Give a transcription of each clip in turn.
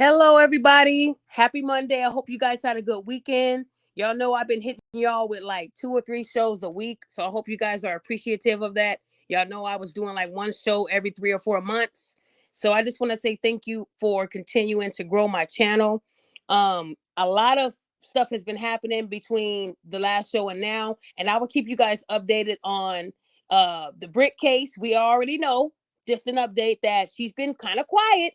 Hello, everybody. Happy Monday. I hope you guys had a good weekend. Y'all know I've been hitting y'all with like 2 or 3 shows a week. So I hope you guys are appreciative of that. Y'all know I was doing like one show every 3 or 4 months. So I just want to say thank you for continuing to grow my channel. A lot of stuff has been happening between the last show and now. And I will keep you guys updated on the Brick case. We already know, just an update, that she's been kind of quiet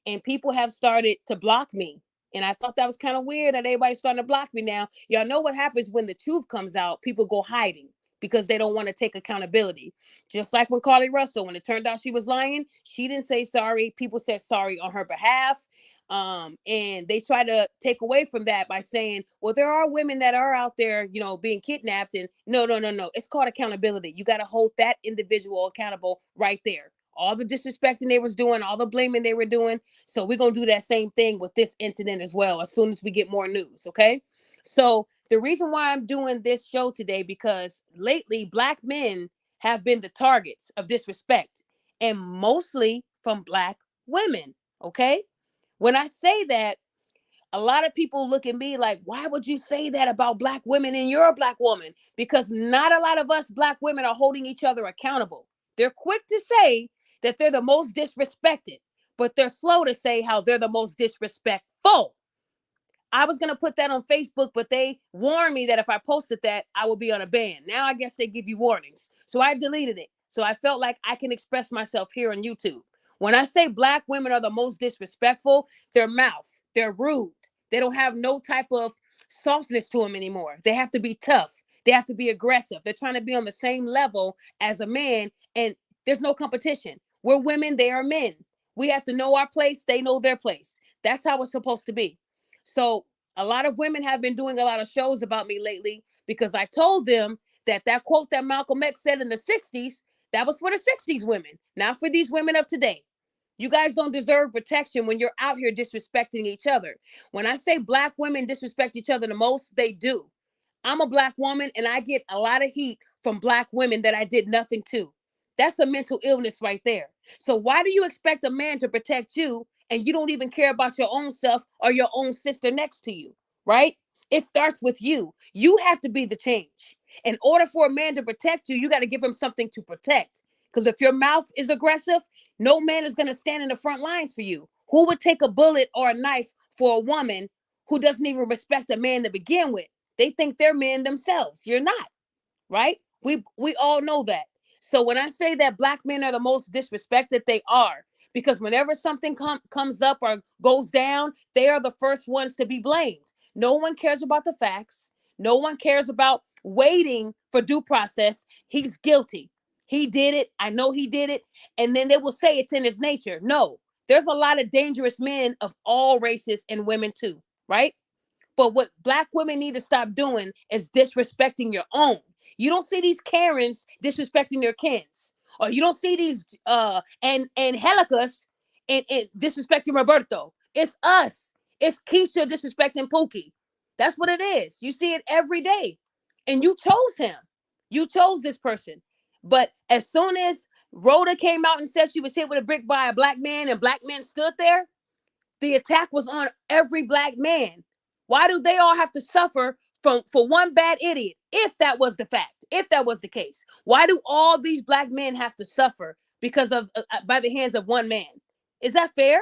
and people have started to block me. And I thought that was kind of weird that everybody's starting to block me now. Y'all know what happens when the truth comes out. People go hiding because they don't want to take accountability. Just like when Carly Russell, when it turned out she was lying, she didn't say sorry. People said sorry on her behalf. And they try to take away from that by saying, well, there are women that are out there, being kidnapped. And no. It's called accountability. You got to hold that individual accountable right there. All the disrespecting they was doing, all the blaming they were doing. So we're going to do that same thing with this incident as well, as soon as we get more news. Okay. So the reason why I'm doing this show today, because lately Black men have been the targets of disrespect, and mostly from Black women. Okay. When I say that, a lot of people look at me like, why would you say that about Black women and you're a Black woman? Because not a lot of us Black women are holding each other accountable. They're quick to say that they're the most disrespected, but they're slow to say how they're the most disrespectful. I was going to put that on Facebook, but they warned me that if I posted that, I would be on a ban. Now I guess they give you warnings. So I deleted it. So I felt like I can express myself here on YouTube. When I say Black women are the most disrespectful, their mouth, they're rude. They don't have no type of softness to them anymore. They have to be tough. They have to be aggressive. They're trying to be on the same level as a man, and there's no competition. We're women, they are men. We have to know our place, they know their place. That's how it's supposed to be. So a lot of women have been doing a lot of shows about me lately because I told them that quote that Malcolm X said in the 60s, that was for the 60s women, not for these women of today. You guys don't deserve protection when you're out here disrespecting each other. When I say Black women disrespect each other the most, they do. I'm a Black woman and I get a lot of heat from Black women that I did nothing to. That's a mental illness right there. So why do you expect a man to protect you and you don't even care about your own self or your own sister next to you, right? It starts with you. You have to be the change. In order for a man to protect you, you got to give him something to protect. Because if your mouth is aggressive, no man is going to stand in the front lines for you. Who would take a bullet or a knife for a woman who doesn't even respect a man to begin with? They think they're men themselves. You're not, right? We all know that. So when I say that Black men are the most disrespected, they are. Because whenever something comes up or goes down, they are the first ones to be blamed. No one cares about the facts. No one cares about waiting for due process. He's guilty. He did it. I know he did it. And then they will say it's in his nature. No, there's a lot of dangerous men of all races and women too, right? But what Black women need to stop doing is disrespecting your own. You don't see these Karens disrespecting their kins, or you don't see these and Helicas and disrespecting Roberto. It's us. It's Keisha disrespecting Pookie. That's what it is. You see it every day, and you chose him. You chose this person. But as soon as Rhoda came out and said she was hit with a brick by a Black man, and Black men stood there, the attack was on every Black man. Why do they all have to suffer for one bad idiot? If that was the fact, if that was the case, why do all these Black men have to suffer because of by the hands of one man? Is that fair?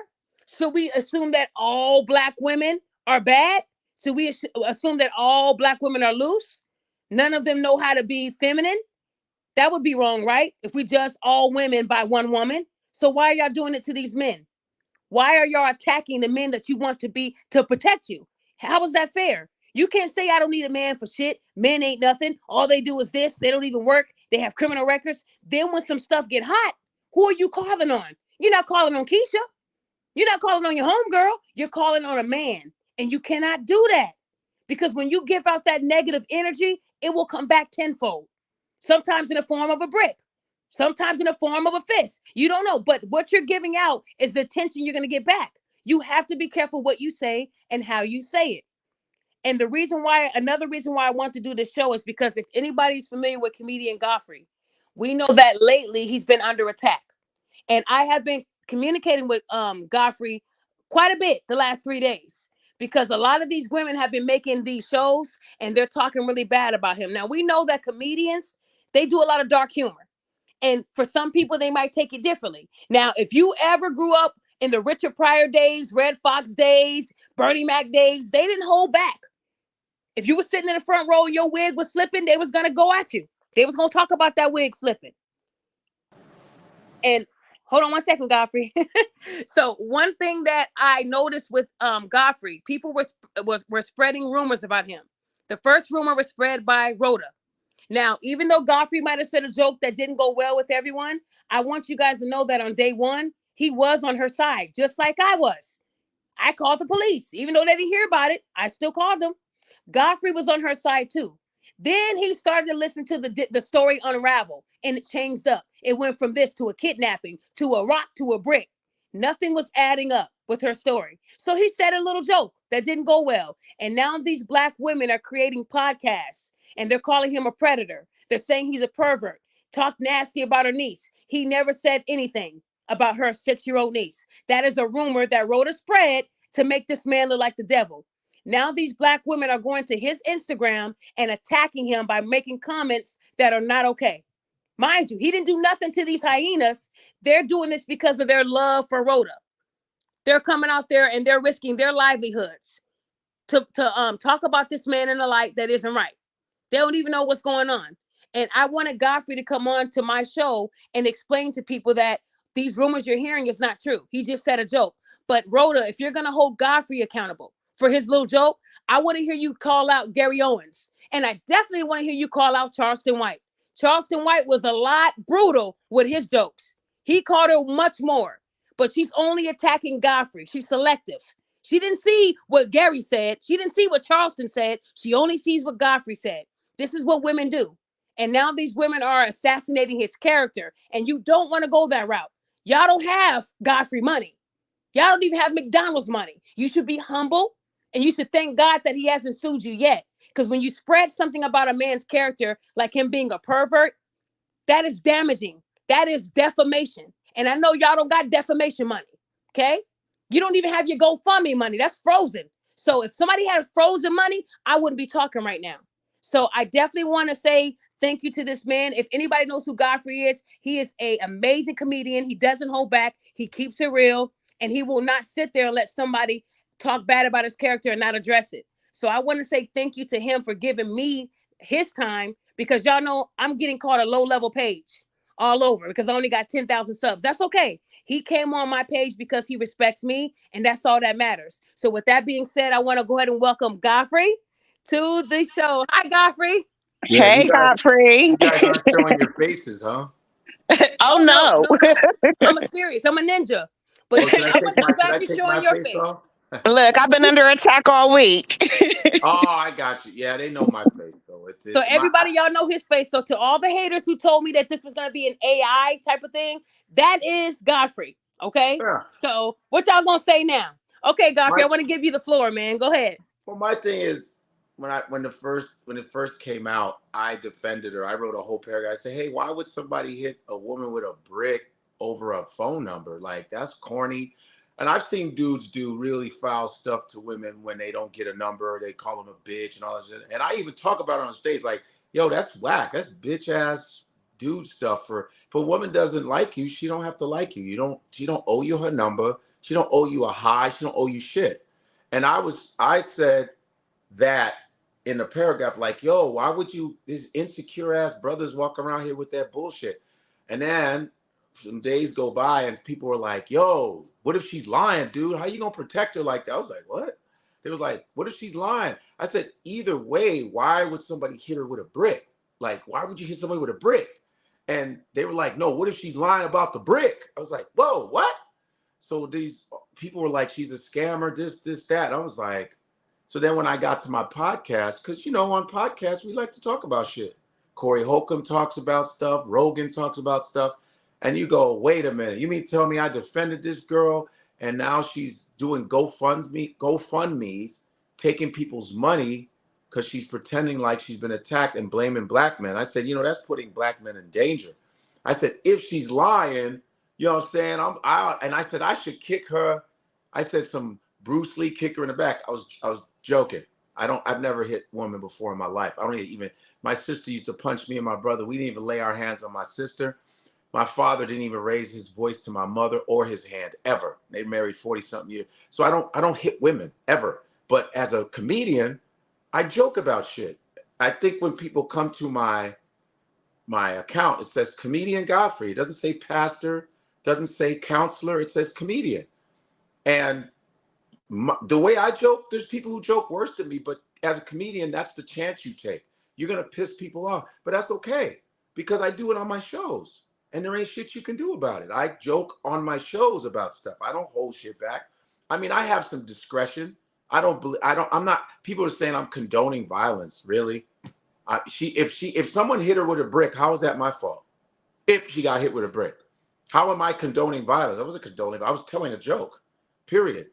Should we assume that all Black women are bad? Should we assume that all Black women are loose? None of them know how to be feminine? That would be wrong, right? If we judge all women by one woman. So why are y'all doing it to these men? Why are y'all attacking the men that you want to protect you? How is that fair? You can't say I don't need a man for shit. Men ain't nothing. All they do is this. They don't even work. They have criminal records. Then when some stuff get hot, who are you calling on? You're not calling on Keisha. You're not calling on your homegirl. You're calling on a man. And you cannot do that. Because when you give out that negative energy, it will come back tenfold. Sometimes in the form of a brick. Sometimes in the form of a fist. You don't know. But what you're giving out is the attention you're going to get back. You have to be careful what you say and how you say it. And another reason why I want to do this show is because if anybody's familiar with comedian Godfrey, we know that lately he's been under attack. And I have been communicating with Godfrey quite a bit the last 3 days, because a lot of these women have been making these shows and they're talking really bad about him. Now, we know that comedians, they do a lot of dark humor. And for some people, they might take it differently. Now, if you ever grew up in the Richard Pryor days, Red Fox days, Bernie Mac days, they didn't hold back. If you were sitting in the front row and your wig was slipping, they was going to go at you. They was going to talk about that wig slipping. And hold on one second, Godfrey. So one thing that I noticed with Godfrey, people were spreading rumors about him. The first rumor was spread by Rhoda. Now, even though Godfrey might have said a joke that didn't go well with everyone, I want you guys to know that on day one, he was on her side, just like I was. I called the police. Even though they didn't hear about it, I still called them. Godfrey was on her side too. Then he started to listen to the story unravel, and it changed up. It went from this to a kidnapping, to a rock, to a brick. Nothing was adding up with her story. So he said a little joke that didn't go well. And now these Black women are creating podcasts, and they're calling him a predator. They're saying he's a pervert. Talk nasty about her niece. He never said anything about her 6-year-old niece. That is a rumor that Rhoda spread to make this man look like the devil. Now these Black women are going to his Instagram and attacking him by making comments that are not okay. Mind you, he didn't do nothing to these hyenas. They're doing this because of their love for Rhoda. They're coming out there and they're risking their livelihoods to talk about this man in a light that isn't right. They don't even know what's going on. And I wanted Godfrey to come on to my show and explain to people that these rumors you're hearing is not true. He just said a joke. But Rhoda, if you're going to hold Godfrey accountable for his little joke, I want to hear you call out Gary Owens. And I definitely want to hear you call out Charleston White. Charleston White was a lot brutal with his jokes. He called her much more. But she's only attacking Godfrey. She's selective. She didn't see what Gary said. She didn't see what Charleston said. She only sees what Godfrey said. This is what women do. And now these women are assassinating his character. And you don't want to go that route. Y'all don't have Godfrey money. Y'all don't even have McDonald's money. You should be humble, and you should thank God that he hasn't sued you yet. Because when you spread something about a man's character, like him being a pervert, that is damaging. That is defamation. And I know y'all don't got defamation money, okay? You don't even have your GoFundMe money. That's frozen. So if somebody had frozen money, I wouldn't be talking right now. So I definitely want to say thank you to this man. If anybody knows who Godfrey is, he is an amazing comedian. He doesn't hold back. He keeps it real. And he will not sit there and let somebody talk bad about his character and not address it. So I want to say thank you to him for giving me his time, because y'all know I'm getting called a low-level page all over because I only got 10,000 subs. That's okay. He came on my page because he respects me, and that's all that matters. So with that being said, I want to go ahead and welcome Godfrey to the show. Hi, Godfrey. Yeah, Hey, Godfrey. you guys aren't showing your faces, huh? Oh, no. I'm a serious. I'm a ninja. But I want you guys to showing your face. Off? Look, I've been under attack all week. Oh, I got you. Yeah, they know my face. So everybody, y'all know his face. So to all the haters who told me that this was going to be an AI type of thing, that is Godfrey. Okay? Yeah. So what y'all going to say now? Okay, Godfrey, I want to give you the floor, man. Go ahead. Well, my thing is, when it first came out, I defended her. I wrote a whole paragraph. I said, hey, why would somebody hit a woman with a brick over a phone number? Like, that's corny. And I've seen dudes do really foul stuff to women when they don't get a number. They call them a bitch and all that shit. And I even talk about it on stage, like, yo, that's whack. That's bitch ass dude stuff. If a woman doesn't like you, she don't have to like you. She don't owe you her number. She don't owe you a high. She don't owe you shit. And I said that in the paragraph, like, yo, why would you, these insecure ass brothers walk around here with that bullshit? And then some days go by and people were like, yo, what if she's lying, dude? How you gonna protect her like that? I was like, what? They was like, what if she's lying? I said, either way, why would somebody hit her with a brick? Like, why would you hit somebody with a brick? And they were like, no, what if she's lying about the brick? I was like, whoa, what? So these people were like, she's a scammer, this, that. I was like, so then when I got to my podcast, because, on podcasts, we like to talk about shit. Corey Holcomb talks about stuff. Rogan talks about stuff. And you go, wait a minute. You mean to tell me I defended this girl and now she's doing GoFundMes, taking people's money because she's pretending like she's been attacked and blaming black men. I said, that's putting black men in danger. I said, if she's lying, you know what I'm saying? And I said, I should kick her I said some Bruce Lee kicker in the back. I was joking. I've never hit women before in my life. I don't even, my sister used to punch me and my brother. We didn't even lay our hands on my sister. My father didn't even raise his voice to my mother or his hand ever. They married 40 something years. So I don't hit women ever. But as a comedian, I joke about shit. I think when people come to my account, it says comedian Godfrey. It doesn't say pastor, doesn't say counselor. It says comedian. And the way I joke, there's people who joke worse than me, but as a comedian, that's the chance you take. You're going to piss people off, but that's okay because I do it on my shows and there ain't shit you can do about it. I joke on my shows about stuff. I don't hold shit back. I mean, I have some discretion. I'm not, people are saying I'm condoning violence. Really? If someone hit her with a brick, how is that my fault? If she got hit with a brick, how am I condoning violence? I wasn't condoning, I was telling a joke, period.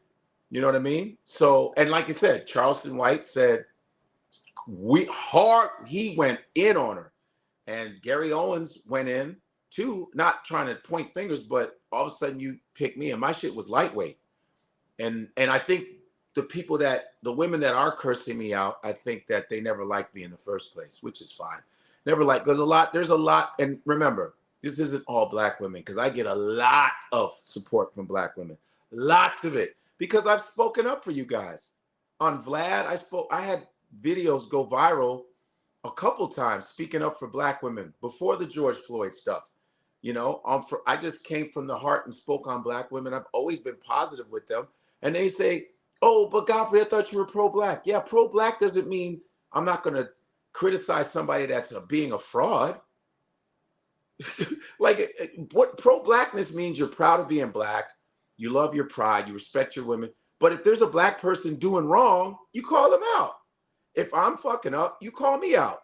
You know what I mean? So, and like I said, Charleston White said, he went in on her. And Gary Owens went in too, not trying to point fingers, but all of a sudden you pick me and my shit was lightweight. And I think the women that are cursing me out, I think that they never liked me in the first place, which is fine. Never like, there's a lot. And remember, this isn't all black women because I get a lot of support from black women, lots of it. Because I've spoken up for you guys. On Vlad, I had videos go viral a couple times speaking up for black women before the George Floyd stuff. You know, I just came from the heart and spoke on black women. I've always been positive with them. And they say, oh, but Godfrey, I thought you were pro-black. Yeah, pro-black doesn't mean I'm not going to criticize somebody that's being a fraud. Like, what pro-blackness means, you're proud of being black. You love your pride. You respect your women. But if there's a black person doing wrong, you call them out. If I'm fucking up, you call me out.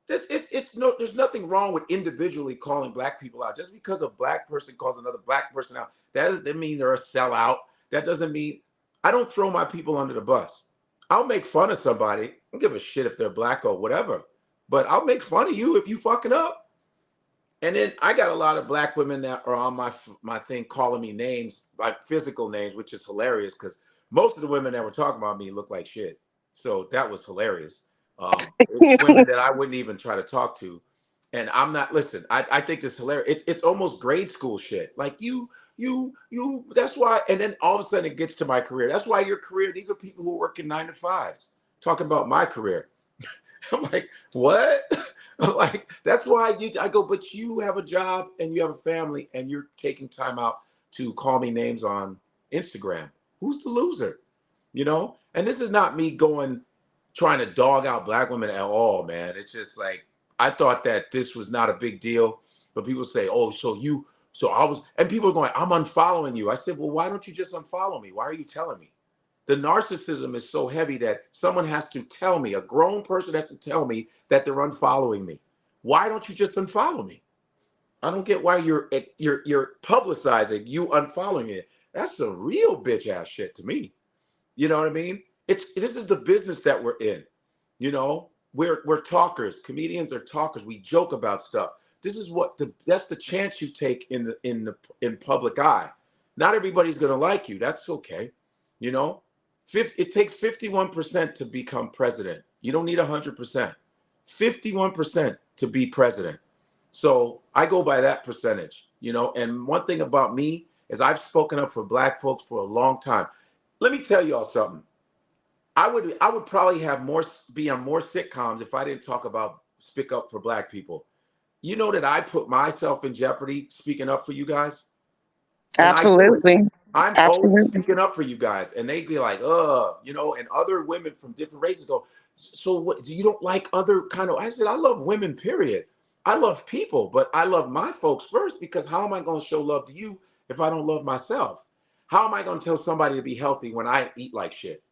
There's nothing wrong with individually calling black people out. Just because a black person calls another black person out, that doesn't mean they're a sellout. That doesn't mean, I don't throw my people under the bus. I'll make fun of somebody. I don't give a shit if they're black or whatever. But I'll make fun of you if you fucking up. And then I got a lot of black women that are on my thing calling me names, like physical names, which is hilarious because most of the women that were talking about me look like shit. So that was hilarious. It's women that I wouldn't even try to talk to. And I'm not, listen, I think it's hilarious. It's almost grade school shit. Like you, that's why, and then all of a sudden it gets to my career. That's why your career, these are people who are working 9 to 5s, talking about my career. I'm like, what? I'm like, that's why I go, but you have a job and you have a family and you're taking time out to call me names on Instagram. Who's the loser? You know? And this is not me trying to dog out black women at all, man. It's just like, I thought that this was not a big deal, but people say, oh, and people are going, I'm unfollowing you. I said, well, why don't you just unfollow me? Why are you telling me? The narcissism is so heavy that someone has to tell me, a grown person has to tell me that they're unfollowing me. Why don't you just unfollow me? I don't get why you're publicizing you unfollowing me. That's some real bitch ass shit to me. You know what I mean? This is the business that we're in. You know, we're talkers. Comedians are talkers. We joke about stuff. This is that's the chance you take in public eye. Not everybody's gonna like you. That's okay. You know, it takes 51% to become president. You don't need 100%. 51% to be president. So I go by that percentage, you know. And one thing about me is I've spoken up for black folks for a long time. Let me tell y'all something. I would probably be on more sitcoms if I didn't speak up for black people. You know that I put myself in jeopardy speaking up for you guys. And Absolutely. I'm Absolutely. always speaking up for you guys. And they be like, you know, and other women from different races go, so what, you don't like other kind of, I said, I love women, period. I love people, but I love my folks first, because how am I going to show love to you if I don't love myself? How am I going to tell somebody to be healthy when I eat like shit?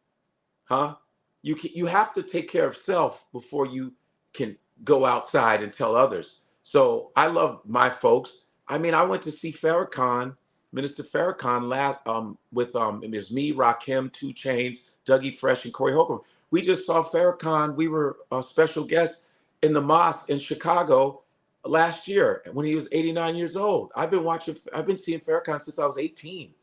Huh? You have to take care of self before you can go outside and tell others. So I love my folks. I mean, I went to see Farrakhan, Minister Farrakhan with it was me, Rakim, 2 Chainz, Dougie Fresh, and Corey Holcomb. We just saw Farrakhan. We were a special guest in the mosque in Chicago last year when he was 89 years old. I've been seeing Farrakhan since I was 18.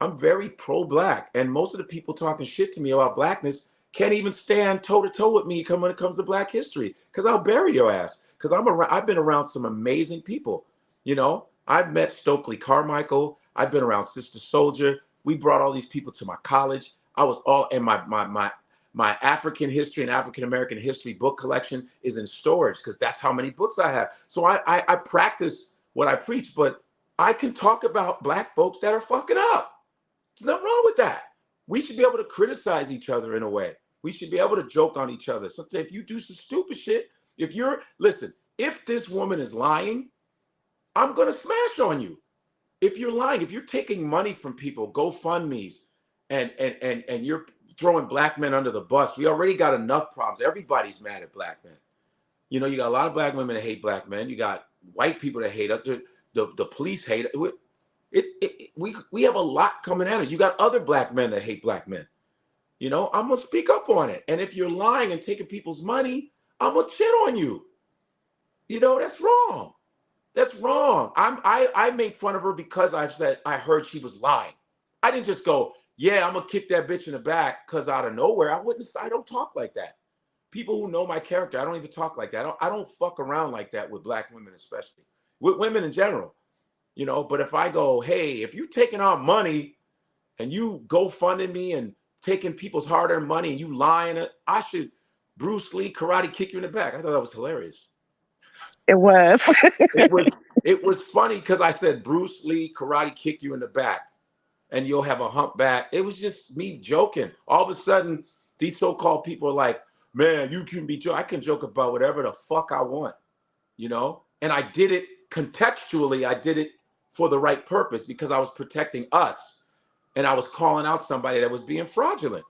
I'm very pro-black, and most of the people talking shit to me about blackness can't even stand toe to toe with me when it comes to Black history, because I'll bury your ass. Because I've been around some amazing people. You know, I've met Stokely Carmichael. I've been around Sister Soldier. We brought all these people to my college. I was all in my African history and African American history book collection is in storage because that's how many books I have. So I practice what I preach, but I can talk about Black folks that are fucking up. There's nothing wrong with that. We should be able to criticize each other in a way. We should be able to joke on each other. So if you do some stupid shit, listen, if this woman is lying, I'm going to smash on you. If you're lying, if you're taking money from people, GoFundMe's, and you're throwing Black men under the bus, we already got enough problems. Everybody's mad at Black men. You know, you got a lot of Black women that hate Black men. You got white people that hate us. The police hate it. We have a lot coming at us. You got other Black men that hate Black men. You know, I'm gonna speak up on it. And if you're lying and taking people's money, I'm gonna shit on you. You know, that's wrong. That's wrong. I made fun of her because I said I heard she was lying. I didn't just go, yeah, I'm gonna kick that bitch in the back because out of nowhere. I don't talk like that. People who know my character, I don't even talk like that. I don't fuck around like that with Black women, especially with women in general. You know, but if I go, hey, if you're taking our money and you GoFunding me and taking people's hard-earned money and you lying, I should Bruce Lee karate kick you in the back. I thought that was hilarious. It was. It was funny because I said Bruce Lee karate kick you in the back and you'll have a humpback. It was just me joking. All of a sudden, these so-called people are like, man, you can be joking. I can joke about whatever the fuck I want, you know? And I did it contextually. I did it for the right purpose because I was protecting us and I was calling out somebody that was being fraudulent.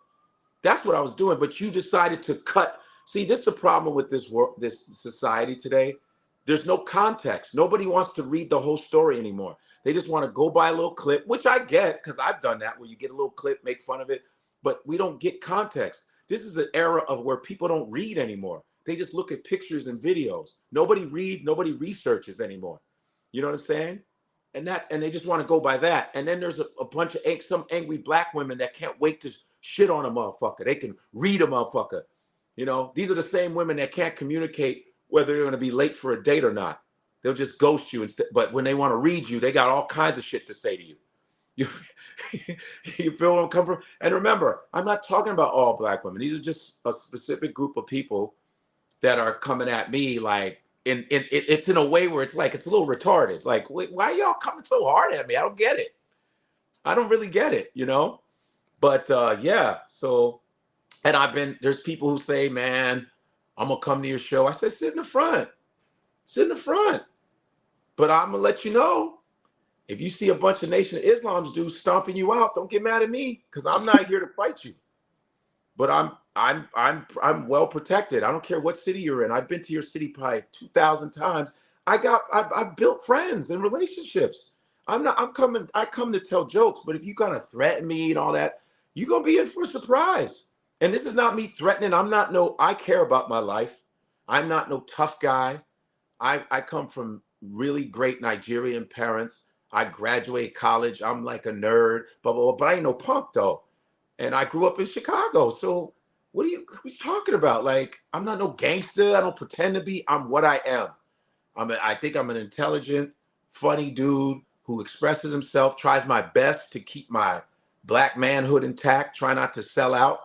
That's what I was doing. But you decided to cut. See, this is a problem with this society today. There's no context. Nobody wants to read the whole story anymore. They just want to go by a little clip, which I get because I've done that where you get a little clip, make fun of it, but we don't get context. This is an era of where people don't read anymore. They just look at pictures and videos. Nobody reads, nobody researches anymore. You know what I'm saying? And they just want to go by that. And then there's a bunch of some angry Black women that can't wait to shit on a motherfucker. They can read a motherfucker. You know, these are the same women that can't communicate whether they're going to be late for a date or not. They'll just ghost you instead. But when they want to read you, they got all kinds of shit to say to you. You feel where I'm coming from? And remember, I'm not talking about all Black women. These are just a specific group of people that are coming at me like, it's in a way where it's like, it's a little retarded. Like, wait, why are y'all coming so hard at me? I don't get it. I don't really get it, you know? But yeah, so, and there's people who say, man, I'm gonna come to your show. I said, sit in the front. Sit in the front. But I'm gonna let you know, if you see a bunch of Nation of Islam's dudes stomping you out, don't get mad at me, because I'm not here to fight you. But I'm well protected. I don't care what city you're in. I've been to your city probably 2,000 times. I've built friends and relationships. I come to tell jokes, but if you're gonna threaten me and all that, you're gonna be in for a surprise. And this is not me threatening. I care about my life. I'm not no tough guy. I come from really great Nigerian parents. I graduated college. I'm like a nerd, but I ain't no punk though. And I grew up in Chicago. So what are you talking about? Like, I'm not no gangster. I don't pretend to be. I'm what I am. I think I'm an intelligent, funny dude who expresses himself, tries my best to keep my Black manhood intact, try not to sell out.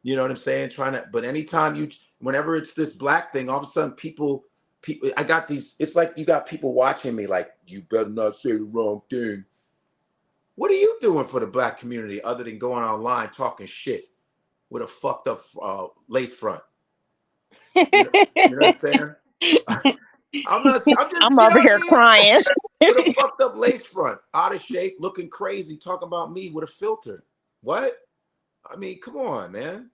You know what I'm saying? But anytime whenever it's this Black thing, all of a sudden people, I got these, it's like you got people watching me like, you better not say the wrong thing. What are you doing for the Black community other than going online talking shit with a fucked up lace front? You know what I'm saying? I'm just, I'm you know over what I here mean? crying. With a fucked up lace front, out of shape, looking crazy, talking about me with a filter. What? I mean, come on, man.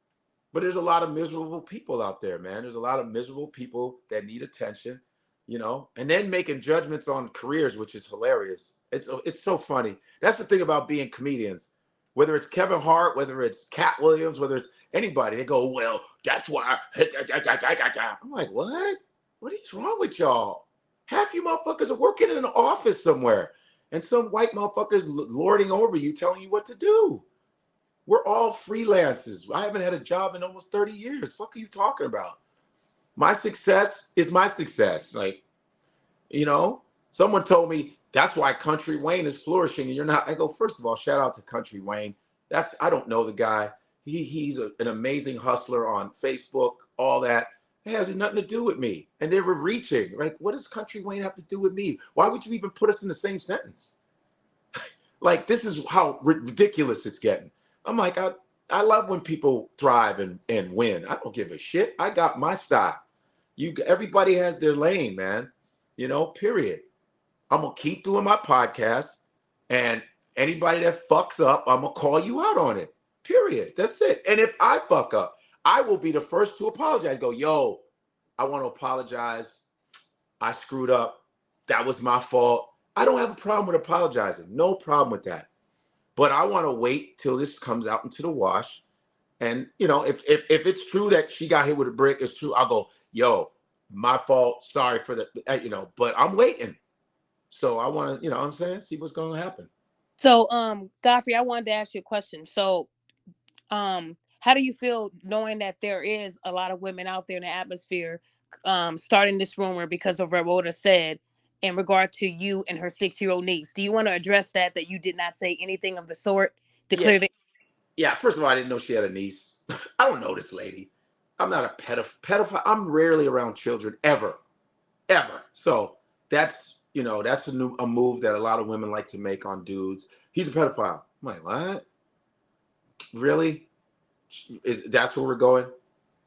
But there's a lot of miserable people out there, man. There's a lot of miserable people that need attention, you know, and then making judgments on careers, which is hilarious. It's so funny. That's the thing about being comedians. Whether it's Kevin Hart, whether it's Cat Williams, whether it's anybody, they go, well, that's why. I'm like, what? What is wrong with y'all? Half you motherfuckers are working in an office somewhere. and some white motherfuckers lording over you, telling you what to do. We're all freelancers. I haven't had a job in almost 30 years. Fuck are you talking about? My success is my success. Like, someone told me that's why Country Wayne is flourishing and you're not. I go, first of all, shout out to Country Wayne. I don't know the guy. He's an amazing hustler on Facebook, all that. It has nothing to do with me. And they were reaching. Like, what does Country Wayne have to do with me? Why would you even put us in the same sentence? Like, this is how ridiculous it's getting. I'm like, I love when people thrive and win. I don't give a shit. I got my style. Everybody has their lane, man. Period. I'm gonna keep doing my podcast, and anybody that fucks up, I'm gonna call you out on it. Period. That's it. And if I fuck up, I will be the first to apologize. Go, yo, I want to apologize. I screwed up. That was my fault. I don't have a problem with apologizing. No problem with that. But I want to wait till this comes out into the wash. And, if it's true that she got hit with a brick, it's true. I'll go, yo, my fault. Sorry for the, but I'm waiting. So I want to, what I'm saying, see what's going to happen. So, Godfrey, I wanted to ask you a question. So, how do you feel knowing that there is a lot of women out there in the atmosphere starting this rumor because of what Rhoda said in regard to you and her 6-year-old niece? Do you want to address that you did not say anything of the sort? Yeah, first of all, I didn't know she had a niece. I don't know this lady. I'm not a pedophile. I'm rarely around children, ever. So that's, that's a move that a lot of women like to make on dudes. He's a pedophile. I'm like, what? Really? That's where we're going?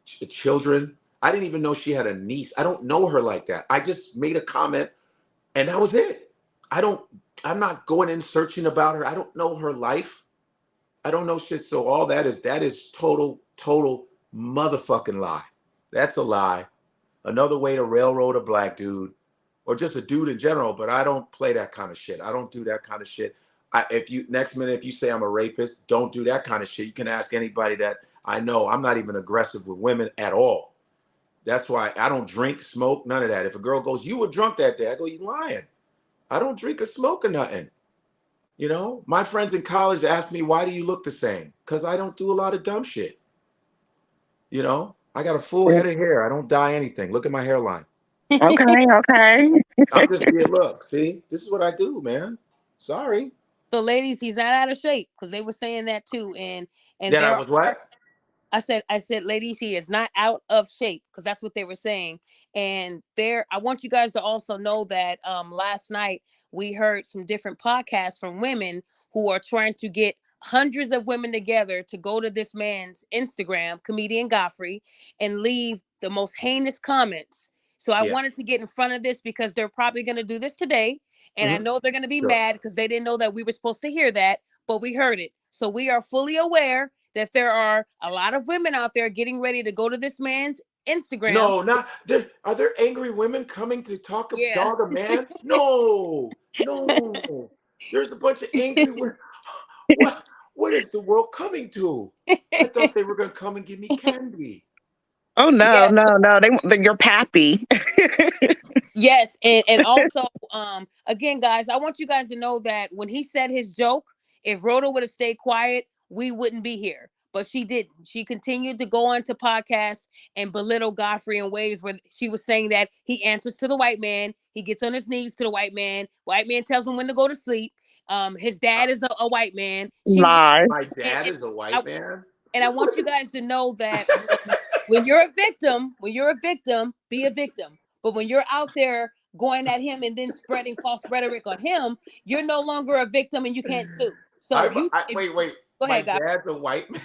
Children? I didn't even know she had a niece. I don't know her like that. I just made a comment and that was it. I'm not going in searching about her. I don't know her life. I don't know shit. So all that is total motherfucking lie. That's a lie. Another way to railroad a black dude or just a dude in general, but I don't play that kind of shit. I don't do that kind of shit. Next minute, if you say I'm a rapist, don't do that kind of shit. You can ask anybody that I know. I'm not even aggressive with women at all. That's why I don't drink, smoke, none of that. If a girl goes, you were drunk that day, I go, you lying. I don't drink or smoke or nothing. My friends in college asked me, why do you look the same? Because I don't do a lot of dumb shit. I got a full head of hair. I don't dye anything. Look at my hairline. Okay. I'm just here. Look, see, this is what I do, man. Sorry. So, ladies, he's not out of shape because they were saying that too. And Then I was what? I said, ladies, he is not out of shape because that's what they were saying. And I want you guys to also know that last night we heard some different podcasts from women who are trying to get hundreds of women together to go to this man's Instagram, comedian Godfrey, and leave the most heinous comments. So I wanted to get in front of this because they're probably going to do this today. And I know they're going to be mad because they didn't know that we were supposed to hear that, but we heard it. So we are fully aware that there are a lot of women out there getting ready to go to this man's Instagram. No, not there. Are there angry women coming to talk dog a man? No. There's a bunch of angry women. What is the world coming to? I thought they were going to come and give me candy. Oh no. You're pappy. Yes, and also, again, guys, I want you guys to know that when he said his joke, if Rhoda would have stayed quiet, we wouldn't be here. But she didn't. She continued to go on to podcasts and belittle Godfrey in ways where she was saying that he answers to the white man. He gets on his knees to the white man. White man tells him when to go to sleep. His dad is a white man. Lies. My dad is a white man. And I want you guys to know that when you're a victim, be a victim. But when you're out there going at him and then spreading false rhetoric on him, you're no longer a victim and you can't sue. So wait. Go ahead, my dad's a white man.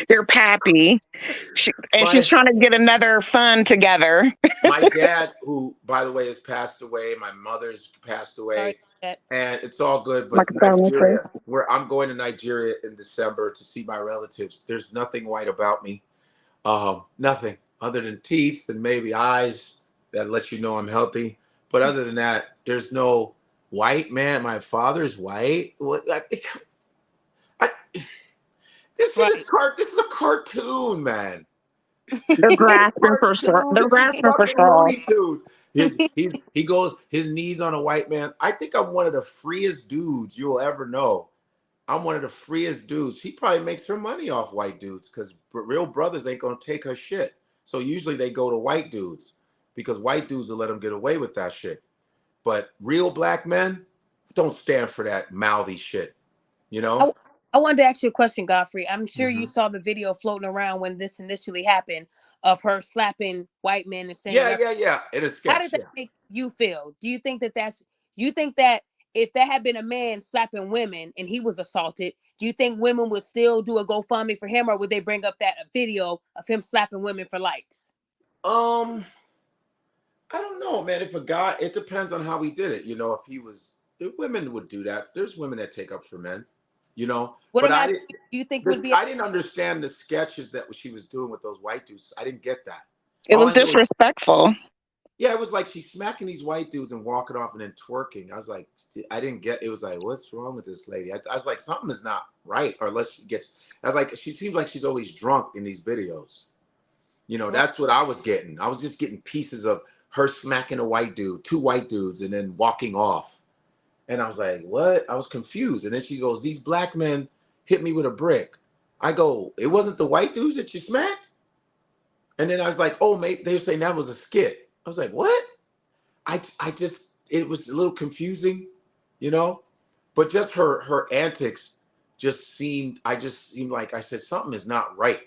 You're pappy. She's trying to get another fund together. My dad, who, by the way, has passed away. My mother's passed away. And it's all good. But Nigeria, I'm going to Nigeria in December to see my relatives. There's nothing white about me. Nothing other than teeth and maybe eyes that let you know I'm healthy. But other than that, there's no white man. My father's white. This is a cartoon, man. They're grasping for straws. Looney Tunes. He goes his knees on a white man. I think I'm one of the freest dudes you'll ever know. I'm one of the freest dudes. She probably makes her money off white dudes because real brothers ain't gonna take her shit. So usually they go to white dudes because white dudes will let them get away with that shit. But real black men don't stand for that mouthy shit, you know? I wanted to ask you a question, Godfrey. I'm sure you Mm-hmm. saw the video floating around when this initially happened of her slapping white men and saying whatever. Yeah. In a How sketch, did that make you feel? Do you think that you think that if that had been a man slapping women and he was assaulted, do you think women would still do a GoFundMe for him, or would they bring up that video of him slapping women for likes? I don't know, man. If a guy, it depends on how he did it. You know, if he was, women would do that. There's women that take up for men, you know. What But I'm asking, do you think it would be? I didn't understand the sketches that she was doing with those white dudes. I didn't get that. It All was I know is, disrespectful. yeah, it was like she's smacking these white dudes and walking off and then twerking. I was like, I didn't get. It was like, what's wrong with this lady? I was like, something is not right, or unless she gets. I was like, she seems like she's always drunk in these videos. You know, that's what I was getting. I was just getting pieces of her smacking a white dude, two white dudes, and then walking off. And I was like, what? I was confused. And then she goes, these black men hit me with a brick. I go, it wasn't the white dudes that you smacked? And then I was like, oh, mate, they were saying that was a skit. I was like, what? I just, it was a little confusing, you know? But just her antics I just seemed like I said, something is not right,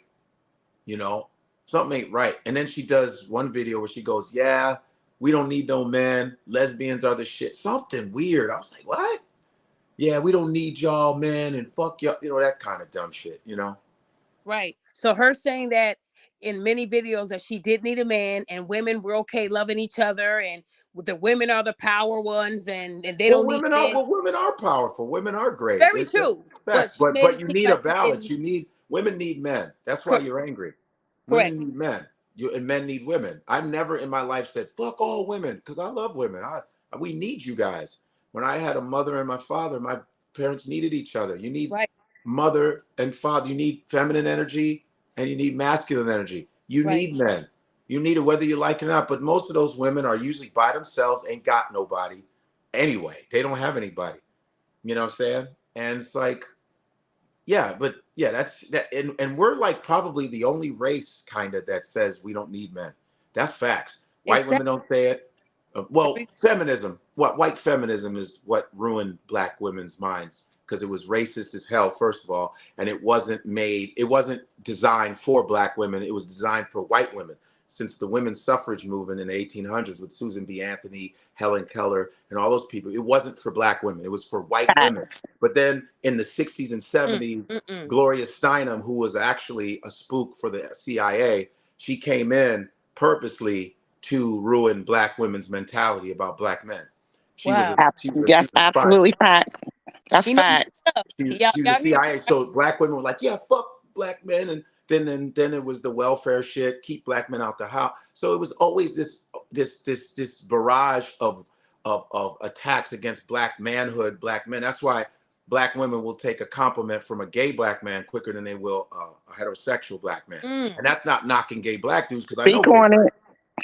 you know? Something ain't right. And then she does one video where she goes, yeah, we don't need no men. Lesbians are the shit. Something weird. I was like, what? Yeah, we don't need y'all, man, and fuck y'all. You know, that kind of dumb shit, you know? Right. So her saying that in many videos that she did need a man and women were okay loving each other and the women are the power ones and they don't need men. Women are powerful. Women are great. Very true. But Facts. she made But it you seem need a like balance. Women need men. That's why correct. you're angry. Correct. Women need men. And men need women. I've never in my life said fuck all women because I love women. We need you guys. When I had a mother and my father, my parents needed each other. You need Right. mother and father. You need feminine energy and you need masculine energy. You Right. need men. You need it whether you like it or not. But most of those women are usually by themselves, ain't got nobody. Anyway, they don't have anybody. You know what I'm saying? And it's like, yeah, but yeah, that's that, and we're like probably the only race kind of that says we don't need men. That's facts. White Exactly. women don't say it. Well, feminism. What white feminism is what ruined black women's minds because it was racist as hell, first of all, and it wasn't designed for black women. It was designed for white women. Since the women's suffrage movement in the 1800s with Susan B. Anthony, Helen Keller, and all those people, it wasn't for black women. It was for white women. But then in the 60s and 70s, Gloria Steinem, who was actually a spook for the CIA, she came in purposely to ruin black women's mentality about black men. She was Yes, absolutely fact. That's you know, fact. She was a CIA, so black women were like, yeah, fuck black men, and then it was the welfare shit, keep black men out the house. So it was always this barrage of attacks against black manhood, black men. That's why black women will take a compliment from a gay black man quicker than they will a heterosexual black man. And that's not knocking gay black dudes because I know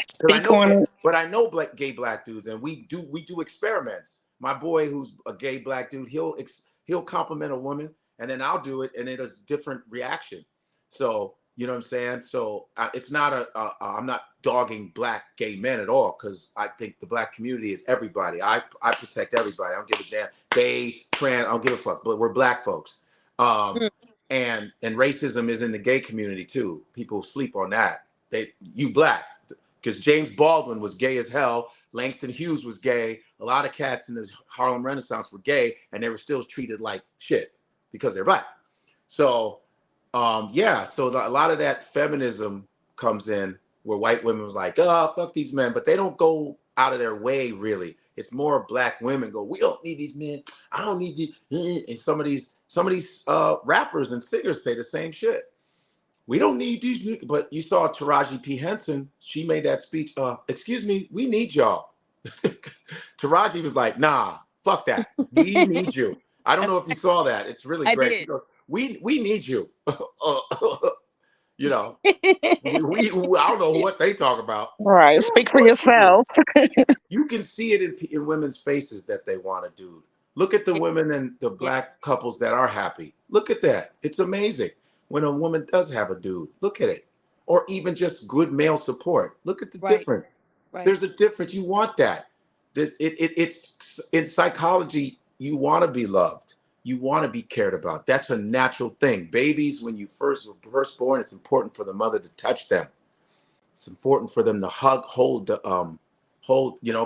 Speak on it. but I know gay black dudes, and we do experiments. My boy, who's a gay black dude, he'll compliment a woman, and then I'll do it, and it is a different reaction. So you know what I'm saying. So it's not I'm not dogging black gay men at all because I think the black community is everybody. I protect everybody. I don't give a damn. Gay, trans, I don't give a fuck. But we're black folks. And racism is in the gay community too. People sleep on that. You black. Because James Baldwin was gay as hell. Langston Hughes was gay. A lot of cats in the Harlem Renaissance were gay, and they were still treated like shit because they're black. So, so a lot of that feminism comes in where white women was like, oh, fuck these men, but they don't go out of their way, really. It's more black women go, we don't need these men. I don't need these. And some of these rappers and singers say the same shit. We don't need these niggas. But you saw Taraji P. Henson. She made that speech. Excuse me, we need y'all. Taraji was like, nah, fuck that. We need you. I don't know if you saw that. It's really great. I did. We need you. You know, I don't know what they talk about. Right. Yeah, of Speak for course you do. yourself. You can see it in women's faces that they want a dude. Look at the women and the Yeah, black couples that are happy. Look at that. It's amazing when a woman does have a dude. Look at it. Or even just good male support. Look at the right, difference. right. There's a difference. You want that. It's in psychology. You want to be loved. You want to be cared about. That's a natural thing. Babies, when you first born, it's important for the mother to touch them. It's important for them to hug, hold,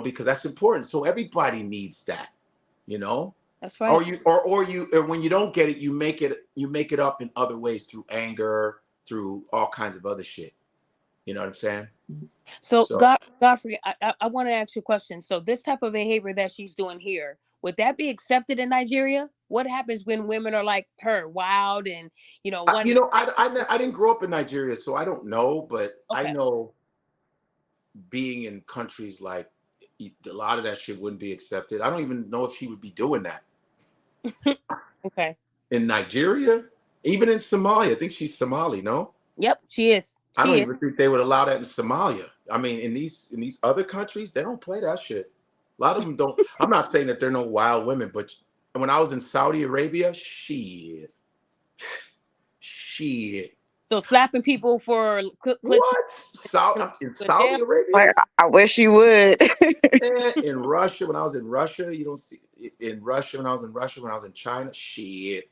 because that's important. So everybody needs that, you know. That's right. Or when you don't get it, you make it up in other ways through anger, through all kinds of other shit. You know what I'm saying? So, So Godfrey, I want to ask you a question. So, this type of behavior that she's doing here, would that be accepted in Nigeria? What happens when women are like her, wild and one? I didn't grow up in Nigeria, so I don't know, but I Okay, know being in countries like a lot of that shit wouldn't be accepted. I don't even know if she would be doing that okay. in Nigeria, even in Somalia. I think she's Somali, no? Yep, she is. I don't She is. even think they would allow that in Somalia. I mean, in these other countries, they don't play that shit. A lot of them don't. I'm not saying that they're no wild women, but when I was in Saudi Arabia, shit. So slapping people for clicks What? In to jail. Saudi Arabia? Like, I wish you would. In Russia, when I was in Russia, you don't see in Russia when I was in Russia, when I was in China, shit.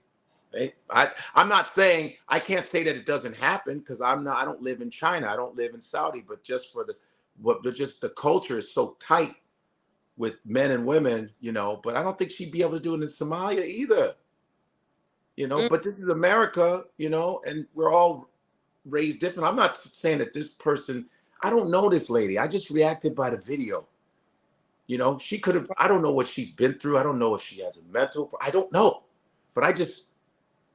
I'm not saying I can't say that it doesn't happen because I don't live in China. I don't live in Saudi, but just the culture is so tight with men and women, but I don't think she'd be able to do it in Somalia either. Mm, But this is America, and we're all raised different. I'm not saying that this person, I don't know this lady. I just reacted by the video. She could have, I don't know what she's been through. I don't know if she has a mental, I don't know. But I just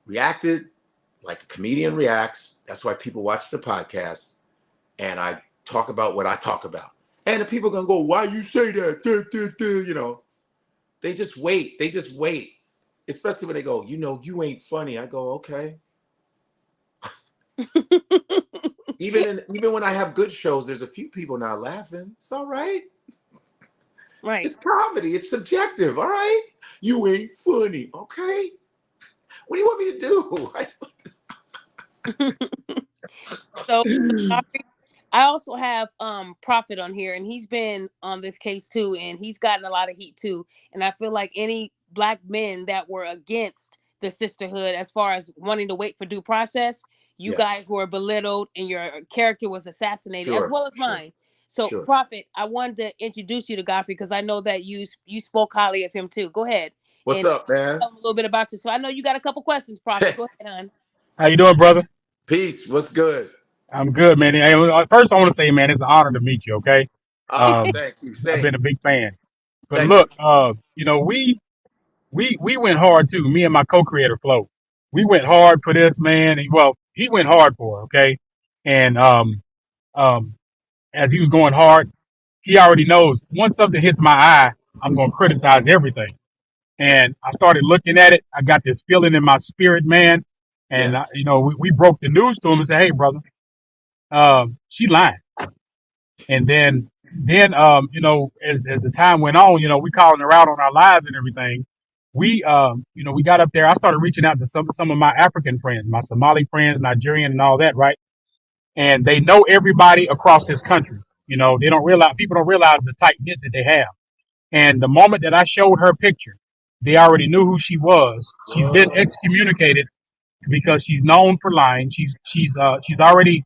reacted like a comedian reacts. That's why people watch the podcast. And I talk about what I talk about. And the people gonna go, why you say that? Duh, duh, duh, They just wait. They just wait. Especially when they go, you ain't funny. I go, okay. Even when I have good shows, there's a few people not laughing. It's all right. right. It's comedy. It's subjective. All right. You ain't funny. Okay. What do you want me So to Godfrey, I also have Prophet on here, and he's been on this case too, and he's gotten a lot of heat too. And I feel like any black men that were against the sisterhood, as far as wanting to wait for due process, you yeah. guys were belittled, and your character was assassinated, as Sure. well as Sure. mine. So, Sure. Prophet, I wanted to introduce you to Godfrey because I know that you spoke highly of him too. Go ahead What's and up, man? tell him a little bit about you. So I know you got a couple questions, Prophet. Go ahead, hon. How you doing, brother? Peace. What's good? I'm good, man. Hey, first, I want to say, man, it's an honor to meet you. Okay, Thank you. I've Same. been a big fan. But Thank you. look, we went hard too. Me and my co-creator Flo, we went hard for this man. Well, he went hard for her, okay, and um, as he was going hard, he already knows once something hits my eye, I'm gonna criticize everything. And I started looking at it. I got this feeling in my spirit, man. Yeah. And we broke the news to him and said, "Hey, brother, she lying." And then as the time went on, we calling her out on our lives and everything. We got up there. I started reaching out to some of my African friends, my Somali friends, Nigerian, and all that, right? And they know everybody across this country. They don't realize people don't realize the tight knit that they have. And the moment that I showed her picture, they already knew who she was. She's been Whoa. excommunicated because she's known for lying. She's already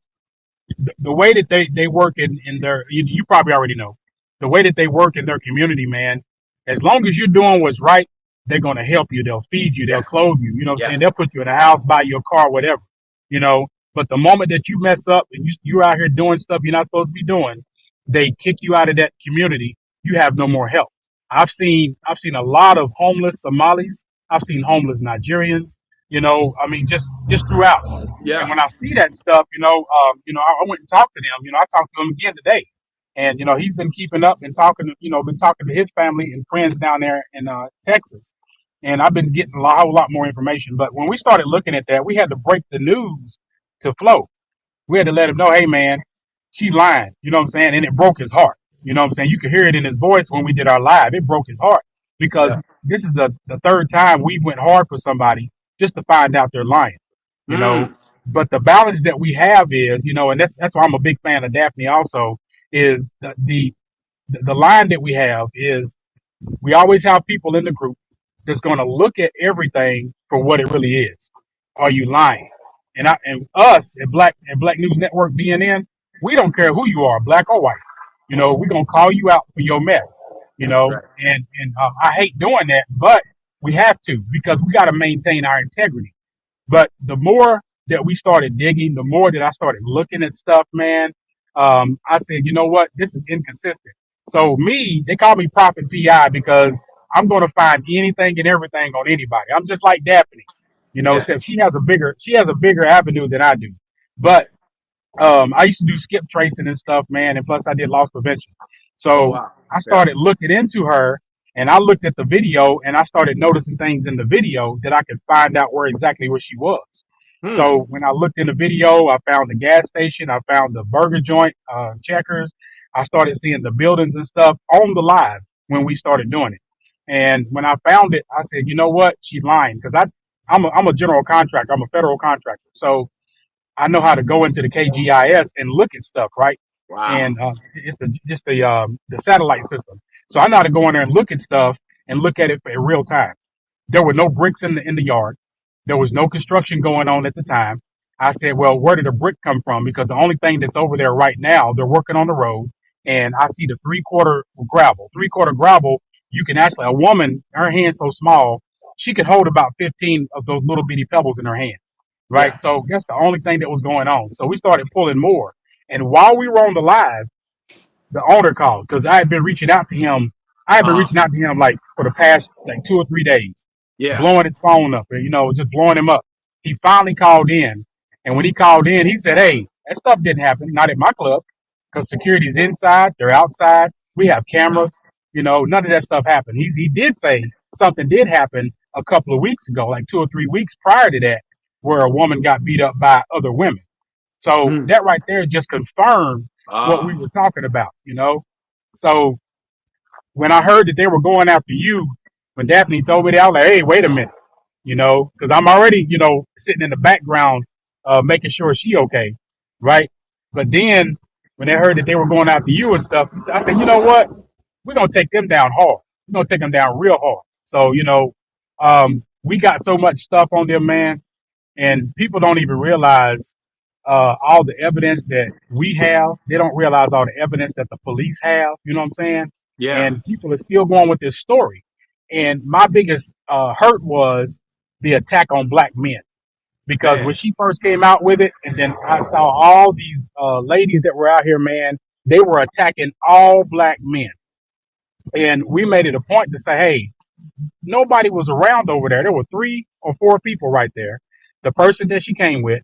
the way that they work in their you probably already know the way that they work in their community, man. As long as you're doing what's right, they're gonna help you. They'll feed you. They'll Yeah. clothe you. You know what I'm Yeah. saying? They'll put you in a house, buy you a car, whatever. You know. But the moment that you mess up and you're out here doing stuff you're not supposed to be doing, they kick you out of that community. You have no more help. I've seen a lot of homeless Somalis. I've seen homeless Nigerians. I mean, just throughout. And Yeah. when I see that stuff, I went and talked to them. I talked to him again today, and he's been keeping up and talking. Been talking to his family and friends down there in Texas, and I've been getting a whole lot more information. But when we started looking at that, we had to break the news to Flo, We had to let him know, hey man, she lying. You know what I'm saying? And it broke his heart. You know what I'm saying? You could hear it in his voice when we did our live. It broke his heart Yeah. because this is the third time we went hard for somebody just to find out they're lying. You know, Mm. but the balance that we have is, you know, and that's why I'm a big fan of Daphne also, is the line that we have is we always have people in the group that's going to look at everything for what it really is. Are you lying? And us at Black News Network BNN, we don't care who you are, black or white. You know, we're gonna call you out for your mess. You know, Right. and I hate doing that, but we have to because we got to maintain our integrity. But the more that we started digging, the more that I started looking at stuff, man, I said, you know what? This is inconsistent. So me, they call me Prophet PI because I'm going to find anything and everything on anybody. I'm just like Daphne, you know, Yeah. except she has a bigger avenue than I do. But Right. I used to do skip tracing and stuff, man, and plus I did loss prevention. Oh So wow. I Yeah. started looking into her, and I looked at the video, and I started noticing things in the video that I could find out where she was. Hmm. So when I looked in the video, I found the gas station, I found the burger joint, Checkers. I started seeing the buildings and stuff on the live when we started doing it. And when I found it, I said, you know what? She's lying because I'm a general contractor. I'm a federal contractor. So I know how to go into the KGIS and look at stuff, right? Wow. And it's the satellite system. So I know how to go in there and look at stuff and look at it in real time. There were no bricks in the yard. There was no construction going on at the time. I said, well, where did the brick come from? Because the only thing that's over there right now, they're working on the road, and I see the three-quarter gravel. Three-quarter gravel, you can actually, a woman, her hand's so small, she could hold about 15 of those little bitty pebbles in her hand, right? Yeah. So that's the only thing that was going on. So we started pulling more. And while we were on the live, the owner called because I had been reaching out to him. I had been Uh huh. reaching out to him like for the past like 2 or 3 days, Yeah. blowing his phone up and just blowing him up. He finally called in, and when he called in, he said, "Hey, that stuff didn't happen, not at my club, because security's inside, they're outside. We have Yeah. cameras. None of that stuff happened." He did say something did happen a couple of weeks ago, like 2 or 3 weeks prior to that, where a woman got beat up by other women. So Hmm. that right there just confirmed what we Ah. were talking about. So when I heard that they were going after you, when Daphne told me that, I was like, hey, wait a minute, because I'm already, sitting in the background, making sure she okay, right? But then when they heard that they were going after you and stuff, I said, you know what? We're gonna take them down hard. We're gonna take them down real hard. So we got so much stuff on them, man, and people don't even realize all the evidence that we have. They don't realize all the evidence that the police have. You know what I'm saying? Yeah. And people are still going with this story. And my biggest hurt was the attack on black men because when Man. she first came out with it, and then I saw all these ladies that were out here, man, they were attacking all black men. And we made it a point to say, hey, nobody was around over there. There were 3 or 4 people right there. The person that she came with,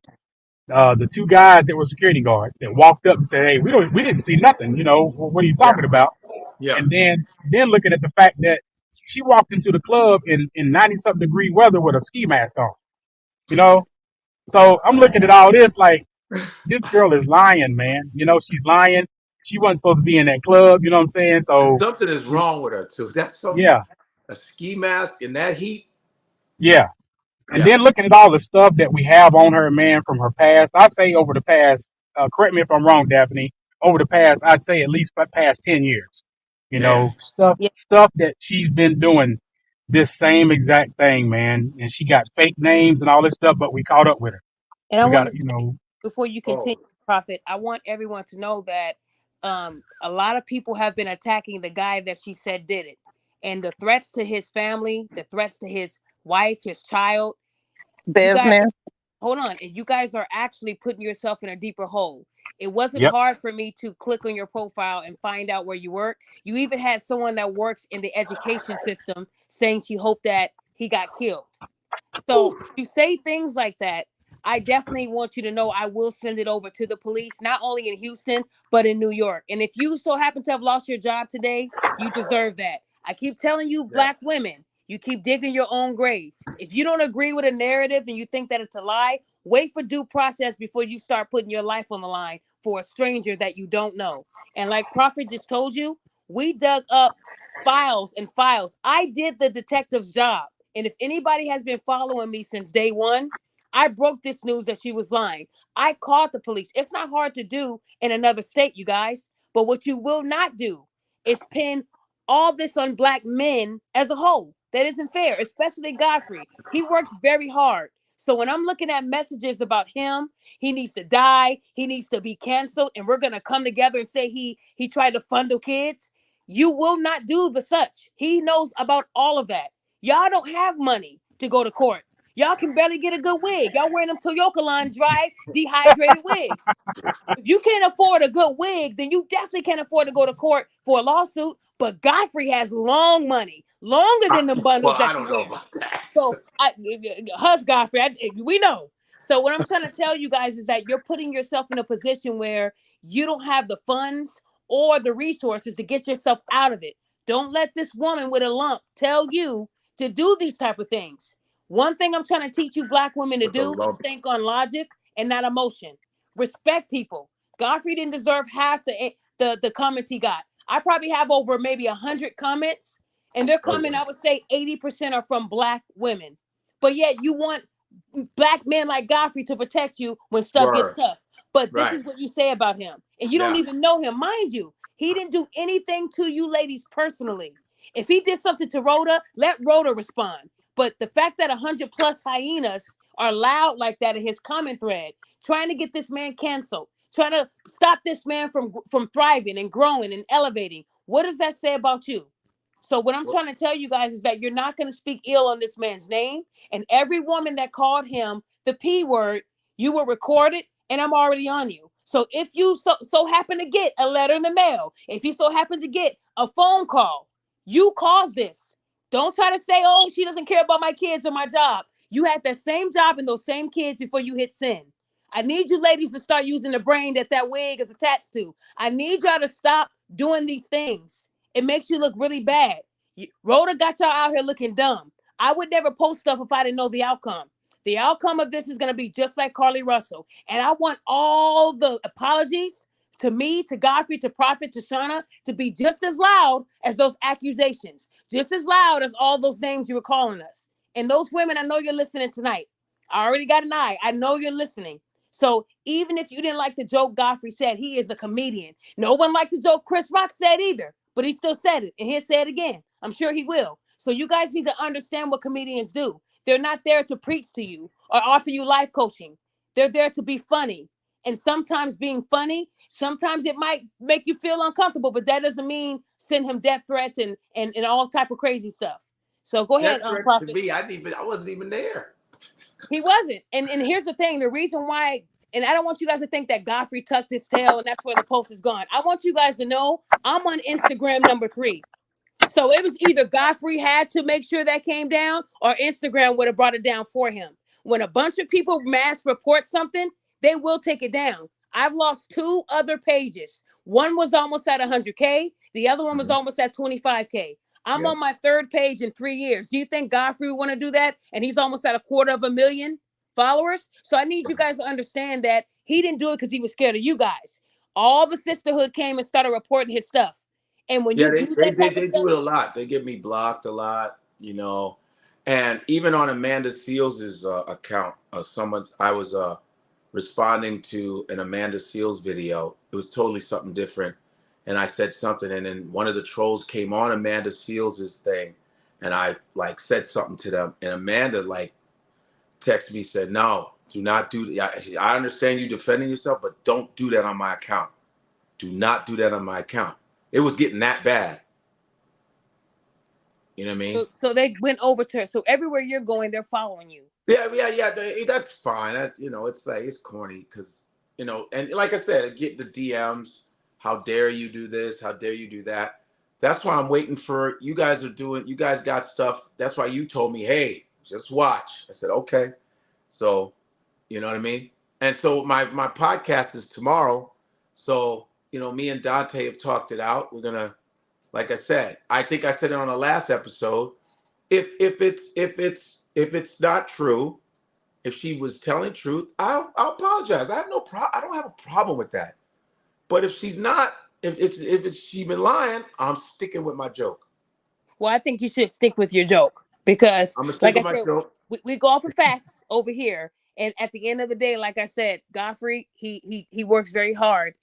the 2 guys that were security guards that walked up and said, "Hey, we didn't see nothing. What are you Yeah. talking about?" Yeah. And then looking at the fact that she walked into the club in 90-something degree weather with a ski mask on. You know, so I'm looking at all this like this girl is lying, man. She's lying. She wasn't supposed to be in that club. You know what I'm saying? So Something is wrong with her too. That's something. yeah, A ski mask in that heat. yeah. And Yeah. then looking at all the stuff that we have on her, man, from her past, I'd say over the past, correct me if I'm wrong, Daphne, over the past, I'd say at least past 10 years, Man. Yeah. stuff that she's been doing this same exact thing, man. And she got fake names and all this stuff, but we caught up with her. And I We want got, to say before you continue, Oh. Prophet, I want everyone to know that a lot of people have been attacking the guy that she said did it, and the threats to his family, the threats to his wife, his child. You guys Business. hold on, and you guys are actually putting yourself in a deeper hole. It wasn't yep, hard for me to click on your profile and find out where you work. You even had someone that works in the education system saying she hoped that he got killed. So Whew. you say things like that. I definitely want you to know I will send it over to the police, not only in Houston, but in New York. And if you so happen to have lost your job today, you deserve that. I keep telling you, Yeah. black women, you keep digging your own grave. If you don't agree with a narrative and you think that it's a lie, Wait for due process before you start putting your life on the line for a stranger that you don't know. And like Prophet just told you, we dug up files and files. I did the detective's job. And if anybody has been following me since day one, I broke this news that she was lying. I called the police. It's not hard to do in another state, you guys. But what you will not do is pin all this on black men as a whole. That isn't fair, especially Godfrey. He works very hard. So when I'm looking at messages about him, he needs to die, he needs to be canceled, and we're gonna come together and say he tried to fundle kids. You will not do the such. He knows about all of that. Y'all don't have money to go to court. Y'all can barely get a good wig. Y'all wearing them Toyota line dry, dehydrated wigs. If you can't afford a good wig, then you definitely can't afford to go to court for a lawsuit. But Godfrey has long money, longer than the bundles Well, I that you don't know wear. about that. So, hush, Godfrey, we know. So, what I'm trying to tell you guys is that you're putting yourself in a position where you don't have the funds or the resources to get yourself out of it. Don't let this woman with a lump tell you to do these type of things. One thing I'm trying to teach you black women to With the do is lump. think on logic and not emotion. Respect people. Godfrey didn't deserve half the comments he got. I probably have over maybe 100 comments, and they're coming, Okay. I would say 80% are from black women. But yet you want black men like Godfrey to protect you when stuff gets Word. tough. But this Right. is what you say about him. And you don't Yeah. even know him. Mind you, he didn't do anything to you ladies personally. If he did something to Rhoda, let Rhoda respond. But the fact that 100 plus hyenas are loud like that in his comment thread, trying to get this man canceled, trying to stop this man from thriving and growing and elevating, what does that say about you? So what I'm Well, trying to tell you guys is that you're not going to speak ill on this man's name. And every woman that called him the P word, you were recorded, and I'm already on you. So if you so happen to get a letter in the mail, if you so happen to get a phone call, you caused this. Don't try to say, oh, she doesn't care about my kids or my job. You had that same job and those same kids before you hit sin. I need you ladies to start using the brain that wig is attached to. I need y'all to stop doing these things. It makes you look really bad. Rhoda got y'all out here looking dumb. I would never post stuff if I didn't know the outcome. The outcome of this is going to be just like Carly Russell. And I want all the apologies to me, to Godfrey, to Prophet, to Shauna, to be just as loud as those accusations, just as loud as all those names you were calling us. And those women, I know you're listening tonight. I already got an eye. I know you're listening. So even if you didn't like the joke Godfrey said, he is a comedian. No one liked the joke Chris Rock said either, but he still said it, and he'll say it again. I'm sure he will. So you guys need to understand what comedians do. They're not there to preach to you or offer you life coaching. They're there to be funny. And sometimes being funny, sometimes it might make you feel uncomfortable, but that doesn't mean send him death threats and all type of crazy stuff. So go ahead, Death threat to Prophet. me. I wasn't even there. He wasn't. And here's the thing, the reason why, and I don't want you guys to think that Godfrey tucked his tail and that's where the post is gone. I want you guys to know I'm on Instagram number 3. So it was either Godfrey had to make sure that came down or Instagram would have brought it down for him. When a bunch of people mass report something, they will take it down. I've lost 2 other pages. One was almost at 100K. The other one was Mhm. almost at 25K. I'm Yep. on my 3rd page in 3 years. Do you think Godfrey would want to do that? And he's almost at 250,000 followers. So I need you guys to understand that he didn't do it because he was scared of you guys. All the sisterhood came and started reporting his stuff. And when Yeah, you they, do they that they type of they stuff, do it a lot. They get me blocked a lot, and even on Amanda Seals's account, I was responding to an Amanda Seals video. It was totally something different, and I said something, and then one of the trolls came on Amanda Seals's thing, and I like said something to them, and Amanda like texted me said, "No, do not do. I understand you defending yourself, but don't do that on my account. Do not do that on my account." It was getting that bad. You know what I mean? so they went over to her. So everywhere you're going, they're following you. Yeah. That's fine. It's like it's corny because and like I said, I get the DMs. How dare you do this? How dare you do that? That's why I'm waiting for you guys are doing. You guys got stuff. That's why you told me, hey, just watch. I said okay. So you know what I mean. And so my podcast is tomorrow. So me and Dante have talked it out. We're gonna, like I said, I think I said it on the last episode. If it's not true, If she was telling truth, I'll apologize. I have no problem. I don't have a problem with that. But if she's not, if she been lying, I'm sticking with my joke. Well, I think you should stick with your joke because, I'm gonna stick like I with my said, joke. we go off of facts over here, and at the end of the day, like I said, Godfrey, he works very hard,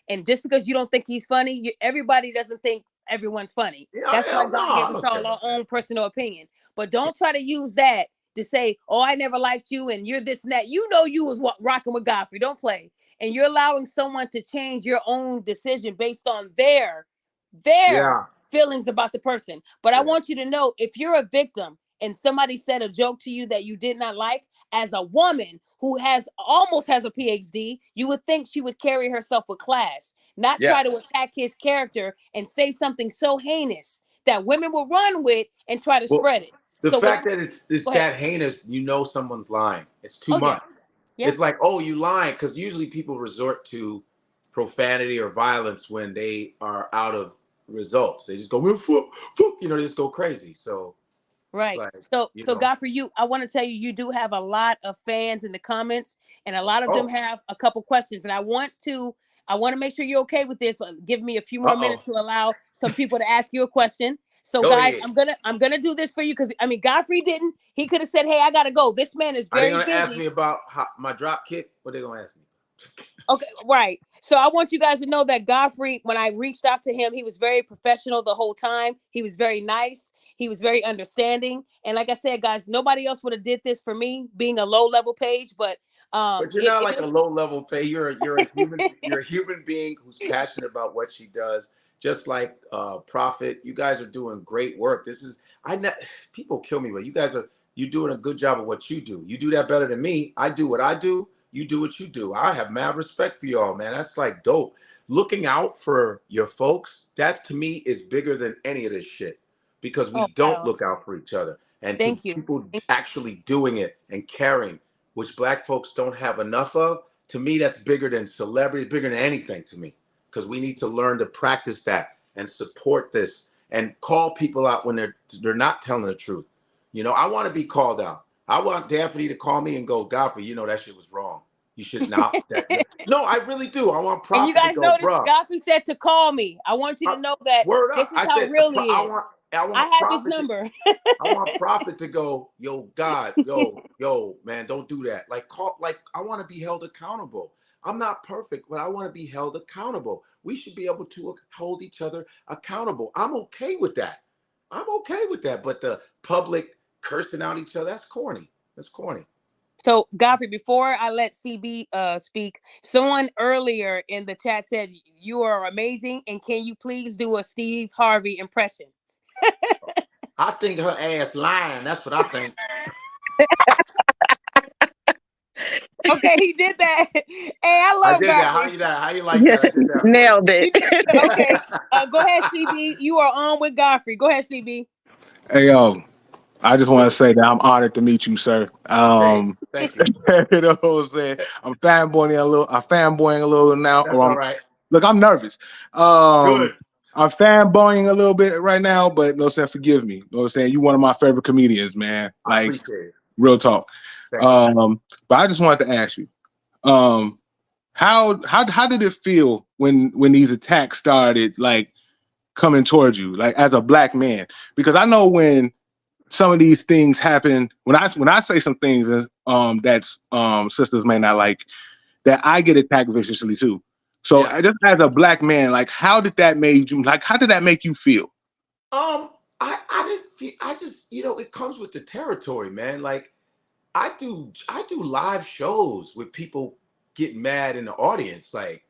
and just because you don't think he's funny, everybody doesn't think everyone's funny. Yeah, That's why hell no, God I gave us don't care all our about that. own personal opinion. But don't try to use that to say, "Oh, I never liked you, and you're this and that." You know, you was rocking with Godfrey. Don't play, and you're allowing someone to change your own decision based on their Yeah, feelings about the person. But I yeah, want you to know, if you're a victim and somebody said a joke to you that you did not like, as a woman who almost has a PhD, you would think she would carry herself with class, not try to yes. attack his character and say something so heinous that women will run with and try to Well, spread it. the So what I fact want, that it's go ahead. that heinous, you know, someone's lying. It's too Oh yeah, much. yeah, It's like, oh, you lying, because usually people resort to profanity or violence when they are out of results. They just go, well, fuck, fuck, you know, they just go crazy. So it's right. like, you So know, Godfrey, I want to tell you, you do have a lot of fans in the comments, and a lot of them oh, have a couple questions, and I want to make sure you're okay with this. Give me a few more uh-oh, minutes to allow some people to ask you a question. So go guys, ahead. I'm gonna do this for you because I mean Godfrey didn't. He could have said, "Hey, I gotta go." This man is Are they very gonna ask me busy. about my drop kick? What are they gonna ask me? Okay, right. So I want you guys to know that Godfrey, when I reached out to him, he was very professional the whole time. He was very nice. He was very understanding. And like I said, guys, nobody else would have did this for me, being a low level page. But But you're it, not it like a is low level pay. You're a human being who's passionate about what she does. Just like Prophet, you guys are doing great work. This is people kill me, but you're doing a good job of what you do. You do that better than me. I do what I do. You do what you do. I have mad respect for y'all, man. That's like dope. Looking out for your folks, that to me is bigger than any of this shit because oh we don't wow. look out for each other. And to Thank you. people actually doing it and caring, which black folks don't have enough of, to me, that's bigger than celebrity, bigger than anything to me. Because we need to learn to practice that and support this and call people out when they're not telling the truth. You know, I want to be called out. I want Daphne to call me and go, Godfrey, you know that shit was wrong. You should not. No, I really do. I want And you Prophet to guys go, notice bruh. Godfrey said to call me. I want you uh, to know that Word up. this is I how said, real he is. I I want have his Prophet to number. I want Prophet to go, yo, God, yo, man, don't do that. Like I want to be held accountable. I'm not perfect, but I want to be held accountable. We should be able to hold each other accountable. I'm okay with that. I'm okay with that. But the public cursing out each other, that's corny. That's corny. So, Godfrey, before I let CB speak, someone earlier in the chat said you are amazing, and can you please do a Steve Harvey impression? I think her ass lying. That's what I think. Okay, he did that. Hey, I I love did that. Godfrey. How you like that? I did that for you. Nailed it. Okay, go ahead, CB. You are on with Godfrey. Go ahead, CB. Hey, I just want to say that I'm honored to meet you, sir. Hey, thank you. You know what I'm saying? I'm fanboying a little now. That's all right. Look, I'm nervous. Um, Good. I'm fanboying a little bit right now, but no, saying forgive me. You know what I'm saying? You one of my favorite comedians, man. I Like appreciate it. real talk. Thank you. But I just wanted to ask you, um, how did it feel when these attacks started, like coming towards you, like as a black man? Because I know when some of these things happen, when I say some things that's sisters may not like, that I get attacked viciously too. So Yeah. just as a black man, like how did that make you feel? I didn't feel. I just, it comes with the territory, man. Like I do live shows with people get mad in the audience, like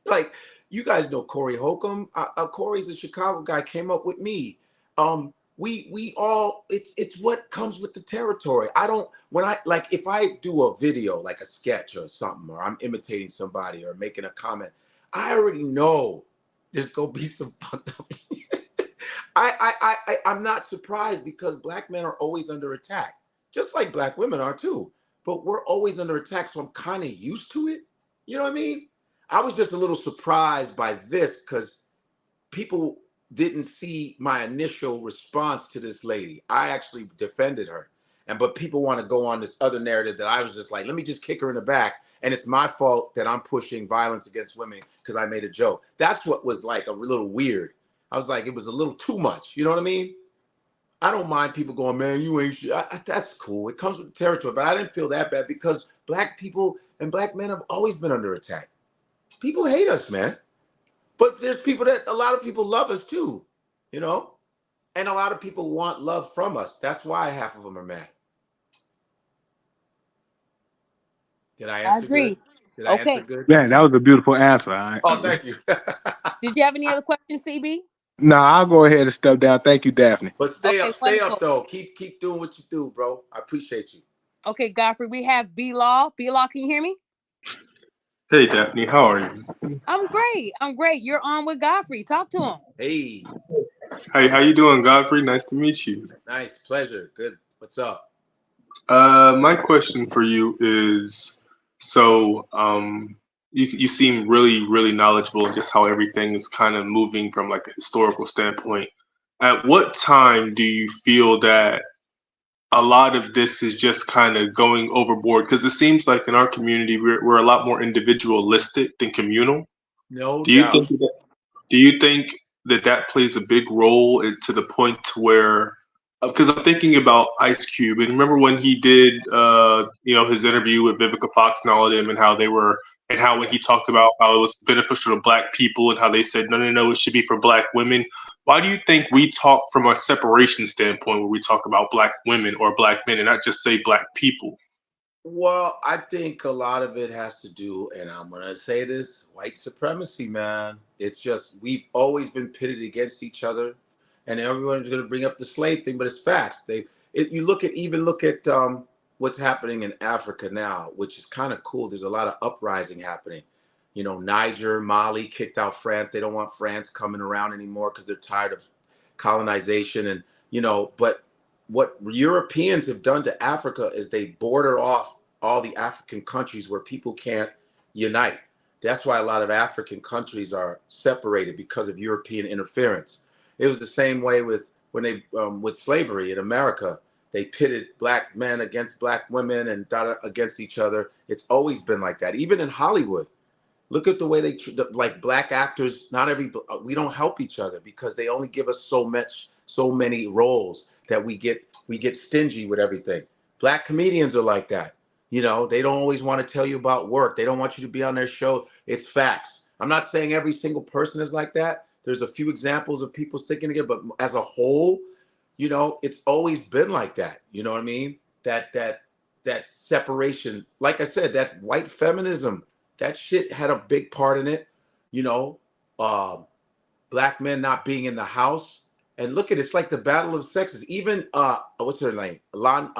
like you guys know Corey Holcomb. Corey's a Chicago guy. Came up with me. We all. It's what comes with the territory. I don't when I like if I do a video like a sketch or something, or I'm imitating somebody or making a comment. I already know there's gonna be some fucked up. I'm not surprised because black men are always under attack, just like black women are too. But we're always under attack, so I'm kind of used to it. You know what I mean? I was just a little surprised by this because people didn't see my initial response to this lady. I actually defended her. but people want to go on this other narrative that I was just like, let me just kick her in the back. And it's my fault that I'm pushing violence against women because I made a joke. That's what was like a little weird. I was like, it was a little too much. You know what I mean? I don't mind people going, man, you ain't shit. That's cool. It comes with the territory. But I didn't feel that bad because black people and black men have always been under attack. People hate us, man. But there's people a lot of people love us too, you know? And a lot of people want love from us. That's why half of them are mad. Did I I answer good? agree. Did I answer Okay. good? Man, that was a beautiful answer. Oh, thank you. Did you have any other questions, CB? No, I'll go ahead and step down. Thank you, Daphne. But stay Okay, up wonderful. though. Keep doing what you do, bro. I appreciate you. Okay, Godfrey, we have B-Law. B-Law, can you hear me? Hey Daphne, how are you? I'm great. I'm great. You're on with Godfrey. Talk to him. Hey, Hey, how you doing, Godfrey? Nice to meet you. nice, pleasure. Good. What's up? My question for you is, so you seem really knowledgeable in just how everything is kind of moving from like a historical standpoint. At what time do you feel that a lot of this is just kind of going overboard? Because it seems like in our community we're a lot more individualistic than communal. No Do you doubt. think Do you think that that plays a big role to the point to where, because I'm thinking about Ice Cube, and remember when he did, his interview with Vivica Fox and all of them, and how they were, and how when he talked about how it was beneficial to Black people, and how they said, no, it should be for Black women. Why do you think we talk from a separation standpoint when we talk about Black women or Black men, and not just say Black people? Well, I think a lot of it has to do, and I'm gonna say this, white supremacy, man. It's just we've always been pitted against each other, and everyone's gonna bring up the slave thing, but it's facts. You look at what's happening in Africa now, which is kind of cool. There's a lot of uprising happening. You know, Niger, Mali kicked out France. They don't want France coming around anymore because they're tired of colonization, and but what Europeans have done to Africa is they border off all the African countries where people can't unite. That's why a lot of African countries are separated because of European interference. It was the same way with with slavery in America. They pitted Black men against Black women and against each other. It's always been like that. Even in Hollywood, look at the way like Black actors. We don't help each other because they only give us so many roles that we get stingy with everything. Black comedians are like that. They don't always want to tell you about work. They don't want you to be on their show. It's facts. I'm not saying every single person is like that. There's a few examples of people sticking together, but as a whole, it's always been like that. You know what I mean? That separation. Like I said, that white feminism, that shit had a big part in it. You know, um, Black men not being in the house. And look at it's like the battle of sexes. Even what's her name? Van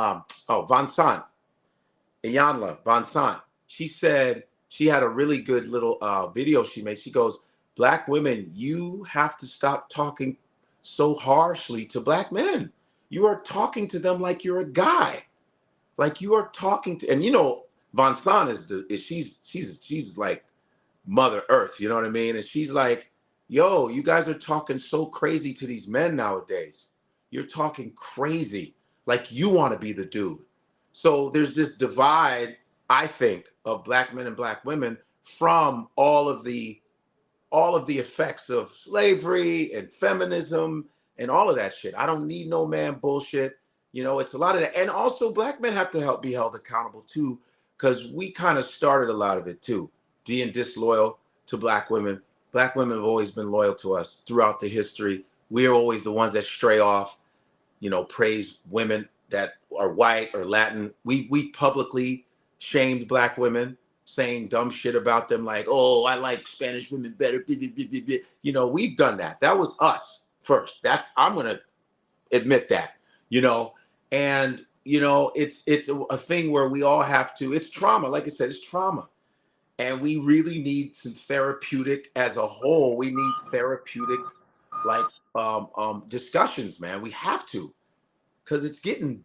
Sant, Iyanla Van Sant. She said she had a really good little video she made. She goes, Black women, you have to stop talking so harshly to Black men. You are talking to them like you're a guy. Like you are talking to, and Von Sant she's like Mother Earth, you know what I mean? And she's like, yo, you guys are talking so crazy to these men nowadays. You're talking crazy, like you want to be the dude. So there's this divide, I think, of Black men and Black women from all of the effects of slavery and feminism and all of that shit. I don't need no man bullshit. It's a lot of that. And also Black men have to be held accountable too, because we kind of started a lot of it too. Being disloyal to Black women. Black women have always been loyal to us throughout the history. We are always the ones that stray off, praise women that are white or Latin. We publicly shamed Black women, saying dumb shit about them like, oh, I like Spanish women better. We've done that. That was us first. I'm gonna admit that. You know, and it's a thing where we all have to. It's trauma, like I said, it's trauma, and we really need some therapeutic as a whole. We need therapeutic like discussions, man. We have to, because it's getting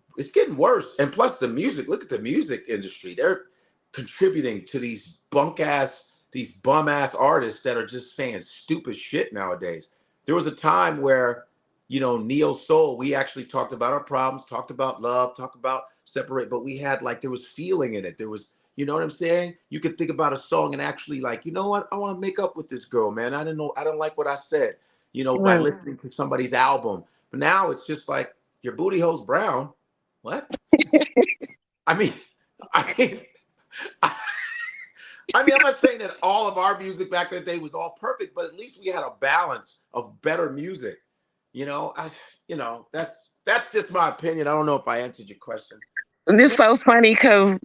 worse. And plus the music, look at the music industry. They're contributing to these bum ass artists that are just saying stupid shit nowadays. There was a time where neo soul. We actually talked about our problems, talked about love, talked about separate, but we had like, there was feeling in it. There was, you know what I'm saying? You could think about a song and actually like, you know what? I want to make up with this girl, man. I don't like what I said, by Right. listening to somebody's album. But now it's just like, your booty hole's brown. What? I mean, I mean, I'm not saying that all of our music back in the day was all perfect, but at least we had a balance of better music. That's just my opinion. I don't know if I answered your question. And it's so funny because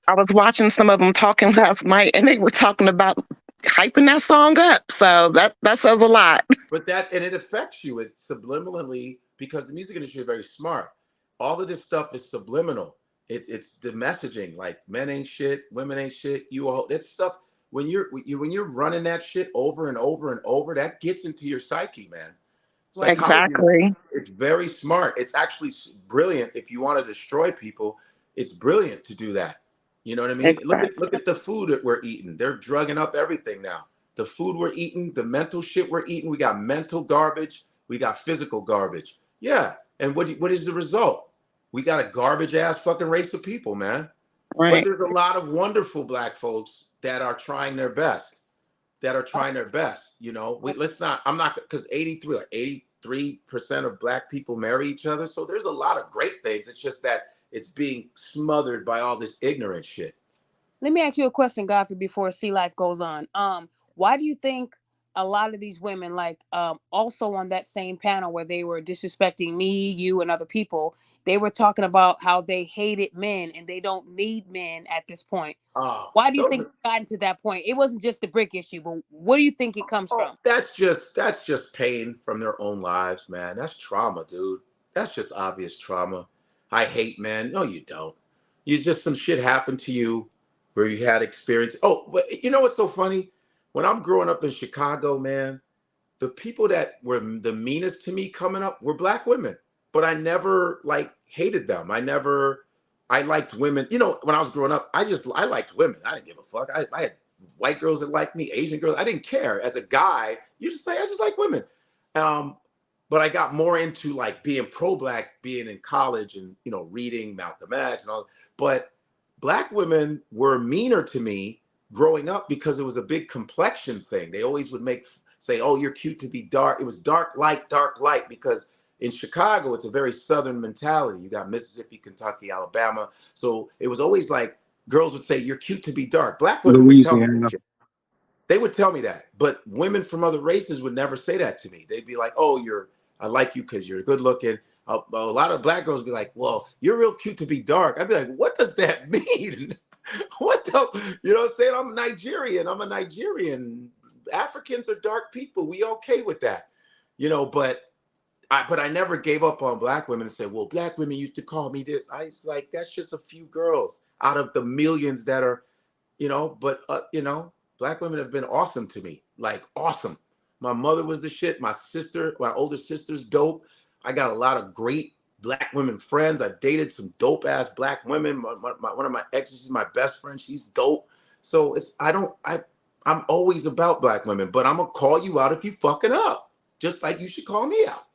I was watching some of them talking last night, and they were talking about hyping that song up. So that says a lot. But it affects you. It's subliminally, because the music industry is very smart. All of this stuff is subliminal. It's the messaging, like men ain't shit, women ain't shit. You all, that stuff. When you're running that shit over and over and over, that gets into your psyche, man. Psychology, Exactly. it's very smart. It's actually brilliant. If you want to destroy people, it's brilliant to do that. You know what I mean? Look Exactly. at the food that we're eating. They're drugging up everything now. The food we're eating, the mental shit we're eating. We got mental garbage. We got physical garbage. Yeah. And what is the result? We got a garbage ass fucking race of people, man. But Right. there's a lot of wonderful black folks that are trying their best. Let's not, I'm not, because 83% of black people marry each other. So there's a lot of great things. It's just that it's being smothered by all this ignorant shit. Let me ask you a question, Godfrey, before Sea Life goes on. Why do you think a lot of these women, like also on that same panel where they were disrespecting me, you, and other people, they were talking about how they hated men and they don't need men at this point. Oh, Why do you think it gotten to that point? It wasn't just the brick issue, but what do you think it comes from? that's just pain from their own lives, man. That's trauma, dude. That's just obvious trauma. I hate men. No, you don't. You just, some shit happened to you where you had experience. Oh, but you know what's so funny? When I'm growing up in Chicago, man, the people that were the meanest to me coming up were black women, but I never like hated them. I liked women. When I was growing up, I liked women. I didn't give a fuck. I had white girls that liked me, Asian girls. I didn't care. As a guy, you just say, I just like women. But I got more into like being pro-black, being in college and, reading Malcolm X and all. But black women were meaner to me growing up because it was a big complexion thing. They always would say, oh, you're cute to be dark. It was dark, light, because in Chicago, it's a very Southern mentality. You got Mississippi, Kentucky, Alabama. So it was always like girls would say, you're cute to be dark. Black women would tell me Louisiana. they would tell me that, but women from other races would never say that to me. They'd be like, oh, I like you because you're good looking. A lot of black girls would be like, well, you're real cute to be dark. I'd be like, what does that mean? What the, you know what I'm saying? I'm a Nigerian. Africans are dark people. We okay with that, but I never gave up on black women and said, well, black women used to call me this. I was like, that's just a few girls out of the millions that are, black women have been awesome to me, like awesome. My mother was the shit. My older sister's dope. I got a lot of great black women friends. I've dated some dope ass black women. One of my exes is my best friend. She's dope. So I'm always about black women, but I'm gonna call you out if you fucking up, just like you should call me out.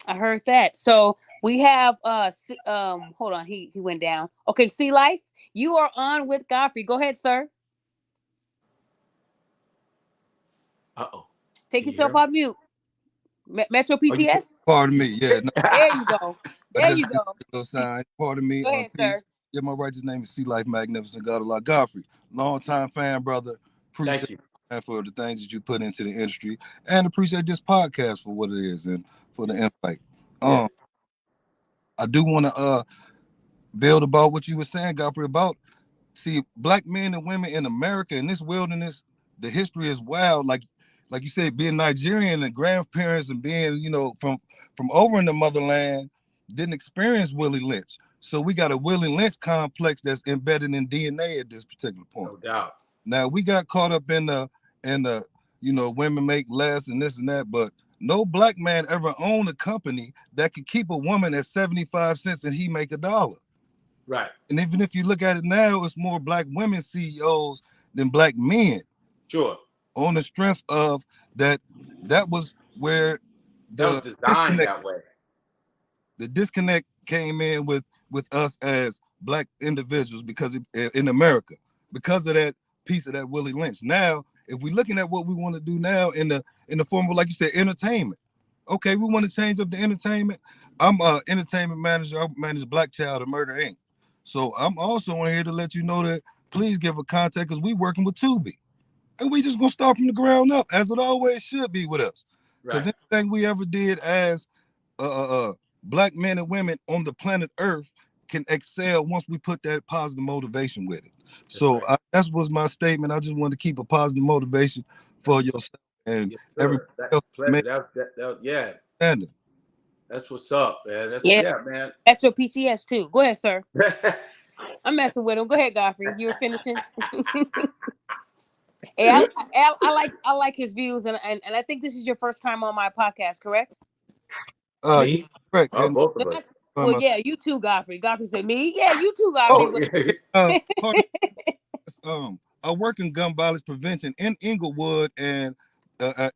I heard that. So we have hold on, he went down. Okay, Sea Life, you are on with Godfrey. Go ahead, sir. Uh-oh. Take Can you yourself hear me? off mute. Metro PCS. Pardon me. Yeah, no, There you go. I There just you did go. a little sign. Pardon me. Go ahead, sir. Peace. Yeah, my righteous name is Sea Life Magnificent God Allah Godfrey. Long time fan, brother. Appreciate Thank you. for the things that you put into the industry, and appreciate this podcast for what it is and for the insight. Yes. I do want to build about what you were saying, Godfrey, about black men and women in America in this wilderness. The history is wild. Like you said, being Nigerian and grandparents and being, from over in the motherland, didn't experience Willie Lynch. So we got a Willie Lynch complex that's embedded in DNA at this particular point. No doubt. Now we got caught up in the women make less and this and that, but no black man ever owned a company that could keep a woman at 75 cents and he make $1. Right. And even if you look at it now, it's more black women CEOs than black men. Sure. On the strength of that was where That was the designed that way. the disconnect came in with us as black individuals because in America, because of that piece of that Willie Lynch. Now, if we're looking at what we want to do now in the form of, like you said, entertainment. Okay, we want to change up the entertainment. I'm an entertainment manager. I manage Black Child and Murder Inc. So I'm also on here to let you know that please give a contact because we working with Tubi. And we just gonna start from the ground up, as it always should be with us. Because Right. anything we ever did as black men and women on the planet Earth can excel once we put that positive motivation with it. So right. that was my statement. I just wanted to keep a positive motivation for yourself and Yes, everybody sir. That else. pleasure. That yeah. Understanding. That's what's up, man. That's Yeah, man. that's your PCS too. Go ahead, sir. I'm messing with him. Go ahead, Godfrey. You were finishing. Hey, I like his views, and I think this is your first time on my podcast, correct? Yeah, Me? correct. Oh, And both of us. Well, yeah, you too, Godfrey. Godfrey said me. Yeah, you too, oh, Godfrey. Oh, yeah. I work in gun violence prevention in Inglewood and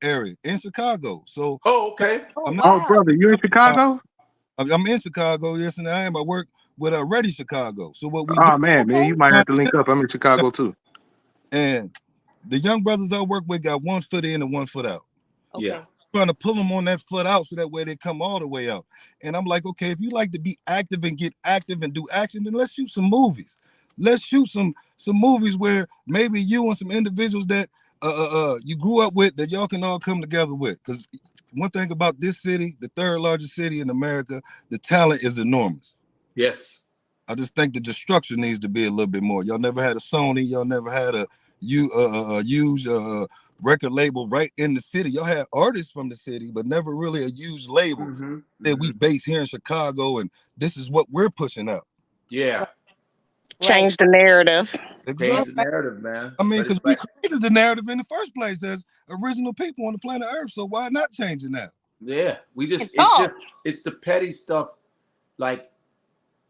area in Chicago. So oh, okay. Oh, I'm not. Oh, wow. brother, you in Chicago? I'm in Chicago. Yes, and I am. I work with Ready Chicago. So what we do, Oh man, Okay. you might have to link up. I'm in Chicago too. and the young brothers I work with got 1 foot in and 1 foot out. Yeah. Okay. Trying to pull them on that foot out so that way they come all the way out. And I'm like, okay, if you like to be active and get active and do action, then let's shoot some movies. Let's shoot some movies where maybe you and some individuals that you grew up with that y'all can all come together with. Because one thing about this city, the third largest city in America, the talent is enormous. Yes. I just think the destruction needs to be a little bit more. Y'all never had a Sony. Y'all never had a huge record label right in the city. Y'all had artists from the city, but never really a huge label that we base here in Chicago, and this is what we're pushing out. Yeah. Right. Change the narrative. Change the Exactly. narrative, man. I mean, But because it's we like, created the narrative in the first place as original people on the planet Earth. So why not change it now? yeah, And it's talk. just, it's the petty stuff. Like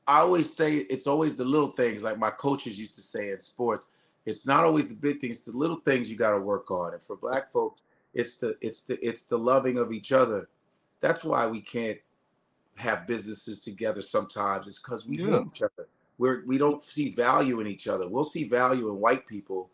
I always say, it's always the little things. Like my coaches used to say in sports, it's not always the big things. It's the little things you got to work on. And for black folks, it's the loving of each other. That's why we can't have businesses together sometimes. It's because we Yeah. hate each other. We don't see value in each other. We'll see value in white people.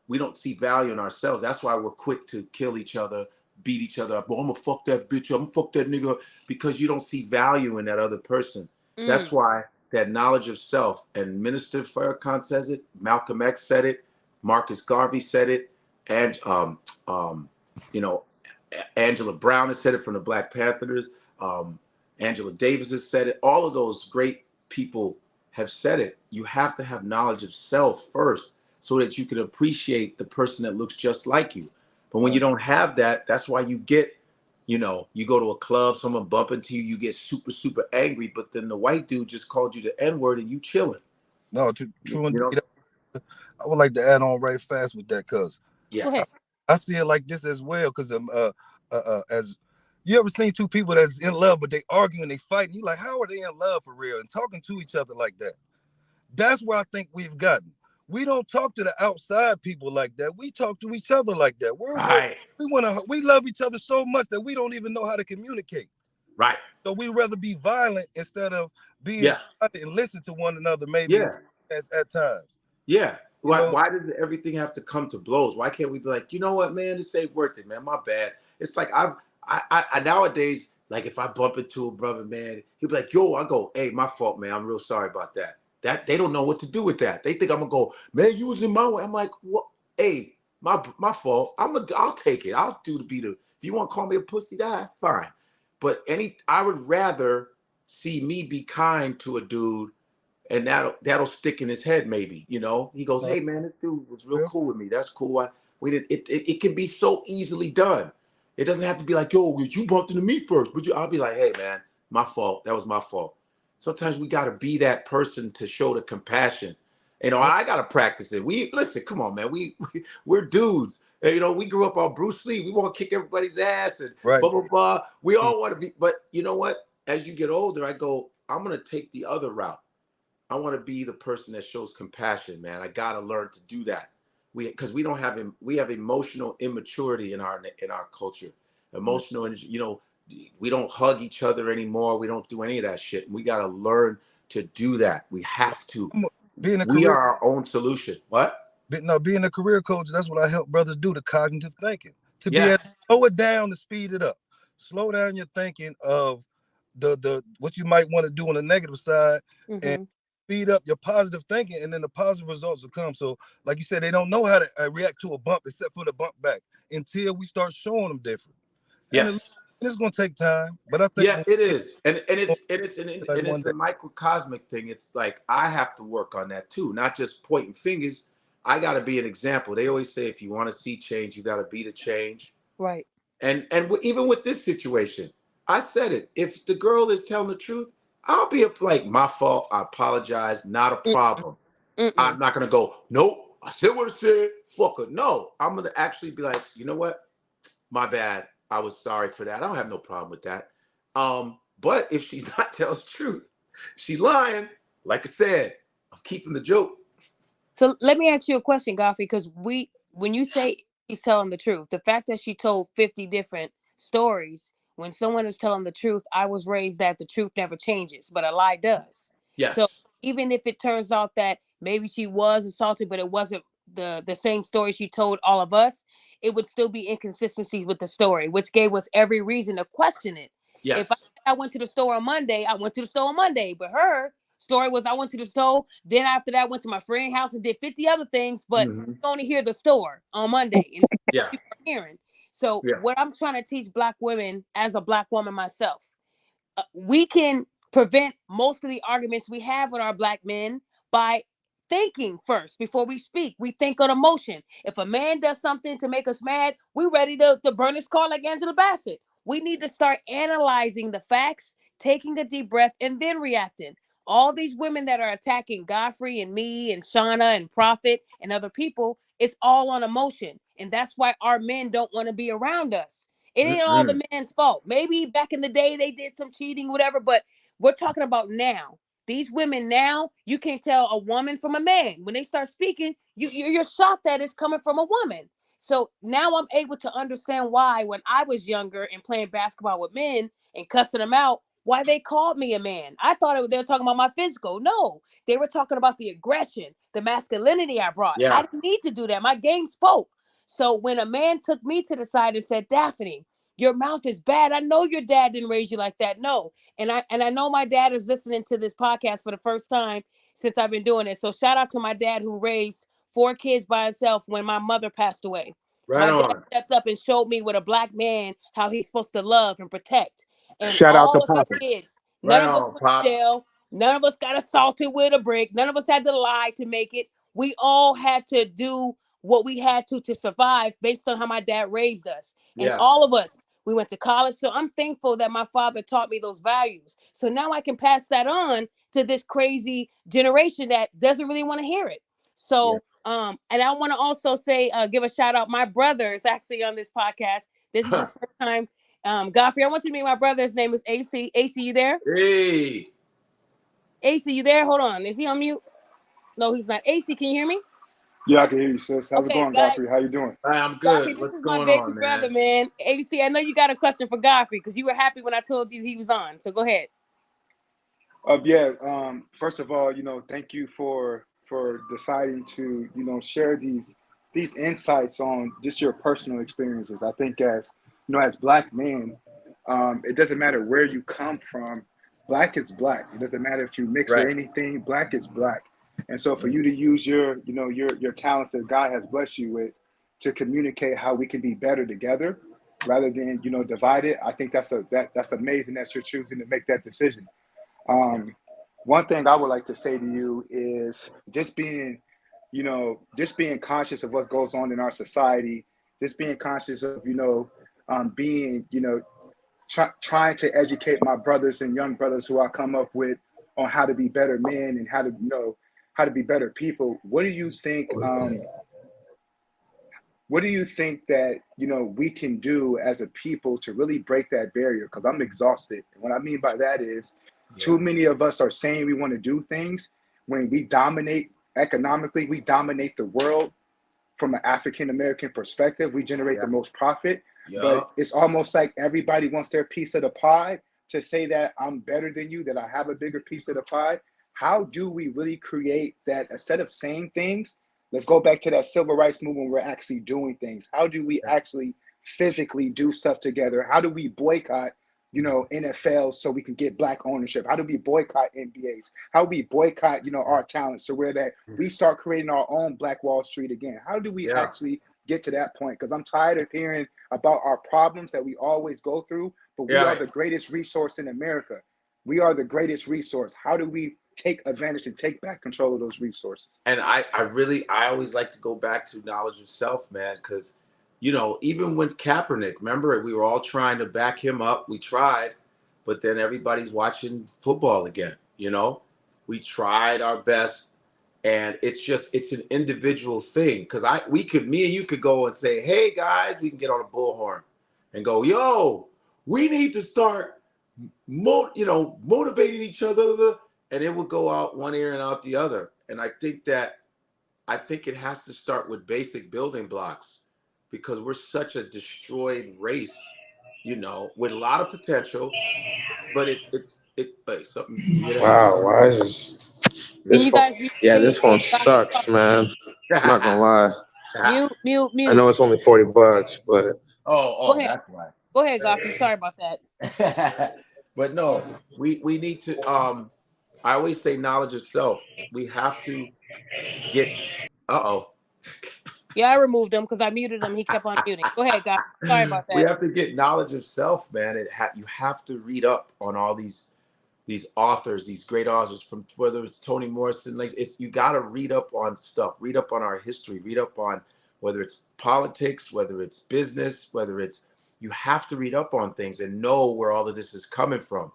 We don't see value in ourselves. That's why we're quick to kill each other, beat each other up. Well, I'm gonna fuck that bitch up. I'm gonna fuck that nigga up, because you don't see value in that other person. That's why that knowledge of self, and Minister Farrakhan says it, Malcolm X said it, Marcus Garvey said it, and you know, Angela Brown has said it from the Black Panthers. Angela Davis has said it. All of those great people have said it. You have to have knowledge of self first, so that you can appreciate the person that looks just like you. But when you don't have that, that's why you get, you go to a club, someone bump into you, you get super, super angry. But then the white dude just called you the N-word and you chilling. No, true You know? indeed. I would like to add on right fast with that, cuz Yeah. Go ahead. I see it like this as well, because as you ever seen two people that's in love, but they argue and they fight, and you like, how are they in love for real and talking to each other like that? That's where I think we've gotten. We don't talk to the outside people like that. We talk to each other like that. Right. We love each other so much that we don't even know how to communicate. Right. So we rather be violent instead of being Yeah. silent and listen to one another, maybe Yeah. at times. Yeah. You know? Why does everything have to come to blows? Why can't we be like, you know what, man, this ain't worth it, man. My bad. It's like I nowadays, like if I bump into a brother, man, he'll be like, yo, I go, hey, my fault, man. I'm real sorry about that. That they don't know what to do with that. They think I'm gonna go, man, you was in my way. I'm like, what? Hey, my fault. I'll take it. I'll do to be the. If you want to call me a pussy, that fine. But I would rather see me be kind to a dude, and that'll stick in his head. Maybe he goes, hey man, this dude was real cool with me. That's cool. It can be so easily done. It doesn't have to be like, yo, you bumped into me first, but I'll be like, hey man, my fault. That was my fault. Sometimes we got to be that person to show the compassion. I got to practice it. Listen, come on, man. We're dudes. And, we grew up on Bruce Lee. We want to kick everybody's ass and Right. blah, blah, blah. We all want to be. But you know what? As you get older, I go, I'm going to take the other route. I want to be the person that shows compassion, man. I got to learn to do that. Because we have emotional immaturity in our culture. Emotional, we don't hug each other anymore. We don't do any of that shit. And we got to learn to do that. We have to. Being a We career, are our own solution. What? being a career coach, that's what I help brothers do, the cognitive thinking. To be able to Yes. slow it down to speed it up. Slow down your thinking of the what you might want to do on the negative side and speed up your positive thinking, and then the positive results will come. So, like you said, they don't know how to react to a bump except for the bump back until we start showing them different. And Yes. it's going to take time, but I think Yeah, it is, and like one it's day. a microcosmic thing. It's like I have to work on that too, not just pointing fingers. I got to be an example. They always say if you want to see change, you got to be the change. Right. And even with this situation, I said it. If the girl is telling the truth, I'll be like, my fault. I apologize. Not a problem. I'm not gonna go. Nope. I said what I said. Fuck her. No, I'm gonna actually be like, you know what? My bad. I was sorry for that. I don't have no problem with that. But if she's not telling the truth, she's lying. Like I said, I'm keeping the joke. So let me ask you a question, Godfrey, because when you say she's telling the truth, the fact that she told 50 different stories, when someone is telling the truth, I was raised that the truth never changes, but a lie does. So Yes. even if it turns out that maybe she was assaulted, but it wasn't the same story she told all of us, it would still be inconsistencies with the story, which gave us every reason to question it. If Yes. I went to the store on Monday, I went to the store on Monday, but her story was I went to the store. Then after that, I went to my friend's house and did 50 other things, but Mm-hmm. you only hear the store on Monday. And that's Yeah. what people are hearing. So Yeah. what I'm trying to teach Black women as a Black woman myself, we can prevent most of the arguments we have with our Black men by thinking first before we speak. We think on emotion. If a man does something to make us mad, we're ready to burn his car like Angela Bassett. We need to start analyzing the facts, taking a deep breath, and then reacting. All these women that are attacking Godfrey and me and Shauna and Prophet and other people, it's all on emotion. And that's why our men don't want to be around us. It ain't all Mm-mm. the man's fault. Maybe back in the day they did some cheating, whatever, but we're talking about now. These women now, you can't tell a woman from a man. When they start speaking, you're shocked that it's coming from a woman. So now I'm able to understand why when I was younger and playing basketball with men and cussing them out, why they called me a man. I thought they were talking about my physical. No, they were talking about the aggression, the masculinity I brought. I Yeah. didn't need to do that. My game spoke. So when a man took me to the side and said, Daphne, your mouth is bad. I know your dad didn't raise you like that. No. And I know my dad is listening to this podcast for the first time since I've been doing it. So shout out to my dad who raised 4 kids by himself when my mother passed away. Right My dad on. stepped up and showed me what a Black man, how he's supposed to love and protect. And Shout out to all of his Papa. kids, none Right of us on, went to pops. jail. None of us got assaulted with a brick. None of us had to lie to make it. We all had to do what we had to survive based on how my dad raised us. And Yes. all of us, we went to college. So I'm thankful that my father taught me those values. So now I can pass that on to this crazy generation that doesn't really want to hear it. Yeah. So, and I want to also say, give a shout out. My brother is actually on this podcast. This is his first time. Godfrey, I want you to meet my brother. His name is AC. AC, you there? Hey. AC, you there? Hold on. Is he on mute? No, he's not. AC, can you hear me? Yeah, I can hear you, sis. How's it Okay, going, guys. Godfrey? How you doing? I'm Godfrey, good. this What's is my going baby on, brother, man? man. AC, I know you got a question for Godfrey because you were happy when I told you he was on. So go ahead. Yeah. First of all, thank you for deciding to, share these insights on just your personal experiences. I think as as Black men, it doesn't matter where you come from. Black is Black. It doesn't matter if you mix with Right. anything. Black is Black. And so for you to use your, your talents that God has blessed you with to communicate how we can be better together rather than, divided, I think that's amazing that you're choosing to make that decision. One thing I would like to say to you is just being, just being conscious of what goes on in our society, just being conscious of, being, trying to educate my brothers and young brothers who I come up with on how to be better men and how to, how to be better people. What do you think that, we can do as a people to really break that barrier? Because I'm exhausted. And what I mean by that is Yeah. too many of us are saying we want to do things when we dominate economically, we dominate the world from an African American perspective. We generate Yeah. the most profit. but Yup. it's almost like everybody wants their piece of the pie to say that I'm better than you, that I have a bigger piece of the pie. How do we really create that instead of saying things? Let's go back to that civil rights movement. We're actually doing things. How do we actually physically do stuff together? How do we boycott, NFL so we can get black ownership? How do we boycott NBAs? How do we boycott, our talents so where that we start creating our own Black Wall Street again? How do we Yeah. actually get to that point? Because I'm tired of hearing about our problems that we always go through, but we Yeah. are the greatest resource in America. We are the greatest resource. How do we take advantage and take back control of those resources? And I always like to go back to knowledge of self, man, because even with Kaepernick, remember we were all trying to back him up. We tried, but then everybody's watching football again. We tried our best, and it's an individual thing. Because me and you could go and say, hey guys, we can get on a bullhorn and go, yo, we need to start motivating each other, and it would go out one ear and out the other. And I think it has to start with basic building blocks, because we're such a destroyed race, with a lot of potential, but wait, something, do you hear that? Wow, why is this Can you phone? guys mute Yeah, me? this phone Godfrey, sucks, man. I'm not gonna lie. mute, mute, I know mute. it's only $40, but Go Oh, ahead. that's why. Go ahead, Godfrey. Sorry about that. But no, we need to I always say knowledge of self. We have to get uh-oh. Yeah, I removed him because I muted him. He kept on muting. Go ahead, Godfrey. Sorry about We that. have to get knowledge of self, man. You have to read up on all these authors, these great authors, from whether it's Toni Morrison, like you got to read up on stuff, read up on our history, read up on whether it's politics, whether it's business, whether it's, you have to read up on things and know where all of this is coming from.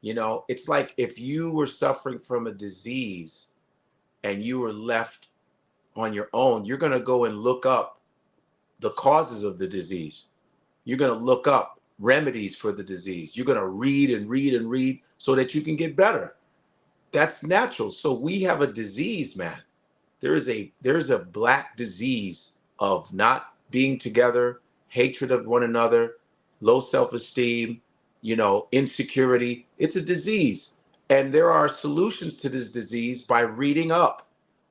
It's like if you were suffering from a disease and you were left on your own, you're going to go and look up the causes of the disease. You're going to look up remedies for the disease. You're going to read and read and read so that you can get better. That's natural. So we have a disease, man. There's a black disease of not being together, hatred of one another, low self-esteem, insecurity. It's a disease. And there are solutions to this disease by reading up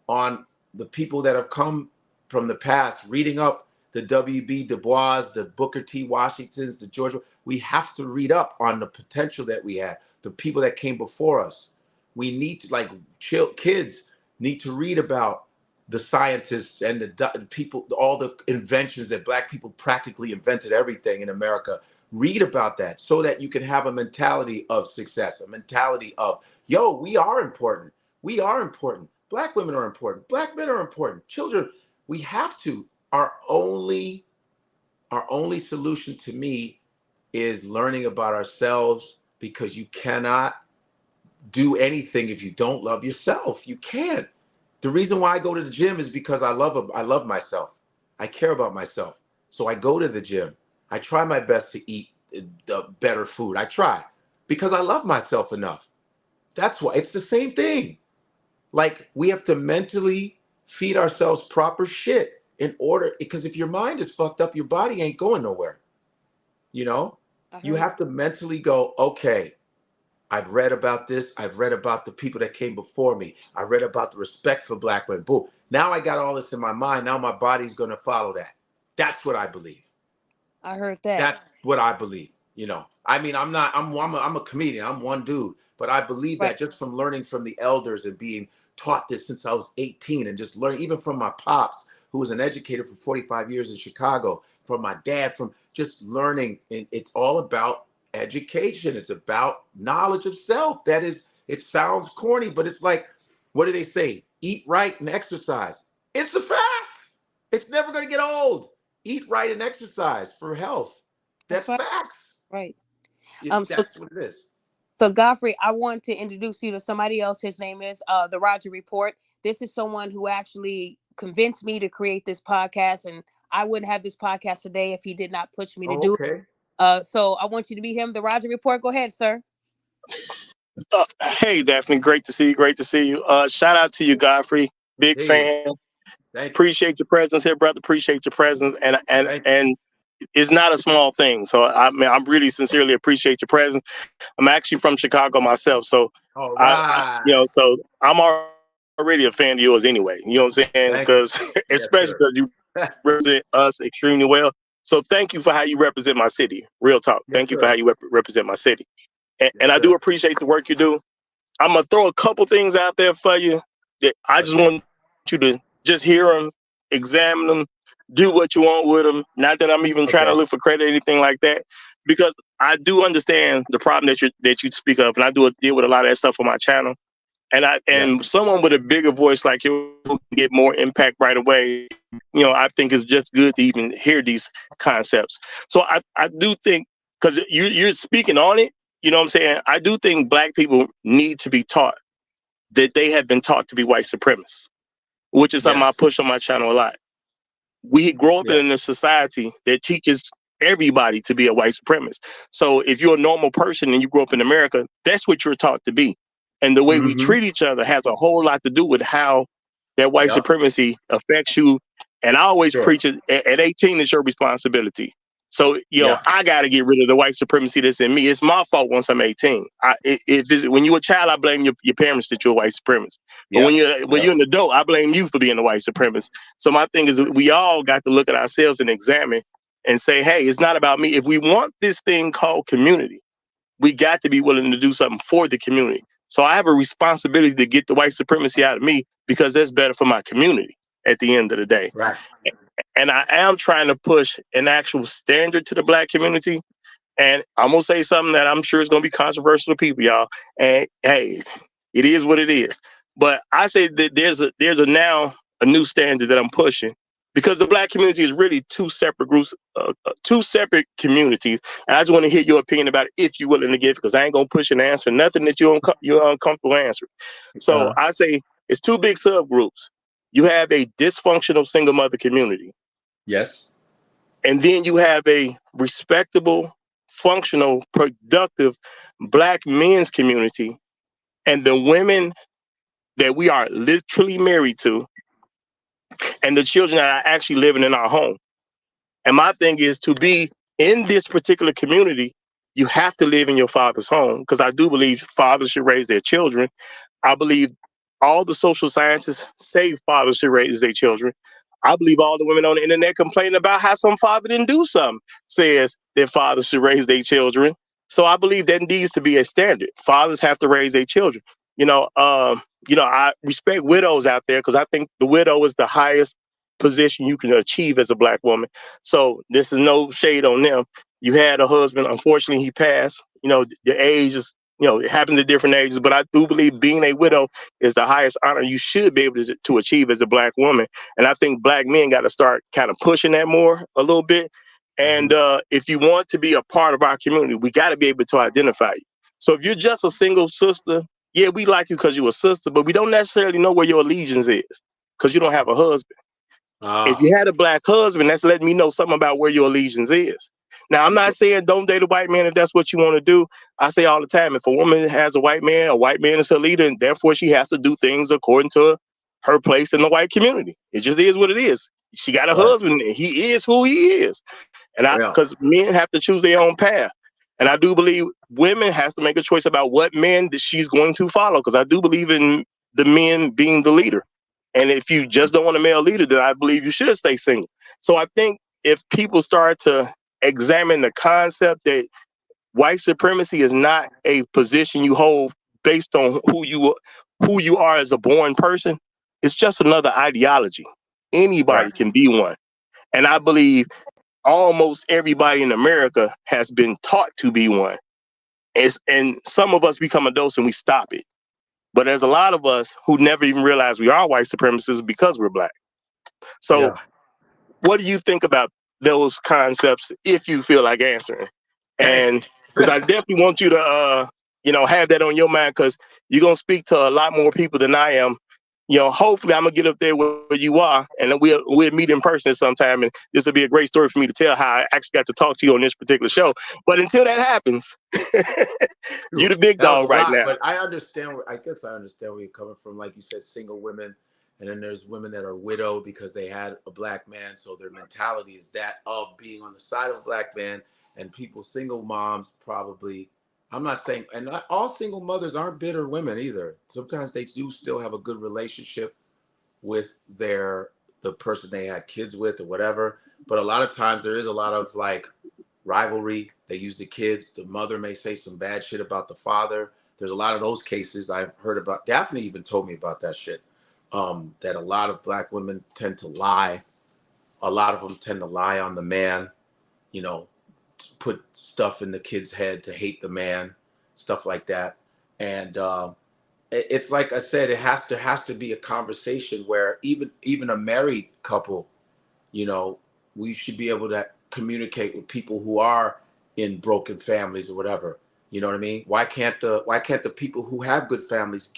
on the people that have come from the past, reading up the W.B. Du Bois, the Booker T. Washingtons, the George. We have to read up on the potential that we had, the people that came before us. We need to, kids need to read about the scientists and the people, all the inventions that black people practically invented everything in America. Read about that so that you can have a mentality of success, a mentality of, yo, we are important. We are important. Black women are important. Black men are important. Children, we have to. Our only solution to me is learning about ourselves, because you cannot do anything if you don't love yourself. You can't. The reason why I go to the gym is because I love myself. I care about myself. So I go to the gym. I try my best to eat better food. I try because I love myself enough. That's why it's the same thing. Like, we have to mentally feed ourselves proper shit in order, because if your mind is fucked up, your body ain't going nowhere. You have to mentally go, okay, I've read about this. I've read about the people that came before me. I read about the respect for black women. Boom. Now I got all this in my mind. Now my body's going to follow that. That's what I believe. I heard that. That's what I believe. I mean, I'm a comedian. I'm one dude, but I believe that just from learning from the elders and being taught this since I was 18, and just learning even from my pops, who was an educator for 45 years in Chicago, from my dad, from just learning. And it's all about education. It's about knowledge of self. It sounds corny, but it's like, what do they say? Eat right and exercise. It's a fact. It's never going to get old. Eat right and exercise for health. That's facts. Right. That's what it is. So Godfrey, I want to introduce you to somebody else. His name is the Roger Report. This is someone who actually convinced me to create this podcast, and I wouldn't have this podcast today if he did not push me to do it. So I want you to meet him. The Roger Report. Go ahead, sir. Hey, Daphne. Great to see you. Great to see you. Shout out to you, Godfrey. Big fan. Thank you. Appreciate your presence here, brother. Appreciate your presence. And it's not a small thing. So I mean, I really sincerely appreciate your presence. I'm actually from Chicago myself, so All you know, right. so I'm already a fan of yours anyway. You know what I'm saying? Thank you. Because Yes, especially sir. because you represent us extremely well. So thank you for how you represent my city. Real talk. Yes, Thank you for how sir. you represent my city. Yes, And I do sir. appreciate the work you do. I'm gonna throw a couple things out there for you that I just Okay. want you to just hear them, examine them, do what you want with them. Not that I'm even trying to Okay. look for credit or anything like that, because I do understand the problem that you speak of, and I do deal with a lot of that stuff on my channel. Yes. And someone with a bigger voice like you who can get more impact right away, you know, I think it's just good to even hear these concepts. So I do think, because you're speaking on it, you know what I'm saying? I do think black people need to be taught that they have been taught to be white supremacists, which is something I Yes. push on my channel a lot. We grow up Yeah. in a society that teaches everybody to be a white supremacist. So if you're a normal person and you grow up in America, that's what you're taught to be. And the way we Mm-hmm. treat each other has a whole lot to do with how that white Yep. supremacy affects you. And I always Sure. preach it at 18 is your responsibility. So, you know, Yes. I got to get rid of the white supremacy that's in me. It's my fault once I'm 18. When you're a child, I blame your parents that you're a white supremacist. But Yep. when Yep. you're an adult, I blame you for being a white supremacist. So my thing is, we all got to look at ourselves and examine and say, hey, it's not about me. If we want this thing called community, we got to be willing to do something for the community. So I have a responsibility to get the white supremacy out of me, because that's better for my community at the end of the day. Right. And I am trying to push an actual standard to the black community. And I'm gonna say something that I'm sure is gonna be controversial to people, y'all. And hey, it is what it is. But I say that there's a now a new standard that I'm pushing, because the black community is really two separate groups, two separate communities. And I just want to hear your opinion about it, if you're willing to give, because I ain't gonna push an answer, nothing that you're uncomfortable answering. So I say it's two big subgroups. You have a dysfunctional single mother community, Yes. and then you have a respectable, functional, productive black men's community, and the women that we are literally married to, and the children that are actually living in our home. And my thing is, to be in this particular community, you have to live in your father's home, because I do believe fathers should raise their children. I believe all the social sciences say fathers should raise their children. I believe all the women on the internet complaining about how some father didn't do something says that fathers should raise their children. So I believe that needs to be a standard. Fathers have to raise their children. I respect widows out there, because I think the widow is the highest position you can achieve as a black woman. So this is no shade on them. You had a husband, unfortunately he passed. You know, the age is, it happens at different ages, but I do believe being a widow is the highest honor you should be able to achieve as a black woman. And I think black men got to start kind of pushing that more a little bit. And if you want to be a part of our community, we got to be able to identify you. So if you're just a single sister, yeah, we like you because you're a sister, but we don't necessarily know where your allegiance is, because you don't have a husband. If Ah. you had a black husband, that's letting me know something about where your allegiance is. Now, I'm not saying don't date a white man if that's what you want to do. I say all the time, if a woman has a white man is her leader, and therefore she has to do things according to her place in the white community. It just is what it is. She got a Right. husband, and he is who he is. Yeah. Because men have to choose their own path. And I do believe women has to make a choice about what men that she's going to follow, because I do believe in the men being the leader. And if you just don't want a male leader, then I believe you should stay single. So I think if people start to examine the concept that white supremacy is not a position you hold based on who you are as a born person, it's just another ideology. Right. Anybody can be one. And I believe almost everybody in America has been taught to be one. And some of us become adults and we stop it. But there's a lot of us who never even realize we are white supremacists because we're black. So Yeah. what do you think about those concepts, if you feel like answering? Hey. And because I definitely want you to have that on your mind, because you're gonna speak to a lot more people than I am. Hopefully I'm gonna get up there where you are, and then we'll meet in person at some time, and this will be a great story for me to tell how I actually got to talk to you on this particular show. But until that happens, you the big That was dog a right lot, now. but I understand. I guess I understand where you're coming from. Like you said, single women. And then there's women that are widowed because they had a black man, so their mentality is that of being on the side of a black man. And people, single moms, probably. I'm not saying, and not all single mothers aren't bitter women either. Sometimes they do still have a good relationship with the person they had kids with or whatever. But a lot of times there is a lot of like rivalry. They use the kids. The mother may say some bad shit about the father. There's a lot of those cases I've heard about. Daphne even told me about that shit. That a lot of black women tend to lie. A lot of them tend to lie on the man, you know, put stuff in the kid's head to hate the man, stuff like that. And it's like I said, there has to be a conversation where even a married couple, you know, we should be able to communicate with people who are in broken families or whatever. You know what I mean? Why can't the people who have good families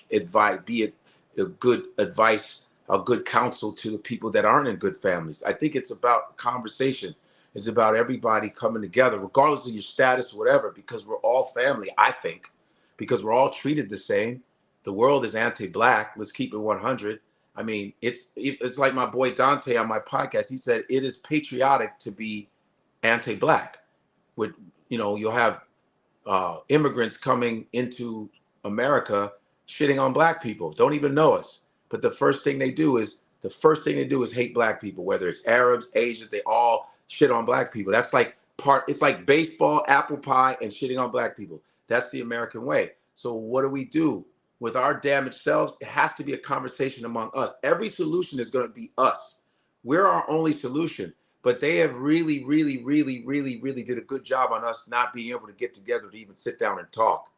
be a good advice, a good counsel to the people that aren't in good families? I think it's about conversation. It's about everybody coming together, regardless of your status, or whatever, because we're all family, I think, because we're all treated the same. The world is anti-black. Let's keep it 100. I mean, it's like my boy Dante on my podcast. He said it is patriotic to be anti-black. With you'll have immigrants coming into America shitting on black people, don't even know us. But the first thing they do is hate black people, whether it's Arabs, Asians, they all shit on black people. That's like it's like baseball, apple pie, and shitting on black people. That's the American way. So what do we do with our damaged selves? It has to be a conversation among us. Every solution is going to be us. We're our only solution. But they have really, really, really, really, really did a good job on us not being able to get together to even sit down and talk,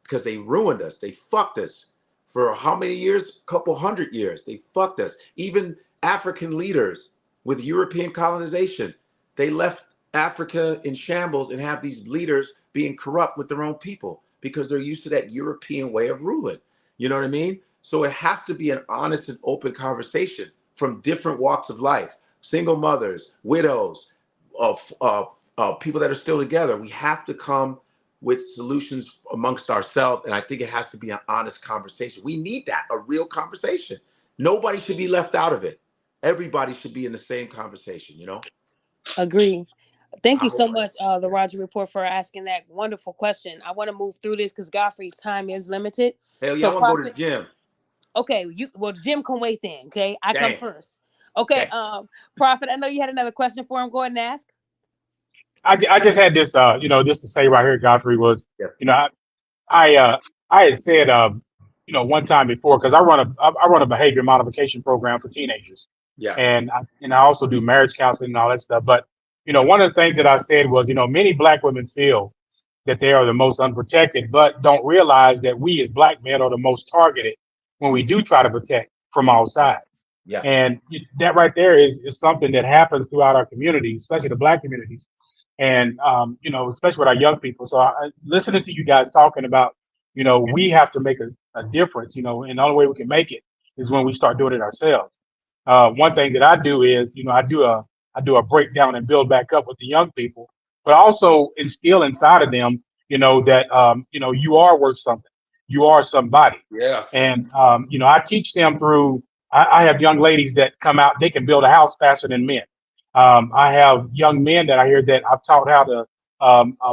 because they ruined us. They fucked us for how many years? A couple hundred years. They fucked us. Even African leaders with European colonization, they left Africa in shambles and have these leaders being corrupt with their own people because they're used to that European way of ruling. You know what I mean? So it has to be an honest and open conversation from different walks of life. Single mothers, widows, people that are still together. We have to come with solutions amongst ourselves, and I think it has to be an honest conversation. We need that, a real conversation. Nobody should be left out of it. Everybody should be in the same conversation, you know? Agree. Thank you so much, the Roger Report, for asking that wonderful question. I want to move through this because Godfrey's time is limited. Hell yeah, I want to go to the gym. Okay, Jim can wait then. Okay, I Damn. come first. Okay, Prophet, I know you had another question for him. Go ahead and ask. I just had this, just to say right here, Godfrey, was, I had said, one time before, because I run a behavior modification program for teenagers. Yeah. And I also do marriage counseling and all that stuff. But, one of the things that I said was, many black women feel that they are the most unprotected, but don't realize that we as black men are the most targeted when we do try to protect from all sides. Yeah. And that right there is something that happens throughout our community, especially the black communities. And, especially with our young people. So listening to you guys talking about, we have to make a difference, and the only way we can make it is when we start doing it ourselves. One thing that I do is, I do a breakdown and build back up with the young people, but also instill inside of them, that, you are worth something. You are somebody. Yes. And, I teach them through, I have young ladies that come out, they can build a house faster than men. I have young men that I hear that I've taught how to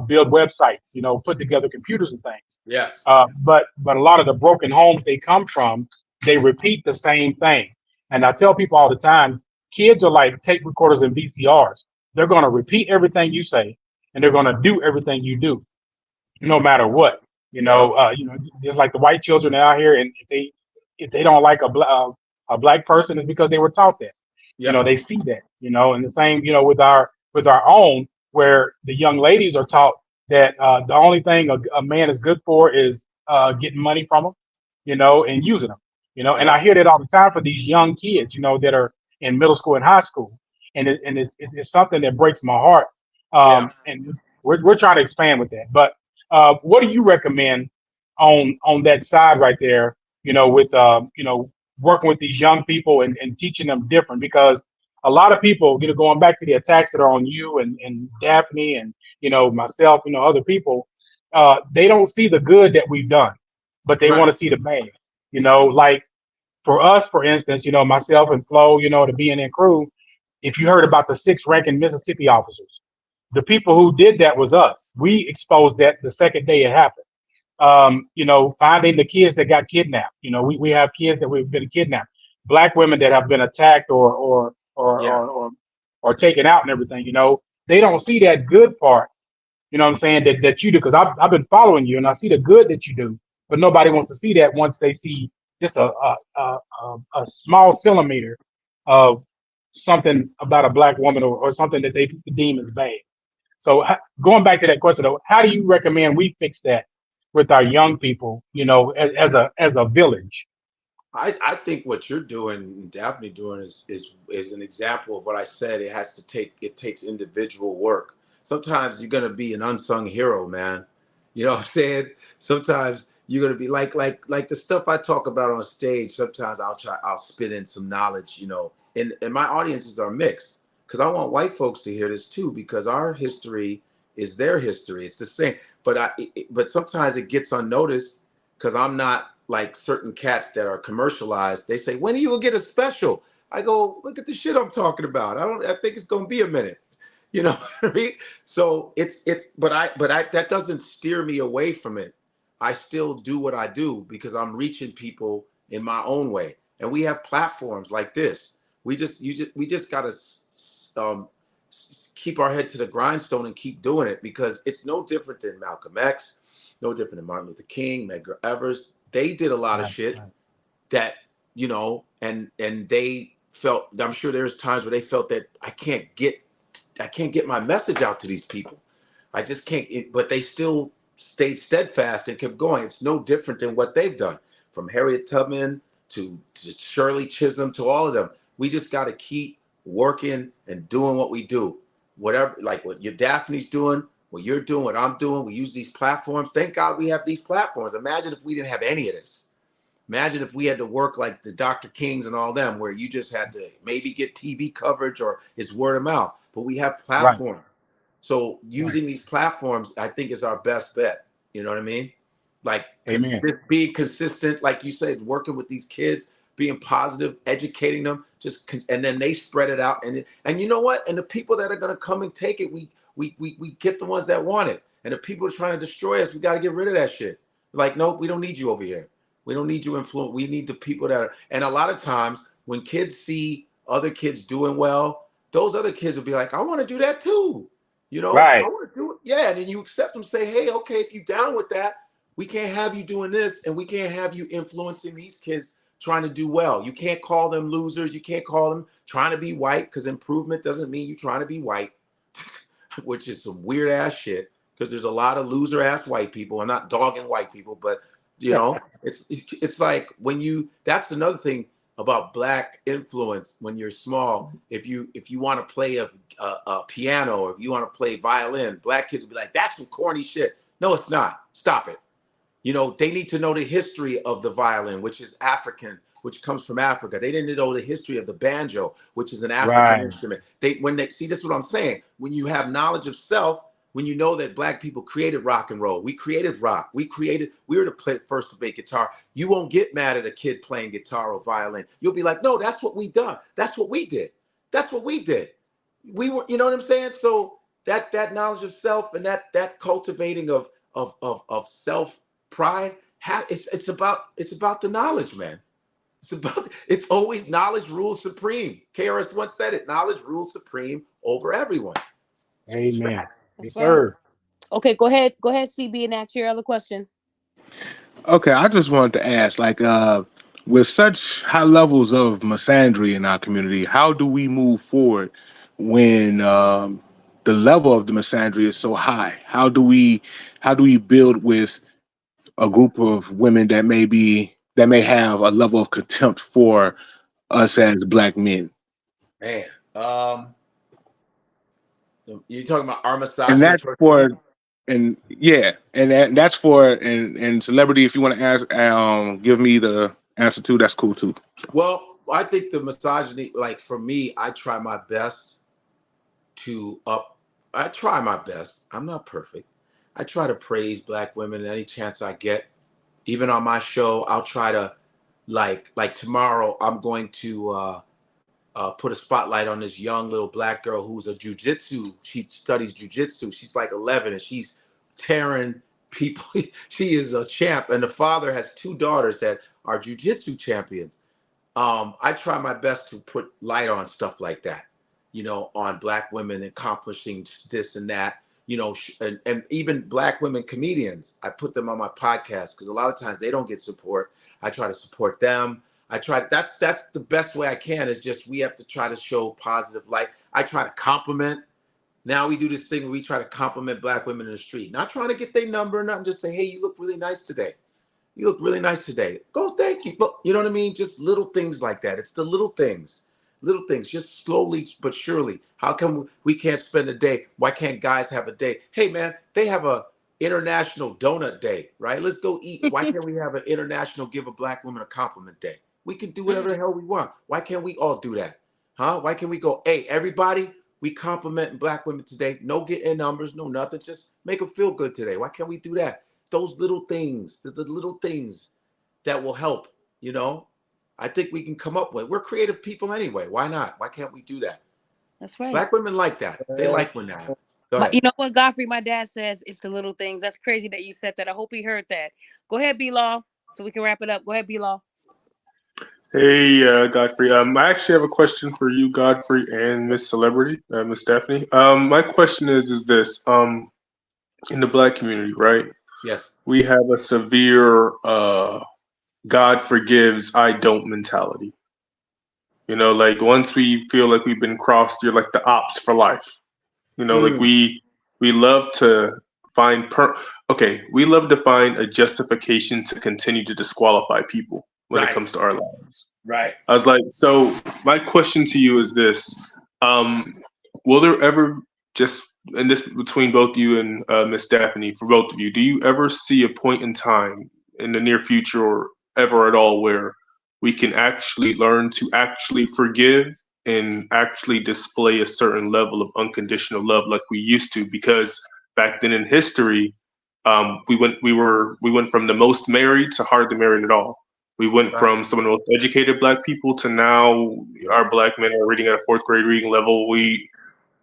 build websites, put together computers and things. Yes. But a lot of the broken homes they come from, they repeat the same thing. And I tell people all the time, kids are like tape recorders and VCRs. They're going to repeat everything you say, and they're going to do everything you do, no matter what. Just like the white children out here, and if they don't like a black person, it's because they were taught that. Yep. They see that, and the same, with our own, where the young ladies are taught that the only thing a man is good for is getting money from them, and using them, and I hear that all the time for these young kids, that are in middle school and high school. And it's something that breaks my heart. And we're trying to expand with that. But what do you recommend on that side right there, with, working with these young people and teaching them different? Because a lot of people, going back to the attacks that are on you and Daphne and, myself, other people, they don't see the good that we've done, but they want to see the bad, like, for us, for instance, myself and Flo, the BNN crew, if you heard about the 6 ranking Mississippi officers, the people who did that was us. We exposed that the second day it happened. Finding the kids that got kidnapped. We have kids that we've been kidnapped, black women that have been attacked Yeah. or taken out and everything. They don't see that good part. You know what I'm saying? That you do, because I've been following you and I see the good that you do, but nobody wants to see that once they see just a small centimeter of something about a black woman or something that they deem as bad. So going back to that question though, how do you recommend we fix that with our young people? As a village. I think what you're doing, and Daphne doing, is an example of what I said. It takes individual work. Sometimes you're gonna be an unsung hero, man. You know what I'm saying? Sometimes you're gonna be like the stuff I talk about on stage. Sometimes I'll spit in some knowledge, and my audiences are mixed because I want white folks to hear this too, because our history is their history. It's the same, but sometimes it gets unnoticed because I'm not like certain cats that are commercialized. They say, when are you gonna get a special? I go, look at the shit I'm talking about. I think it's gonna be a minute. You know what I mean? So but I that doesn't steer me away from it. I still do what I do because I'm reaching people in my own way. And we have platforms like this. We just gotta keep our head to the grindstone and keep doing it, because it's no different than Malcolm X, no different than Martin Luther King, Medgar Evers. They did a lot of Right, shit right. that, and they felt, I'm sure there's times where they felt that I can't get my message out to these people. I just can't, but they still stayed steadfast and kept going. It's no different than what they've done, from Harriet Tubman to Shirley Chisholm, to all of them. We just got to keep working and doing what we do. Whatever, like what your Daphne's doing, what you're doing, what I'm doing. We use these platforms. Thank God we have these platforms. Imagine if we didn't have any of this. Imagine if we had to work like the Dr. Kings and all them, where you just had to maybe get TV coverage or it's word of mouth. But we have Right. platforms. So Right. using these platforms, I think, is our best bet. You know what I mean? Like Amen. being consistent, like you said, working with these kids, being positive, educating them, and then they spread it out. And you know what? And the people that are gonna come and take it, we get the ones that want it. And the people trying to destroy us, we got to get rid of that shit. Like, nope, we don't need you over here. We don't need you influence. We need the people that are. And a lot of times when kids see other kids doing well, those other kids will be like, I want to do that too. I Right. want to do it. Yeah. And then you accept them, say, hey, okay, if you down with that, we can't have you doing this, and we can't have you influencing these kids trying to do well. You can't call them losers. You can't call them trying to be white, because improvement doesn't mean you trying to be white, which is some weird ass shit, because there's a lot of loser ass white people. I'm not dogging white people, but it's like when you, that's another thing about black influence. When you're small, if you want to play a piano, or if you want to play violin, black kids will be like, that's some corny shit. No, it's not. Stop it. They need to know the history of the violin, which is African, which comes from Africa. They didn't know the history of the banjo, which is an African Right. instrument. When they see, this is what I'm saying. When you have knowledge of self, when you know that black people created rock and roll, we created rock, we were the first to make guitar. You won't get mad at a kid playing guitar or violin. You'll be like, no, that's what we done. That's what we did. That's what we did. We were, you know what I'm saying? So that knowledge of self, and that cultivating of self pride, it's about the knowledge, man. It's always knowledge rules supreme. KRS once said it. Knowledge rules supreme over everyone. It's a Amen. fact. Yes, That's right. sir. Okay, go ahead. Go ahead, CB, and ask your other question. Okay, I just wanted to ask, like, with such high levels of misandry in our community, how do we move forward when the level of the misandry is so high? How do we build with a group of women that may have a level of contempt for us as black men? Man, you're talking about our And misogyny that's towards for, women? and yeah, that's for, and celebrity. If you want to ask, give me the answer too. That's cool too. Well, I think the misogyny, like for me, I try my best to up. I try my best. I'm not perfect. I try to praise black women any chance I get. Even on my show, I'll try to like tomorrow, I'm going to put a spotlight on this young little black girl who's a jujitsu. She studies jujitsu. She's like 11 and she's tearing people. She is a champ, and the father has 2 daughters that are jujitsu champions. I try my best to put light on stuff like that, on black women accomplishing this and that, and even black women comedians. I put them on my podcast because a lot of times they don't get support. I try to support them. That's the best way I can, is just we have to try to show positive light. I try to compliment. Now we do this thing where we try to compliment black women in the street, not trying to get their number, nothing, just say, hey, you look really nice today. You look really nice today. Go, thank you. But you know what I mean? Just little things like that. It's the little things, just slowly but surely. How come we can't spend a day? Why can't guys have a day? Hey, man, they have a international donut day, right? Let's go eat. Why can't we have an international give a black woman a compliment day? We can do whatever the hell we want. Why can't we all do that? Huh? Why can't we go, hey, everybody, we complimenting black women today. No getting numbers, no nothing. Just make them feel good today. Why can't we do that? Those little things, the little things that will help, I think we can come up with. We're creative people anyway. Why not? Why can't we do that? That's right. Black women like that. They like when that happens. Go ahead. You know what, Godfrey? My dad says it's the little things. That's crazy that you said that. I hope he heard that. Go ahead, B-Law, so we can wrap it up. Go ahead, B-Law. Hey, Godfrey. I actually have a question for you, Godfrey, and Miss Celebrity, Miss Stephanie. My question is this: in the black community, right? Yes. We have a severe God forgives, I don't mentality. Like once we feel like we've been crossed, you're like the ops for life. Like we love to find we love to find a justification to continue to disqualify people when it comes to our lives. Right. I was like, so my question to you is this: will there ever, just and this between both you and Miss Stephanie, for both of you, do you ever see a point in time in the near future or ever at all where we can actually learn to actually forgive and actually display a certain level of unconditional love like we used to? Because back then in history, we went from the most married to hardly married at all. We went from some of the most educated black people to now our black men are reading at a 4th grade reading level. We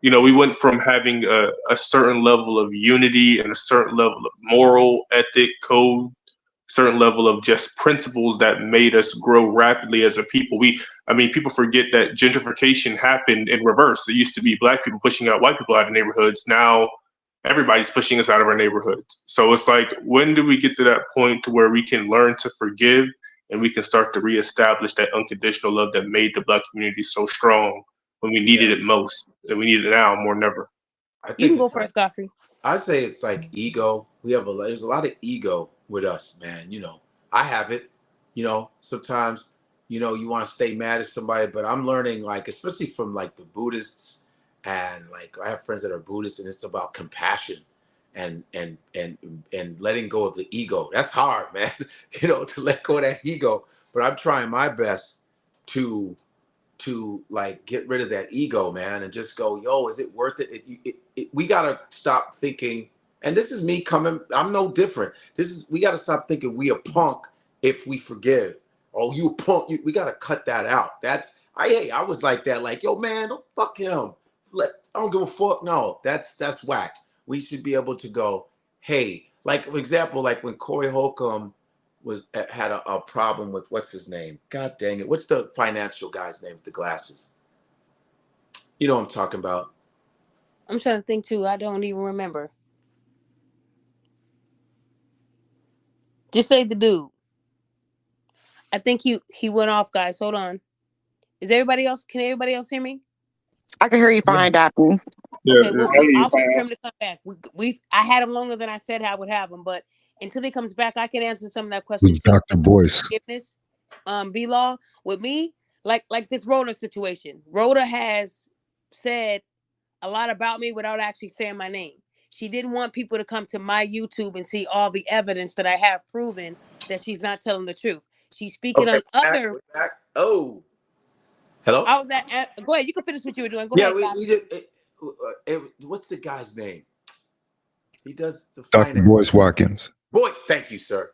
went from having a certain level of unity and a certain level of moral ethic code, certain level of just principles that made us grow rapidly as a people. People forget that gentrification happened in reverse. It used to be black people pushing out white people out of neighborhoods. Now everybody's pushing us out of our neighborhoods. So it's like, when do we get to that point to where we can learn to forgive and we can start to reestablish that unconditional love that made the black community so strong when we needed it most, and we need it now more than ever? You can go first, Godfrey. I say it's like ego. There's a lot of ego with us, man. I have it. Sometimes, you want to stay mad at somebody, but I'm learning, like, especially from like the Buddhists, and like I have friends that are Buddhists, and it's about compassion and letting go of the ego. That's hard, man. To let go of that ego. But I'm trying my best to like get rid of that ego, man, and just go, yo, is it worth it? We gotta stop thinking, and this is me coming, I'm no different. We gotta stop thinking we a punk if we forgive. Oh, you a punk, we gotta cut that out. I was like that, like, yo, man, don't fuck him. I don't give a fuck. No, that's whack. We should be able to go, hey, like, for example, like when Corey Holcomb had a problem with, what's his name? God dang it. What's the financial guy's name with the glasses? You know what I'm talking about. I'm trying to think too. I don't even remember. Just say the dude. I think he went off, guys. Hold on. Can everybody else hear me? I can hear you fine, Doctor. Okay, I'll wait for him to come back. I had him longer than I said I would have him, but until he comes back, I can answer some of that question. Who's Dr. Boyce? Forgiveness, B-Law, with me, like this Rhoda situation. Rhoda has said a lot about me without actually saying my name. She didn't want people to come to my YouTube and see all the evidence that I have proven that she's not telling the truth. She's speaking on other. Oh, hello. I was at. Go ahead. You can finish what you were doing. Go ahead. We did. What's the guy's name? He does the Dr. Boyce Watkins. Boy, thank you, sir.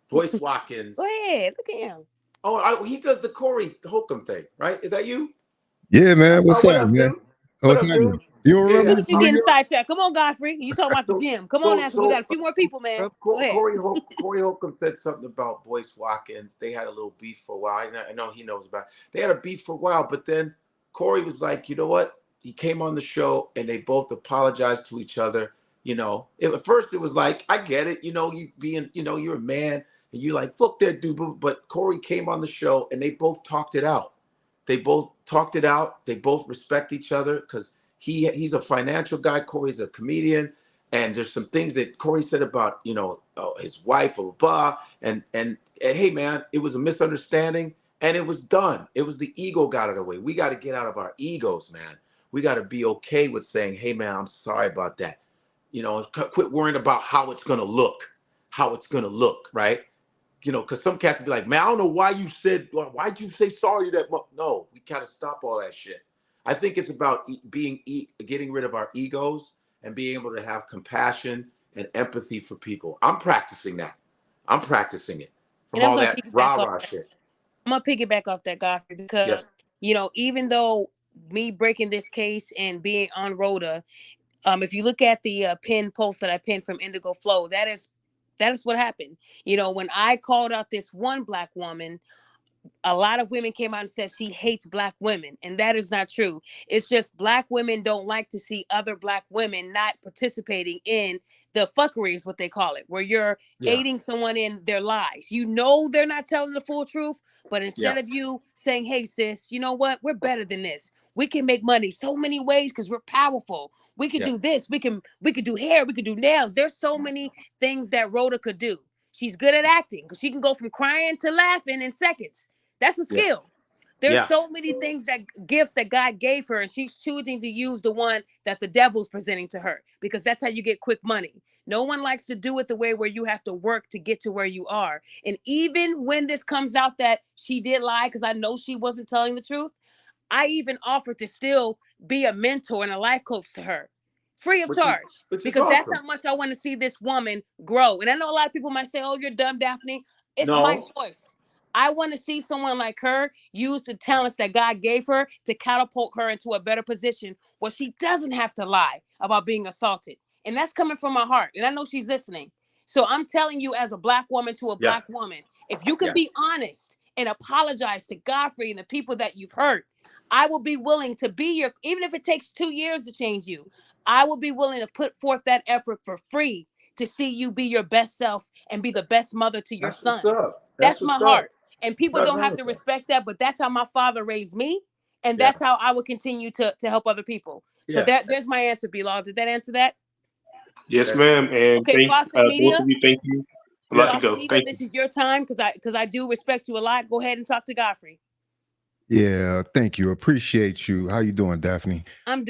Boyce Watkins. Go ahead. Look at him. He does the Corey Holcomb thing, right? Is that you? Yeah, man. What's What up, up, man? dude? What What's up, happening? dude? You don't Yeah. remember Look this at you New getting York? sidetracked. Come on, Godfrey. You talking about the gym. Come on, Answer. We got a few more people, man. Go ahead. Corey Holcomb said something about Boyce Watkins. They had a little beef for a while. I know he knows about it. They had a beef for a while, but then Corey was like, you know what? He came on the show and they both apologized to each other. At first it was like, I get it. You being, you're a man and you like, fuck that dude. But Corey came on the show and they both talked it out. They both talked it out. They both respect each other because he's a financial guy. Corey's a comedian. And there's some things that Corey said about, his wife, blah, blah, blah. And hey, man, it was a misunderstanding and it was done. It was the ego got it away. We got to get out of our egos, man. We got to be okay with saying, hey, man, I'm sorry about that. Quit worrying about how it's going to look, right? Because some cats be like, man, I don't know why'd you say sorry that much? No, we gotta stop all that shit. I think it's about getting rid of our egos and being able to have compassion and empathy for people. I'm practicing that. I'm practicing it from And I'm all gonna that piggyback off rah-rah that. shit. I'm gonna piggyback off that, Godfrey, because Yes. even though me breaking this case and being on Rhoda, if you look at the pin post that I pinned from Indigo Flow, that is what happened. When I called out this one Black woman, a lot of women came out and said she hates Black women, and that is not true. It's just Black women don't like to see other Black women not participating in the fuckery, is what they call it, where you're aiding someone in their lies. They're not telling the full truth, but instead of you saying, hey sis, you know what, we're better than this, we can make money so many ways because we're powerful, we could do this, we could do hair, we could do nails, there's so many things that Rhoda could do. She's good at acting because she can go from crying to laughing in seconds. That's a skill. There's so many gifts that God gave her, and she's choosing to use the one that the devil's presenting to her, because that's how you get quick money. No one likes to do it the way where you have to work to get to where you are. And even when this comes out that she did lie, because I know she wasn't telling the truth, I even offered to still be a mentor and a life coach to her, free of charge, because that's how much I want to see this woman grow. And I know a lot of people might say, oh, you're dumb, Daphne. It's my choice. I want to see someone like her use the talents that God gave her to catapult her into a better position where she doesn't have to lie about being assaulted. And that's coming from my heart. And I know she's listening. So I'm telling you, as a Black woman to a Black woman, if you can be honest and apologize to Godfrey and the people that you've hurt, I will be willing to be even if it takes 2 years to change you, I will be willing to put forth that effort for free to see you be your best self and be the best mother to your son. That's my heart. And people don't have to respect that, but that's how my father raised me. And that's how I will continue to help other people. So there's my answer, B-Law. Did that answer that? Yes, ma'am. And okay, Fawcett both Media. of you, thank you. I'm about to go. Media, Thank you. this is your time, because I do respect you a lot. Go ahead and talk to Godfrey. Yeah, thank you. Appreciate you. How you doing, Daphne? I'm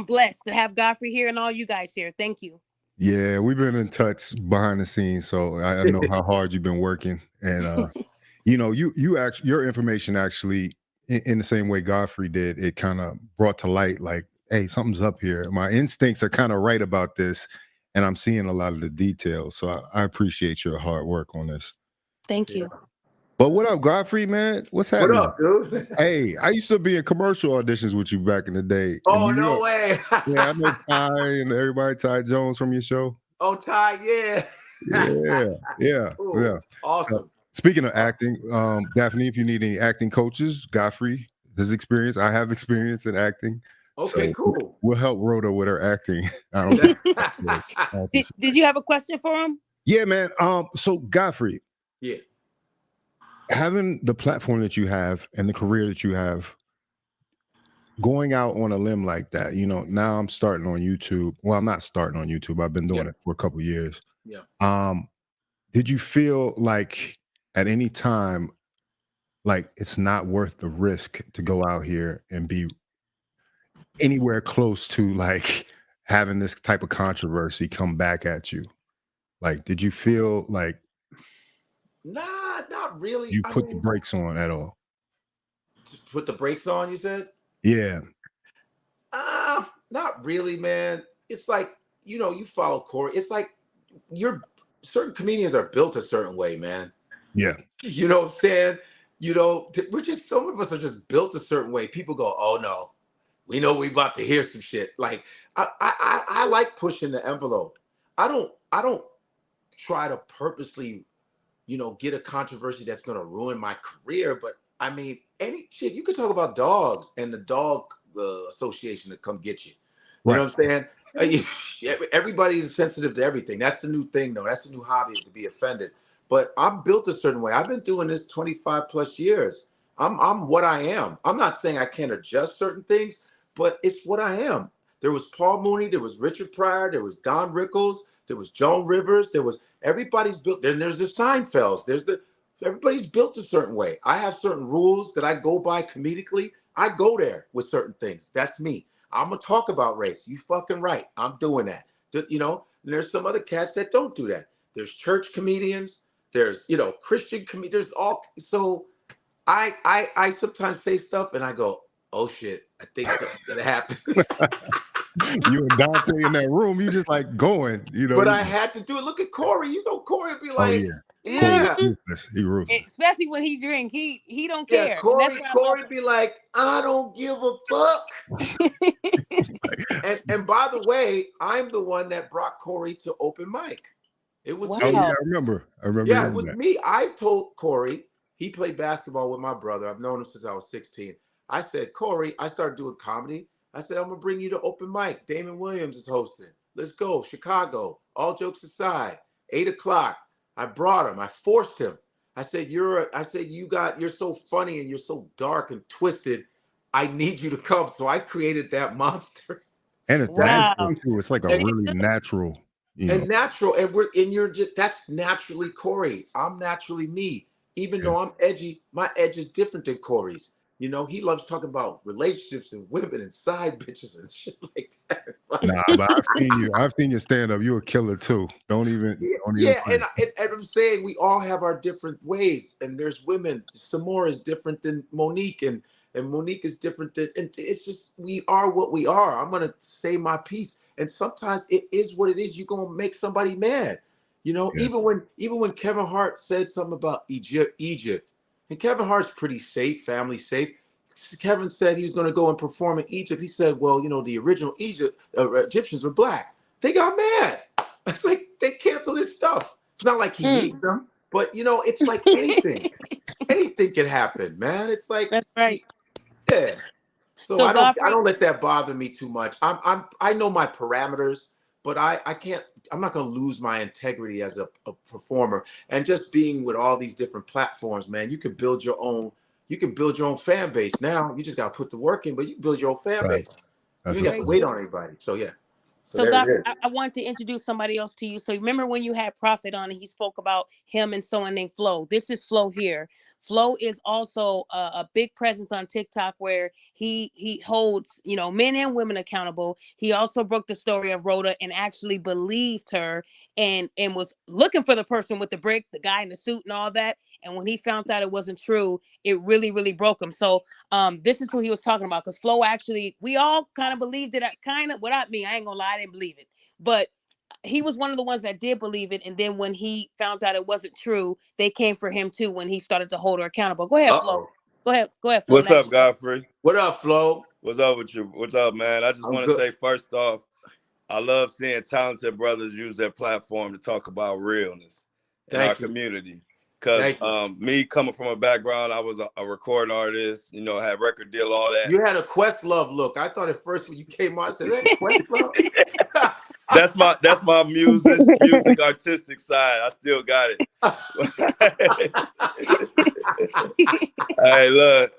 blessed to have Godfrey here and all you guys here. Thank you. Yeah, we've been in touch behind the scenes, so I know how hard you've been working. And you actually, your information actually, in the same way Godfrey did, it kind of brought to light like, hey, something's up here. My instincts are kind of right about this, and I'm seeing a lot of the details. So I appreciate your hard work on this. Thank you. But what up, Godfrey, man? What's happening? What up, dude? Hey, I used to be in commercial auditions with you back in the day. Oh, no way. Yeah, I know Ty and everybody, Ty Jones from your show. Oh, Ty, Yeah. Awesome. Speaking of acting, Daphne, if you need any acting coaches, Godfrey has experience. I have experience in acting. Okay, so cool. We'll help Rhoda with her acting. I don't did you have a question for him? Yeah, man. So Godfrey. Yeah. Having the platform that you have and the career that you have, going out on a limb like that, now I'm starting on YouTube. Well, I'm not starting on YouTube. I've been doing it for a couple of years. Yeah. Did you feel like at any time, like it's not worth the risk to go out here and be anywhere close to like having this type of controversy come back at you? Like, did you feel like Nah, not really. you put the brakes on at all? Put the brakes on, you said? Yeah. Not really, man. It's like, you follow Corey. It's like certain comedians are built a certain way, man. Yeah. You know what I'm saying? You know, we're just, some of us are just built a certain way. People go, oh no, we know we about to hear some shit. Like I like pushing the envelope. I don't try to purposely, you know, get a controversy that's gonna ruin my career. But I mean, any shit, you could talk about dogs and the dog association to come get you. You know Right. what I'm saying? Everybody is sensitive to everything. That's the new thing, though. That's the new hobby, is to be offended. But I'm built a certain way. I've been doing this 25 plus years. I'm what I am. I'm not saying I can't adjust certain things, but it's what I am. There was Paul Mooney, there was Richard Pryor, there was Don Rickles, there was Joan Rivers, there was, everybody's built. Then there's the Seinfelds. Everybody's built a certain way. I have certain rules that I go by comedically. I go there with certain things. That's me. I'm gonna talk about race. You fucking right. I'm doing that. You know, and there's some other cats that don't do that. There's church comedians. There's, you know, Christian comedians. There's all. So I sometimes say stuff and I go, oh shit, I think something's gonna happen. You and Dante in that room, you just like going, you know. But I had to do it. Look at Corey. You know, Corey would be Oh like, yeah. yeah. Corey's ruthless. He ruthless. Especially when he drink, he don't Yeah, care. And that's why I love Corey be like, I don't give a fuck. And by the way, I'm the one that brought Corey to open mic. It was Wow. Oh me. yeah, I remember. Yeah, it was that. me. I told Corey, he played basketball with my brother. I've known him since I was 16. I said, Corey, I started doing comedy. I said, I'm gonna bring you to open mic. Damon Williams is hosting. Let's go, Chicago. All jokes aside, 8 o'clock. I brought him. I forced him. I said, you're so funny and you're so dark and twisted. I need you to come. So I created that monster. And it's Wow. natural too. It's like a really natural, you know. And natural, and you're just, that's naturally Corey. I'm naturally me. Even though I'm edgy, my edge is different than Corey's. You know, he loves talking about relationships and women and side bitches and shit like that. Nah, but I've seen you stand up. You're a killer too. Don't even Yeah, play. and I'm saying we all have our different ways, and there's women. Samora is different than Monique, and Monique is different than, and it's just, we are what we are. I'm gonna say my piece, and sometimes it is what it is. You're gonna make somebody mad, you know. Yeah. Even when Kevin Hart said something about Egypt, and Kevin Hart's pretty safe, family safe. Kevin said he was gonna go and perform in Egypt. He said, well, you know, the original Egyptians were black. They got mad. It's like they cancel this stuff. It's not like he needs them, but you know, it's like anything. Anything can happen, man. It's like, That's right. yeah. So, So I Godfrey, don't let that bother me too much. I know my parameters, but I can't, I'm not gonna lose my integrity as a performer. And just being with all these different platforms, man, you can build your own fan base now. You just gotta put the work in, but you can build your own fan Right. base. That's You ain't got to wait on anybody. So yeah. So there Godfrey, it is. I want to introduce somebody else to you. So remember when you had Prophet on and he spoke about him and someone named Flo. This is Flo here. Flo is also a big presence on TikTok where he holds, you know, men and women accountable. He also broke the story of Rhoda and actually believed her and was looking for the person with the brick, the guy in the suit and all that. And when he found out it wasn't true, it really, really broke him. So this is who he was talking about, because Flo actually, we all kind of believed it, kind of, without me, I ain't gonna lie, I didn't believe it. But he was one of the ones that did believe it. And then when he found out it wasn't true, they came for him too when he started to hold her accountable. Go ahead, Flo. Go ahead, Flo. What's up, Godfrey? What up, Flo? What's up with you? What's up, man? I just want to say, first off, I love seeing talented brothers use their platform to talk about realness in our community. Because me coming from a background, I was a recording artist, you know, had record deal, all that. You had a Questlove look. I thought at first when you came on, I said, "That Questlove." That's my music artistic side. I still got it. Hey, look,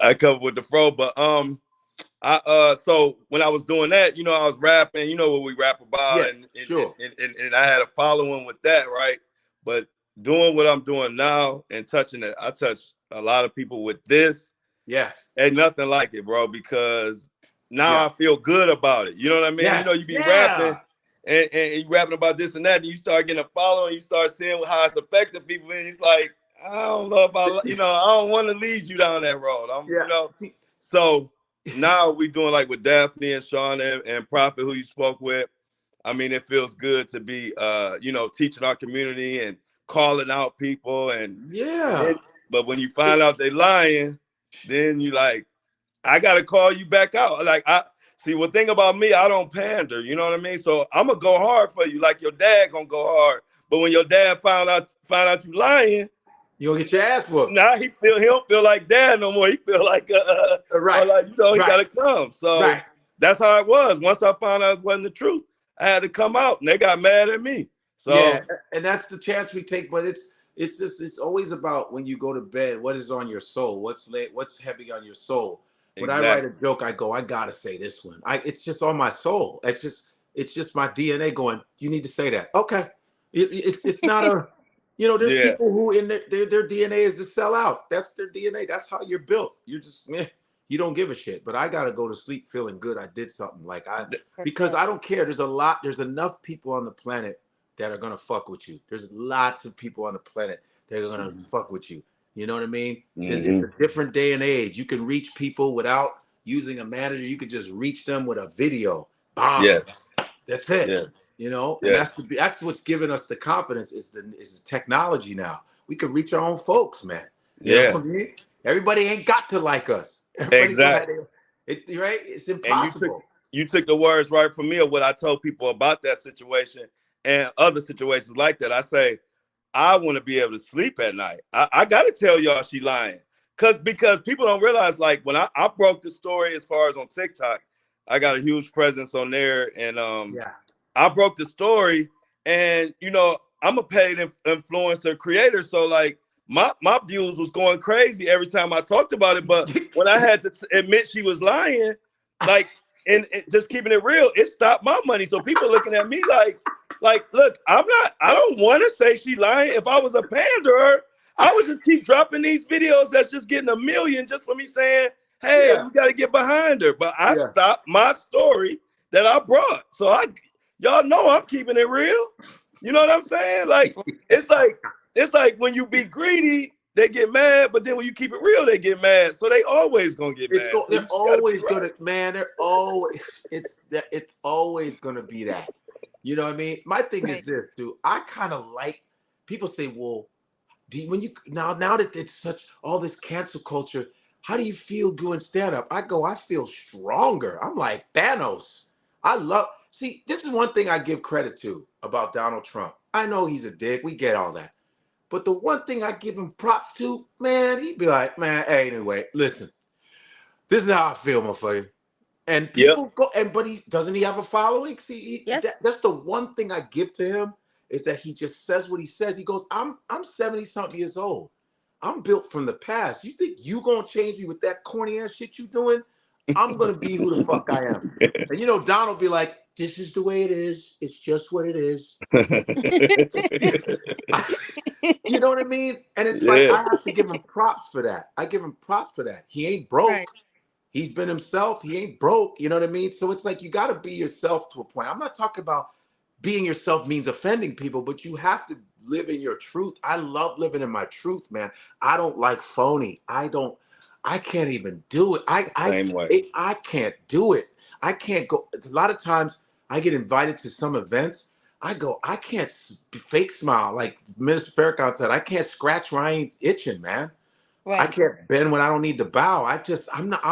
I come with the fro, but so when I was doing that, you know, I was rapping, you know what we rap about, and I had a following with that, right? But doing what I'm doing now and touching it, I touch a lot of people with this. Yes. Ain't nothing like it, bro, because now I feel good about it. You know what I mean? Yes. You know, you be rapping and you rapping about this and that, and you start getting a following, you start seeing how it's affecting people, and it's like, I don't know if I don't want to lead you down that road. You know, so now we doing like with Daphne and Sean and Prophet, who you spoke with. I mean, it feels good to be, you know, teaching our community and calling out people, and But when you find out they lying, then you like, I gotta call you back out. Like I see one thing about me, I don't pander. You know what I mean? So I'm gonna go hard for you, like your dad gonna go hard. But when your dad found out you lying, you gonna get your ass whooped. now he don't feel like dad no more. He feel like right, like he right. gotta come. So right. that's how it was. Once I found out it wasn't the truth, I had to come out, and they got mad at me. So yeah, and that's the chance we take. But it's always about when you go to bed, what is on your soul, what's heavy on your soul. When I write a joke, I go, I gotta say this one. It's just on my soul. It's just my DNA going. You need to say that. Okay, it's not a, there's people who in their DNA is to sell out. That's their DNA. That's how you're built. You're just you don't give a shit. But I gotta go to sleep feeling good. I did something because I don't care. There's enough people on the planet that are gonna fuck with you. There's lots of people on the planet that are gonna fuck with you. You know what I mean? It's a different day and age. You can reach people without using a manager. You could just reach them with a video. Bomb. yes, That's it. yes, And that's what's giving us the confidence is the technology now. We can reach our own folks, man. You know what I mean? Everybody ain't got to like us. Exactly. Right? It's impossible. You took the words right from me of what I told people about that situation and other situations like that. I say, I want to be able to sleep at night. I got to tell y'all she lying. Because people don't realize, like, when I broke the story as far as on TikTok, I got a huge presence on there. And I broke the story. And, I'm a paid influencer creator. So, like, my views was going crazy every time I talked about it. But when I had to admit she was lying, like, and just keeping it real, it stopped my money. So people looking at me like, look, I don't want to say she lying. If I was a panderer, I would just keep dropping these videos that's just getting 1 million just for me saying, hey, we got to get behind her. But I stopped my story that I brought. So y'all know I'm keeping it real. You know what I'm saying? Like, it's like when you be greedy, they get mad, but then when you keep it real, they get mad. So they always gonna get mad. They're always gonna, man. They're always it's always gonna be that. You know what I mean? My thing is this, dude. I kind of like people say, well, now that it's such all this cancel culture, how do you feel doing stand up? I feel stronger. I'm like Thanos. See, this is one thing I give credit to about Donald Trump. I know he's a dick. We get all that. But the one thing I give him props to, man, he'd be like, man, hey, anyway, listen, this is how I feel, motherfucker. And people go, but doesn't he have a following? See, that's the one thing I give to him is that he just says what he says. He goes, I'm 70-something years old. I'm built from the past. You think you gonna change me with that corny ass shit you doing? I'm gonna be who the fuck I am. And Donald be like, this is the way it is. It's just what it is. You know what I mean? And it's like, I have to give him props for that. I give him props for that. He ain't broke. Right. He's been himself. He ain't broke. You know what I mean? So it's like, you got to be yourself to a point. I'm not talking about being yourself means offending people, but you have to live in your truth. I love living in my truth, man. I don't like phony. I can't even do it. I can't do it. I can't go. A lot of times I get invited to some events. I go, I can't fake smile. Like Minister Farrakhan said, I can't scratch where I ain't itching, man. Right. I can't bend when I don't need to bow. I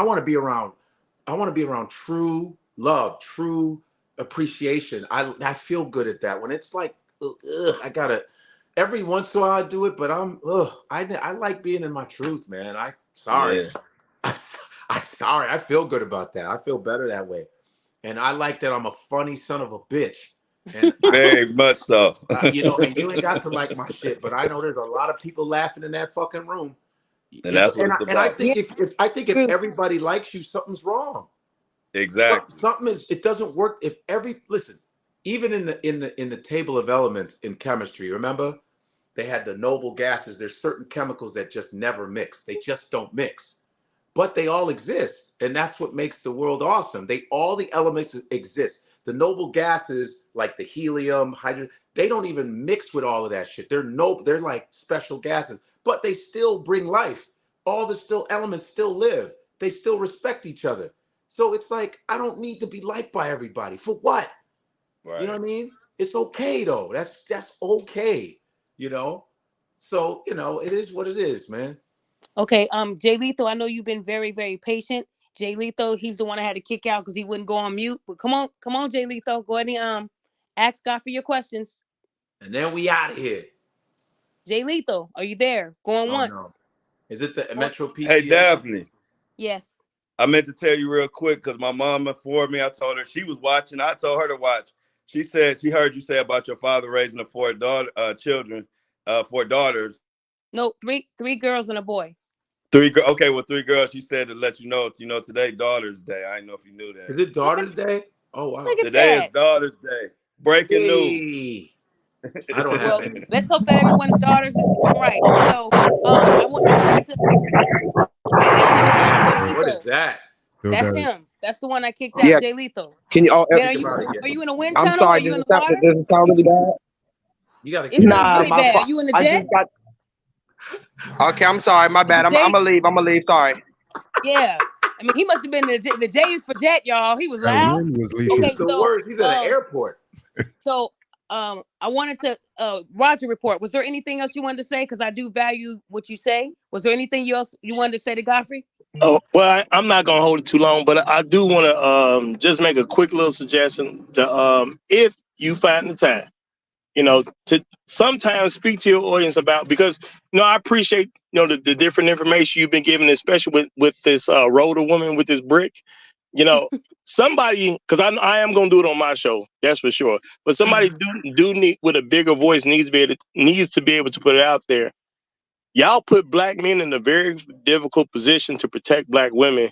want to be around true love, true appreciation. I feel good at that. When it's like, I gotta, every once in a while I do it, but I like being in my truth, man. Sorry. I feel good about that. I feel better that way. And I like that I'm a funny son of a bitch. And very much so. And you ain't got to like my shit, but I know there's a lot of people laughing in that fucking room. And that's what it's about. And I think if everybody likes you, something's wrong. Exactly. It doesn't work if listen, even in the table of elements in chemistry, remember? They had the noble gases. There's certain chemicals that just never mix. They just don't mix. But they all exist. And that's what makes the world awesome. All the elements exist. The noble gases, like the helium, hydrogen, they don't even mix with all of that shit. They're like special gases, but they still bring life. All the elements still live. They still respect each other. So it's like, I don't need to be liked by everybody. For what? Right. You know what I mean? It's okay though. That's okay. So, it is what it is, man. Okay, Jay Lethal, I know you've been very, very patient. Jay Lethal, he's the one I had to kick out because he wouldn't go on mute. But come on, Jay Lethal, go ahead and ask God for your questions. And then we out of here. Jay Lethal, are you there? Going Oh no. once. Is it the Going- Metro Hey, PCS? Daphne. Yes. I meant to tell you real quick because my mom informed me. I told her she was watching. I told her to watch. She said she heard you say about your father raising the four daughters. No, three girls and a boy. Okay, well, 3 girls. She said to let you know. Today Daughter's Day. I didn't know if you knew that. Is it Daughter's Day? Oh wow. Look at Today is that. Daughter's Day. Breaking news. Hey. I don't have Well, any. let's hope that everyone's daughters is doing right. So, I wanted to. Okay, that's him again, Jay Lethal. What is that? Still That's got it. him. That's the one I kicked out, Yeah. Jay Lethal. Can you all? Man, Think about it, are you in a wind I'm tunnel? Are sorry. you Does in it the sound, water? does it sound really bad? You gotta It keep sounds Nah, really my bad. fault. Are you in the I jet? just got. Okay, I'm sorry. My bad. I'm Jay, gonna leave. I'm gonna leave. Sorry. yeah. I mean, he must have been the J is for jet, y'all. He was That loud. wind was lethal. Okay, the so words. He's at an airport. so I wanted to Roger report. Was there anything else you wanted to say? Because I do value what you say. Was there anything else you wanted to say to Godfrey? Oh, well, I'm not gonna hold it too long, but I do want to just make a quick little suggestion to if you find the time, to sometimes speak to your audience about, because I appreciate the different information you've been given, especially with this rotor woman with this brick. Somebody, because I am gonna do it on my show, that's for sure. But somebody do need, with a bigger voice, needs to be able to put it out there. Y'all put black men in a very difficult position to protect black women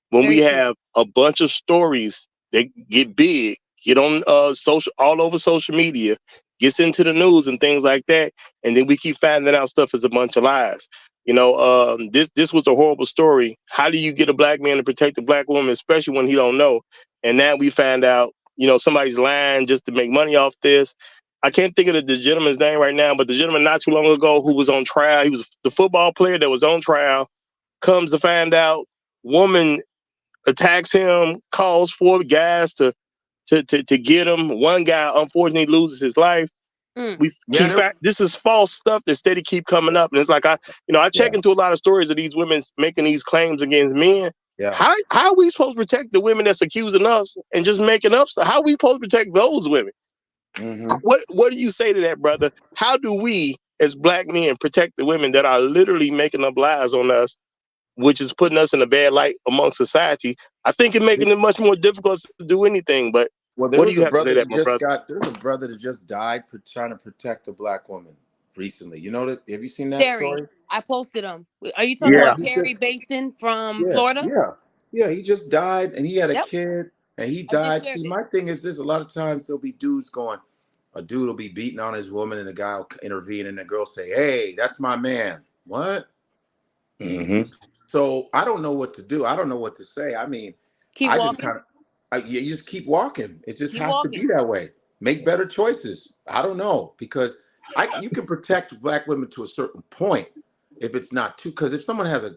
when Very we true. have a bunch of stories that get big, get on all over social media, gets into the news and things like that, and then we keep finding out stuff is a bunch of lies. This was a horrible story. How do you get a black man to protect a black woman, especially when he don't know? And now we find out, somebody's lying just to make money off this. I can't think of the gentleman's name right now, but the gentleman not too long ago who was on trial, he was the football player that was on trial, comes to find out, woman attacks him, calls for guys to get him. One guy unfortunately loses his life. This is false stuff that steady keep coming up. And it's like I check into a lot of stories of these women making these claims against men. Yeah. How are we supposed to protect the women that's accusing us and just making up stuff? How are we supposed to protect those women? Mm-hmm. What do you say to that, brother? How do we, as black men, protect the women that are literally making up lies on us, which is putting us in a bad light amongst society? I think it's making it much more difficult to do anything. But Well, there what do was you a have to say brother to that, that my brother? there's a brother that just died trying to protect a black woman recently. You know that? Have you seen that Terry, story? I posted him. Are you talking Yeah. about Terry Baston from Yeah, Florida? yeah. He just died, and he had a Yep. kid, and he I just died. shared See, it. my thing is this: a lot of times there'll be dudes going, a dude will be beating on his woman, and the guy will intervene, and the girl say, "Hey, that's my man." What? Mm-hmm. So I don't know what to do. I don't know what to say. I mean, Keep I just walking. kind of, you just keep walking. It just Keep has to be walking. that way. Make better choices. I don't know, because you can protect black women to a certain point if it's not too. Because if someone has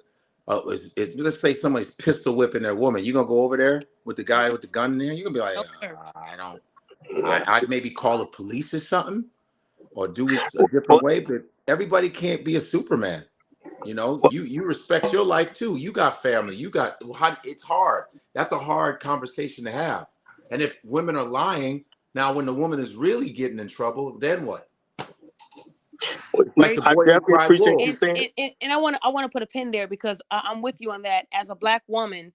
let's say somebody's pistol whipping their woman, you gonna go over there with the guy with the gun in there? You're gonna be like, No, sir. I don't. I'd maybe call the police or something, or do it a different way. But everybody can't be a Superman. You respect your life too. You got family. It's hard. That's a hard conversation to have. And if women are lying, now when the woman is really getting in trouble, then what? It's like Very the true. I boy who definitely cried appreciate wolf. you saying. And I want to put a pin there because I'm with you on that. As a black woman,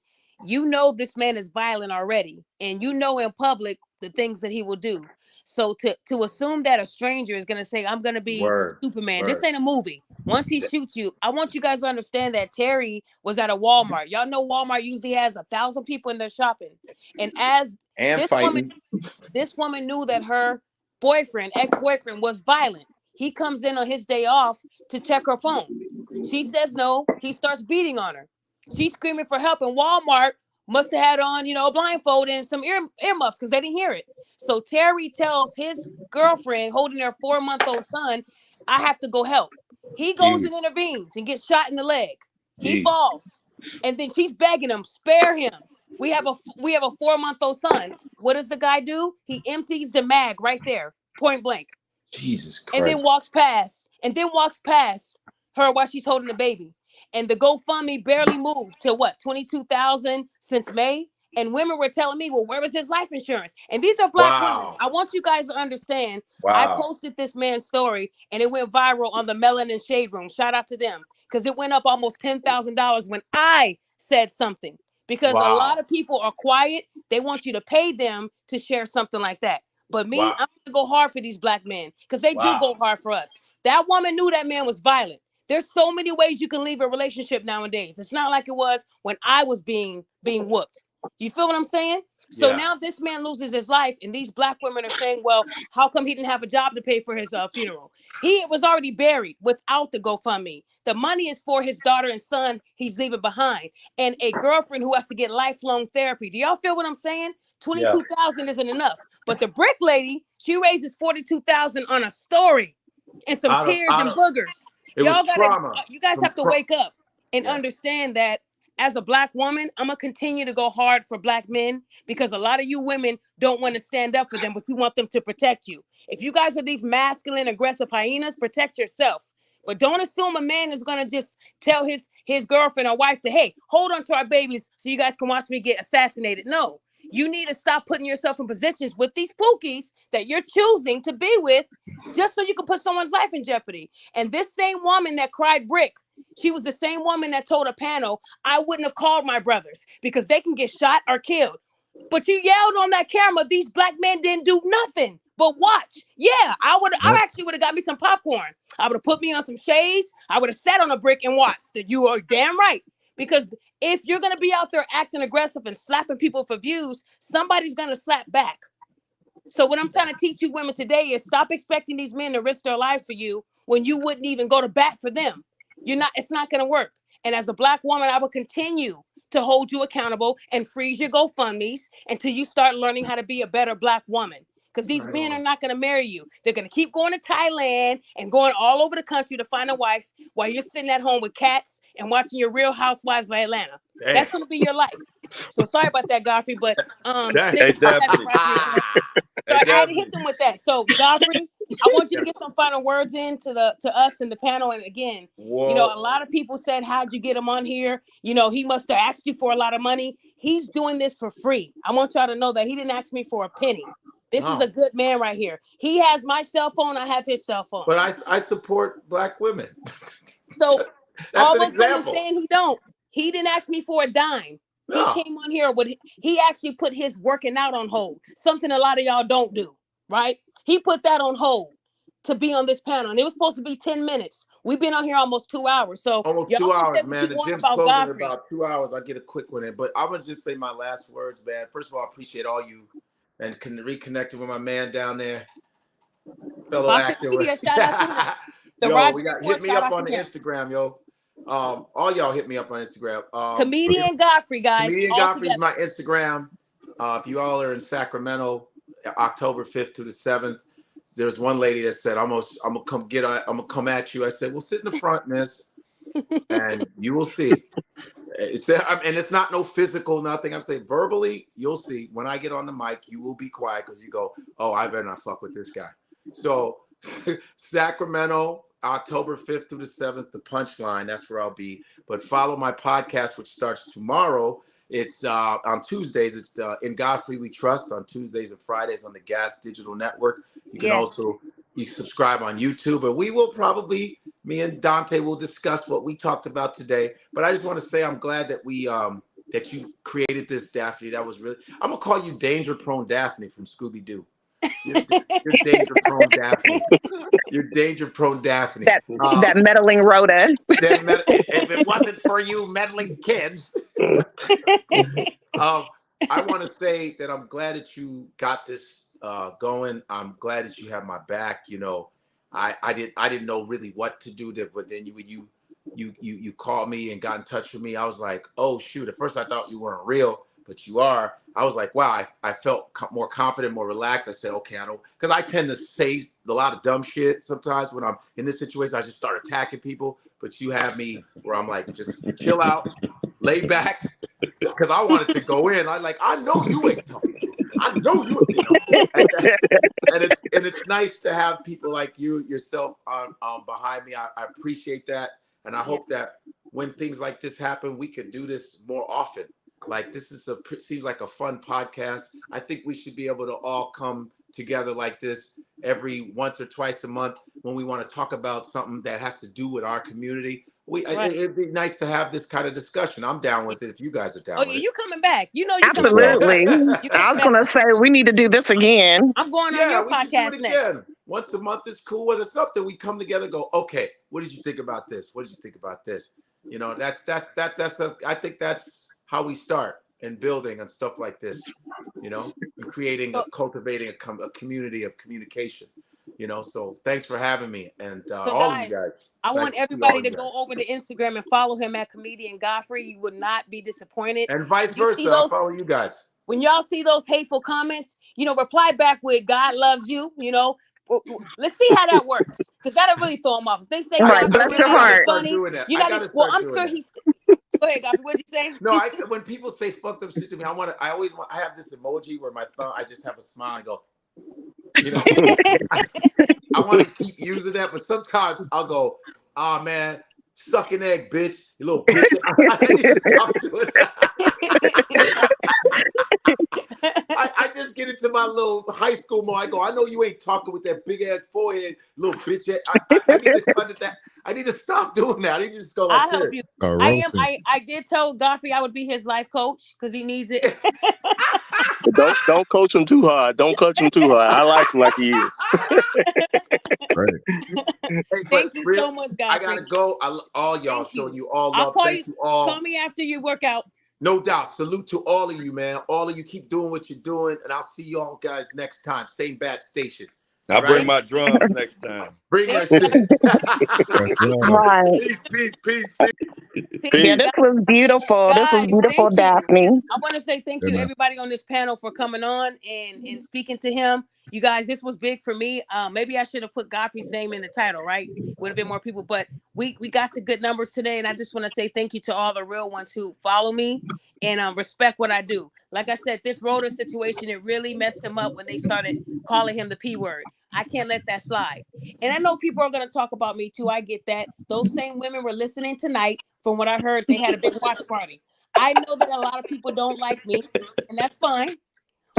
this man is violent already, and in public the things that he will do. So to assume that a stranger is gonna say, "I'm gonna be Word. Superman," this Word. ain't a movie. Once he shoots you, I want you guys to understand that Terry was at a Walmart. Y'all know Walmart usually has 1,000 people in there shopping, and as And this woman fighting. this woman knew that her ex-boyfriend, was violent. He comes in on his day off to check her phone. She says no. He starts beating on her. She's screaming for help, and Walmart must have had on, a blindfold and some earmuffs because they didn't hear it. So Terry tells his girlfriend holding their 4-month-old son, "I have to go help." He goes Jeez. and intervenes and gets shot in the leg. He Jeez. falls, and then she's begging him, "Spare him. We have a 4-month-old son." What does the guy do? He empties the mag right there, point blank, Jesus and then Christ. walks past her while she's holding the baby. And the GoFundMe barely moved to what, 22,000 since May. And women were telling me, well, where is his life insurance? And these are Black women. Wow. I want you guys to understand. I Wow. posted this man's story and it went viral on the Melanin Shade Room. Shout out to them, because it went up almost $10,000 when I said something. Because a lot of people are quiet. They want you to pay them to share something like that. But me, I'm gonna go hard for these Black men, because they do go hard for us. That woman knew that man was violent. There's so many ways you can leave a relationship nowadays. It's not like it was when I was being whooped. You feel what I'm saying? So now this man loses his life, and these Black women are saying, well, how come he didn't have a job to pay for his funeral? He was already buried without the GoFundMe. The money is for his daughter and son he's leaving behind, and a girlfriend who has to get lifelong therapy. Do y'all feel what I'm saying? 22,000 isn't enough. But the brick lady, she raises 42,000 on a story and some tears and boogers. Y'all gotta, you guys have to wake up and understand that as a Black woman, I'm gonna continue to go hard for Black men, because a lot of you women don't want to stand up for them, but you want them to protect you. If you guys are these masculine, aggressive hyenas, protect yourself. But don't assume a man is gonna just tell his girlfriend or wife to, hey, hold on to our babies so you guys can watch me get assassinated. No, you need to stop putting yourself in positions with these pookies that you're choosing to be with, just so you can put someone's life in jeopardy. And this same woman that cried brick, she was the same woman that told a panel, I wouldn't have called my brothers because they can get shot or killed. But you yelled on that camera, these Black men didn't do nothing but watch. Yeah, I actually would have got me some popcorn. I would have put me on some shades. I would have sat on a brick and watched. That you are damn right. Because if you're going to be out there acting aggressive and slapping people for views, somebody's going to slap back. So what I'm trying to teach you women today is stop expecting these men to risk their lives for you when you wouldn't even go to bat for them. It's not going to work. And as a Black woman, I will continue to hold you accountable and freeze your GoFundMes until you start learning how to be a better Black woman. Because these men are not going to marry you. They're going to keep going to Thailand and going all over the country to find a wife while you're sitting at home with cats and watching your Real Housewives of Atlanta. Damn. That's going to be your life. So sorry about that, Godfrey, but Hey, definitely. So I had to hit them with that. So Godfrey, I want you to get some final words in to us and the panel. And again, you know, a lot of people said, how'd you get him on here? You know, he must have asked you for a lot of money. He's doing this for free. I want y'all to know that he didn't ask me for a penny. This is a good man right here. He has my cell phone. I have his cell phone. But I support Black women. So that's all an those example. saying he don't. He didn't ask me for a dime. No. He came on here with, he actually put his working out on hold. Something a lot of y'all don't do, right? He put that on hold to be on this panel. And it was supposed to be 10 minutes. We've been on here almost 2 hours. So almost 2 hours, man. The gym's closing in about 2 hours. I'll get a quick one in. But I'm going to just say my last words, man. First of all, I appreciate all you and reconnecting with my man down there. Fellow actor. Media, shout out to hit me up on the Instagram, yo. All y'all hit me up on Instagram. Comedian Godfrey, guys. Comedian Godfrey is my Instagram. If you all are in Sacramento, October 5th to the 7th, there's one lady that said, I'm gonna come at you. I said, well, sit in the front, miss, and you will see. And it's not no physical, nothing. I'm saying verbally, you'll see. When I get on the mic, you will be quiet because you go, oh, I better not fuck with this guy. So Sacramento, October 5th through the 7th, the Punchline, that's where I'll be. But follow my podcast, which starts tomorrow. It's on Tuesdays. It's In Godfrey We Trust on Tuesdays and Fridays on the Gas Digital Network. You can also subscribe on YouTube. And we will probably, me and Dante will discuss what we talked about today. But I just want to say I'm glad that we that you created this, Daphne. That was really, I'm going to call you Danger Prone Daphne from Scooby-Doo. You're danger prone Daphne. You're danger prone Daphne. That meddling Rhoda. If it wasn't for you meddling kids. I want to say that I'm glad that you got this going. I'm glad that you have my back. You know, I didn't know really what to do there, but then you called me and got in touch with me. I was like, oh shoot. At first I thought you weren't real, but you are. I was like, wow, I felt more confident, more relaxed. I said, okay, because I tend to say a lot of dumb shit sometimes when I'm in this situation. I just start attacking people, but you have me where I'm like, just chill out, lay back, because I wanted to go in. I know you ain't talking. I know you ain't. And it's nice to have people like you yourself on behind me. I appreciate that, and I hope that when things like this happen, we could do this more often. Like this is seems like a fun podcast. I think we should be able to all come together like this every once or twice a month when we want to talk about something that has to do with our community. Right. It'd be nice to have this kind of discussion. I'm down with it if you guys are down Oh with yeah, it. you coming back? You know you coming back. Absolutely. You I coming was back? going to say, we need to do this again. I'm going on Yeah, your we should do it podcast next. again. Once a month is cool. Whether something we come together, go, okay, what did you think about this? What did you think about this? You know, I think that's how we start in building and stuff like this. You know, and creating, cultivating a community of communication. You know, so thanks for having me, and So all of you guys, guys. I Nice want to see all everybody of to you go guys. over to Instagram and follow him at Comedian Godfrey. You would not be disappointed. And vice You see versa. I'll those follow you guys. when y'all see those hateful comments, you know, reply back with "God loves you." You know, let's see how that works, because that'll really throw him off. If they say Right. God Bless really your ain't heart. funny, doing that. you're I not. gotta Well, start I'm doing sure that. he's. Go ahead, Godfrey. What'd you say? No, when people say fucked up shit to me, I have this emoji where my thumb, I just have a smile and go, you know, I want to keep using that, but sometimes I'll go, oh man, suck an egg, bitch, you little bitch. I need to stop doing that. I just get into my little high school mode. I go, I know you ain't talking with that big ass forehead, little bitch. I need to cut it that. I need to stop doing that. I need to just go like I'll help this. you. roasting. I did tell Godfrey I would be his life coach because he needs it. Don't coach him too hard. Don't coach him too hard. I like him like he is. Right. Hey, Thank you so much, I Godfrey. gotta go. All y'all Thank showing you. you all I'll love. call Thank you all. Call me after you work out. No doubt. Salute to all of you, man. All of you keep doing what you're doing, and I'll see you all guys next time. Same bat station. I'll bring my drums next time. Bring your Thank shit. That's right. Right. Peace. Yeah, this was beautiful. This was Guys, beautiful, thank you. Daphne. I want to say thank Yeah, you, man. everybody on this panel, for coming on and speaking to him. You guys, this was big for me. Maybe I should have put Godfrey's name in the title, right? Would have been more people, but we got to good numbers today, and I just want to say thank you to all the real ones who follow me and respect what I do. Like I said, this Rhoda situation, it really messed him up when they started calling him the P word. I can't let that slide. And I know people are going to talk about me too. I get that. Those same women were listening tonight. From what I heard, they had a big watch party. I know that a lot of people don't like me, and that's fine.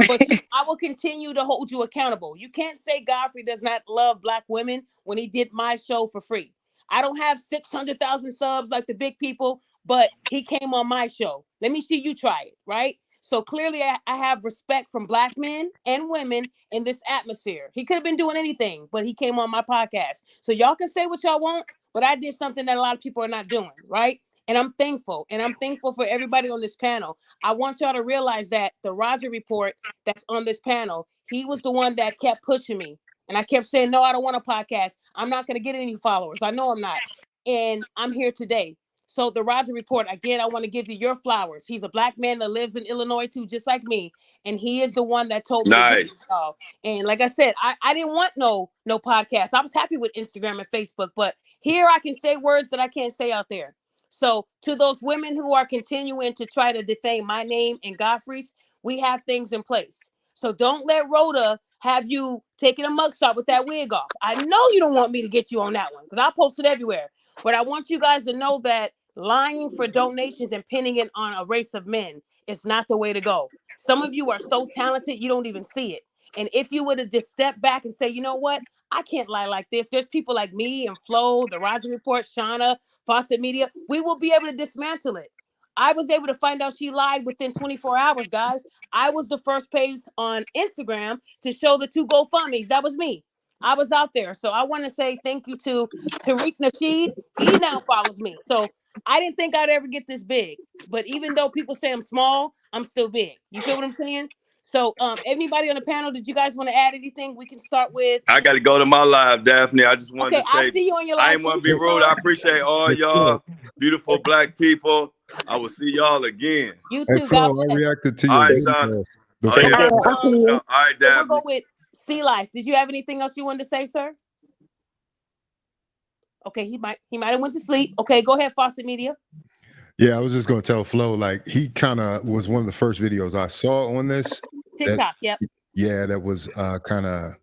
But I will continue to hold you accountable. You can't say Godfrey does not love Black women when he did my show for free. I don't have 600,000 subs like the big people, but he came on my show. Let me see you try it, right? So clearly I have respect from Black men and women in this atmosphere. He could have been doing anything, but he came on my podcast. So y'all can say what y'all want, but I did something that a lot of people are not doing, right? And I'm thankful. And I'm thankful for everybody on this panel. I want y'all to realize that the Roger Report that's on this panel, he was the one that kept pushing me. And I kept saying, no, I don't want a podcast. I'm not going to get any followers. I know I'm not. And I'm here today. So the Roger Report, again, I want to give you your flowers. He's a Black man that lives in Illinois too, just like me. And he is the one that told me to do this, y'all. And like I said, I didn't want no podcast. I was happy with Instagram and Facebook, but here I can say words that I can't say out there. So to those women who are continuing to try to defame my name and Godfrey's, we have things in place. So don't let Rhoda have you taking a mugshot with that wig off. I know you don't want me to get you on that one because I'll post it everywhere. But I want you guys to know that lying for donations and pinning it on a race of men is not the way to go. Some of you are so talented, you don't even see it. And if you would have just stepped back and say, you know what? I can't lie like this. There's people like me and Flo, the Roger Report, Shauna, Fawcett Media. We will be able to dismantle it. I was able to find out she lied within 24 hours, guys. I was the first page on Instagram to show the 2 GoFundMe's. That was me. I was out there. So I want to say thank you to Tariq Nasheed. He now follows me. So I didn't think I'd ever get this big. But even though people say I'm small, I'm still big. You feel what I'm saying? So anybody on the panel, did you guys want to add anything? We can start with. I got to go to my live, Daphne. I just wanted to say, I'll see you on your live. I ain't want to be rude. I appreciate all y'all beautiful Black people. I will see y'all again. You Hey, too. Flo, God bless. I reacted to All your right, video. Sean. The Oh, yeah. first- All right, So we'll Daphne. go with Sea Life. Did you have anything else you wanted to say, sir? Okay, he might have went to sleep. Okay, go ahead, Fawcett Media. Yeah, I was just gonna tell Flo, like, he kind of was one of the first videos I saw on this. TikTok, yep. Yeah, that was kind of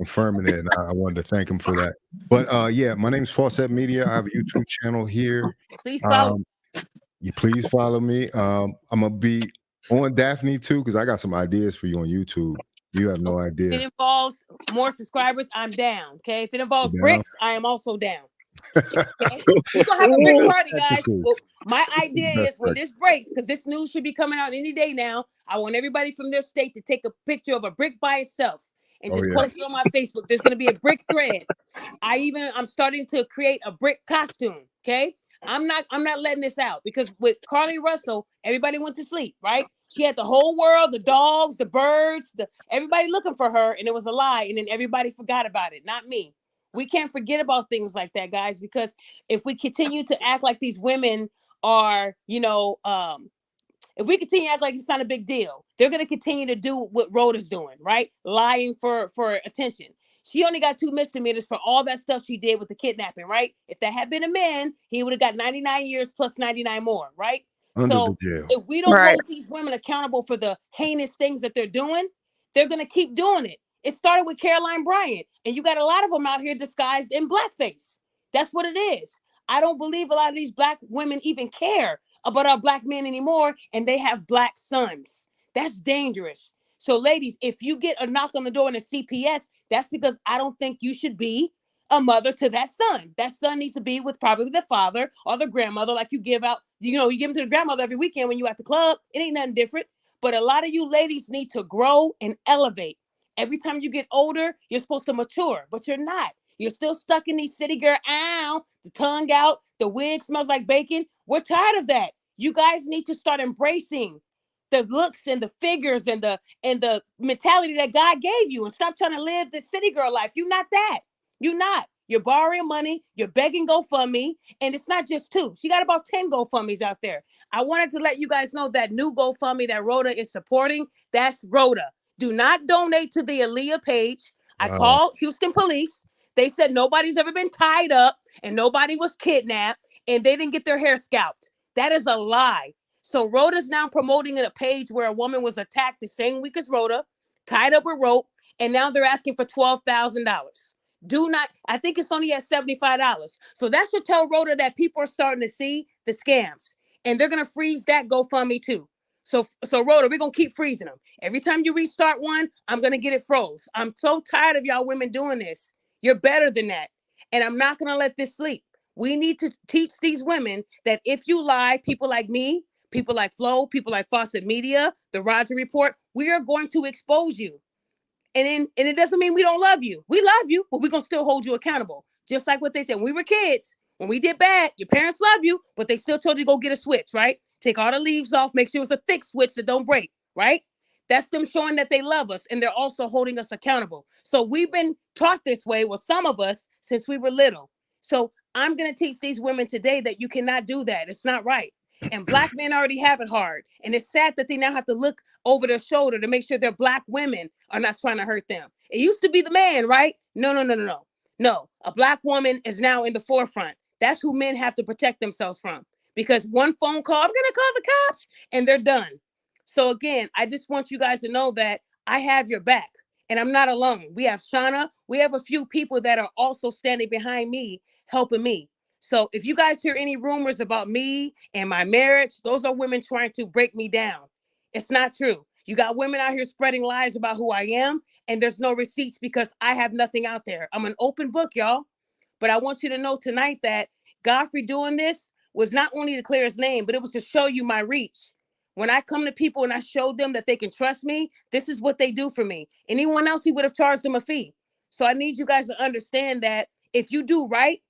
confirming it, and I wanted to thank him for that. But yeah, my name's Fawcett Media. I have a YouTube channel here. Please follow. You please follow me. I'm gonna be on Daphne too, because I got some ideas for you on YouTube. You have no If idea. it involves more subscribers, I'm down. Okay. If it involves You down? bricks, I am also down. Okay. We're gonna have a brick party, guys. Well, my idea is when this breaks, because this news should be coming out any day now. I want everybody from their state to take a picture of a brick by itself and just post it on my Facebook. There's gonna be a brick thread. I'm starting to create a brick costume. Okay. I'm not letting this out, because with Carly Russell, everybody went to sleep, right? She had the whole world, the dogs, the birds, everybody looking for her, and it was a lie, and then everybody forgot about it. Not me. We can't forget about things like that, guys, because if we continue to act like these women are, if we continue to act like it's not a big deal, they're going to continue to do what Rhoda's doing, right? Lying for attention. She only got 2 misdemeanors for all that stuff she did with the kidnapping, right? If that had been a man, he would have got 99 years plus 99 more, right? So if we don't hold these women accountable for the heinous things that they're doing, they're going to keep doing it. It started with Caroline Bryant, and you got a lot of them out here disguised in blackface. That's what it is. I don't believe a lot of these black women even care about our black men anymore, and they have black sons. That's dangerous. So ladies, if you get a knock on the door in a CPS, that's because I don't think you should be a mother to that son. That son needs to be with probably the father or the grandmother, like you give out, you give them to the grandmother every weekend when you at the club. It ain't nothing different. But a lot of you ladies need to grow and elevate. Every time you get older, you're supposed to mature, but you're not. You're still stuck in these city girl, the tongue out, the wig smells like bacon. We're tired of that. You guys need to start embracing the looks and the figures and the mentality that God gave you, and stop trying to live the city girl life. You're not that. You're not. You're borrowing money. You're begging GoFundMe. And it's not just 2. She got about 10 GoFundMes out there. I wanted to let you guys know that new GoFundMe that Rhoda is supporting, that's Rhoda. Do not donate to the Aaliyah page. I called Houston police. They said nobody's ever been tied up and nobody was kidnapped and they didn't get their hair scalped. That is a lie. So Rhoda's now promoting a page where a woman was attacked the same week as Rhoda, tied up with rope, and now they're asking for $12,000. Do not, I think it's only at $75. So that should tell Rhoda that people are starting to see the scams, and they're going to freeze that GoFundMe too. So Rhoda, we're going to keep freezing them. Every time you restart one, I'm going to get it froze. I'm so tired of y'all women doing this. You're better than that. And I'm not going to let this sleep. We need to teach these women that if you lie, people like me, people like Flo, people like Fawcett Media, the Roger Report, we are going to expose you. And it doesn't mean we don't love you. We love you, but we're going to still hold you accountable. Just like what they said when we were kids. When we did bad, your parents love you, but they still told you to go get a switch, right? Take all the leaves off, make sure it's a thick switch that don't break, right? That's them showing that they love us, and they're also holding us accountable. So we've been taught this way, well, some of us, since we were little. So I'm going to teach these women today that you cannot do that. It's not right. And black men already have it hard. And it's sad that they now have to look over their shoulder to make sure their black women are not trying to hurt them. It used to be the man, right? No. No, a black woman is now in the forefront. That's who men have to protect themselves from. Because one phone call, I'm going to call the cops, and they're done. So again, I just want you guys to know that I have your back, and I'm not alone. We have Shauna. We have a few people that are also standing behind me, helping me. So if you guys hear any rumors about me and my marriage, those are women trying to break me down. It's not true. You got women out here spreading lies about who I am, and there's no receipts because I have nothing out there. I'm an open book, y'all. But I want you to know tonight that Godfrey doing this was not only to clear his name, but it was to show you my reach. When I come to people and I show them that they can trust me, this is what they do for me. Anyone else, he would have charged them a fee. So I need you guys to understand that if you do right,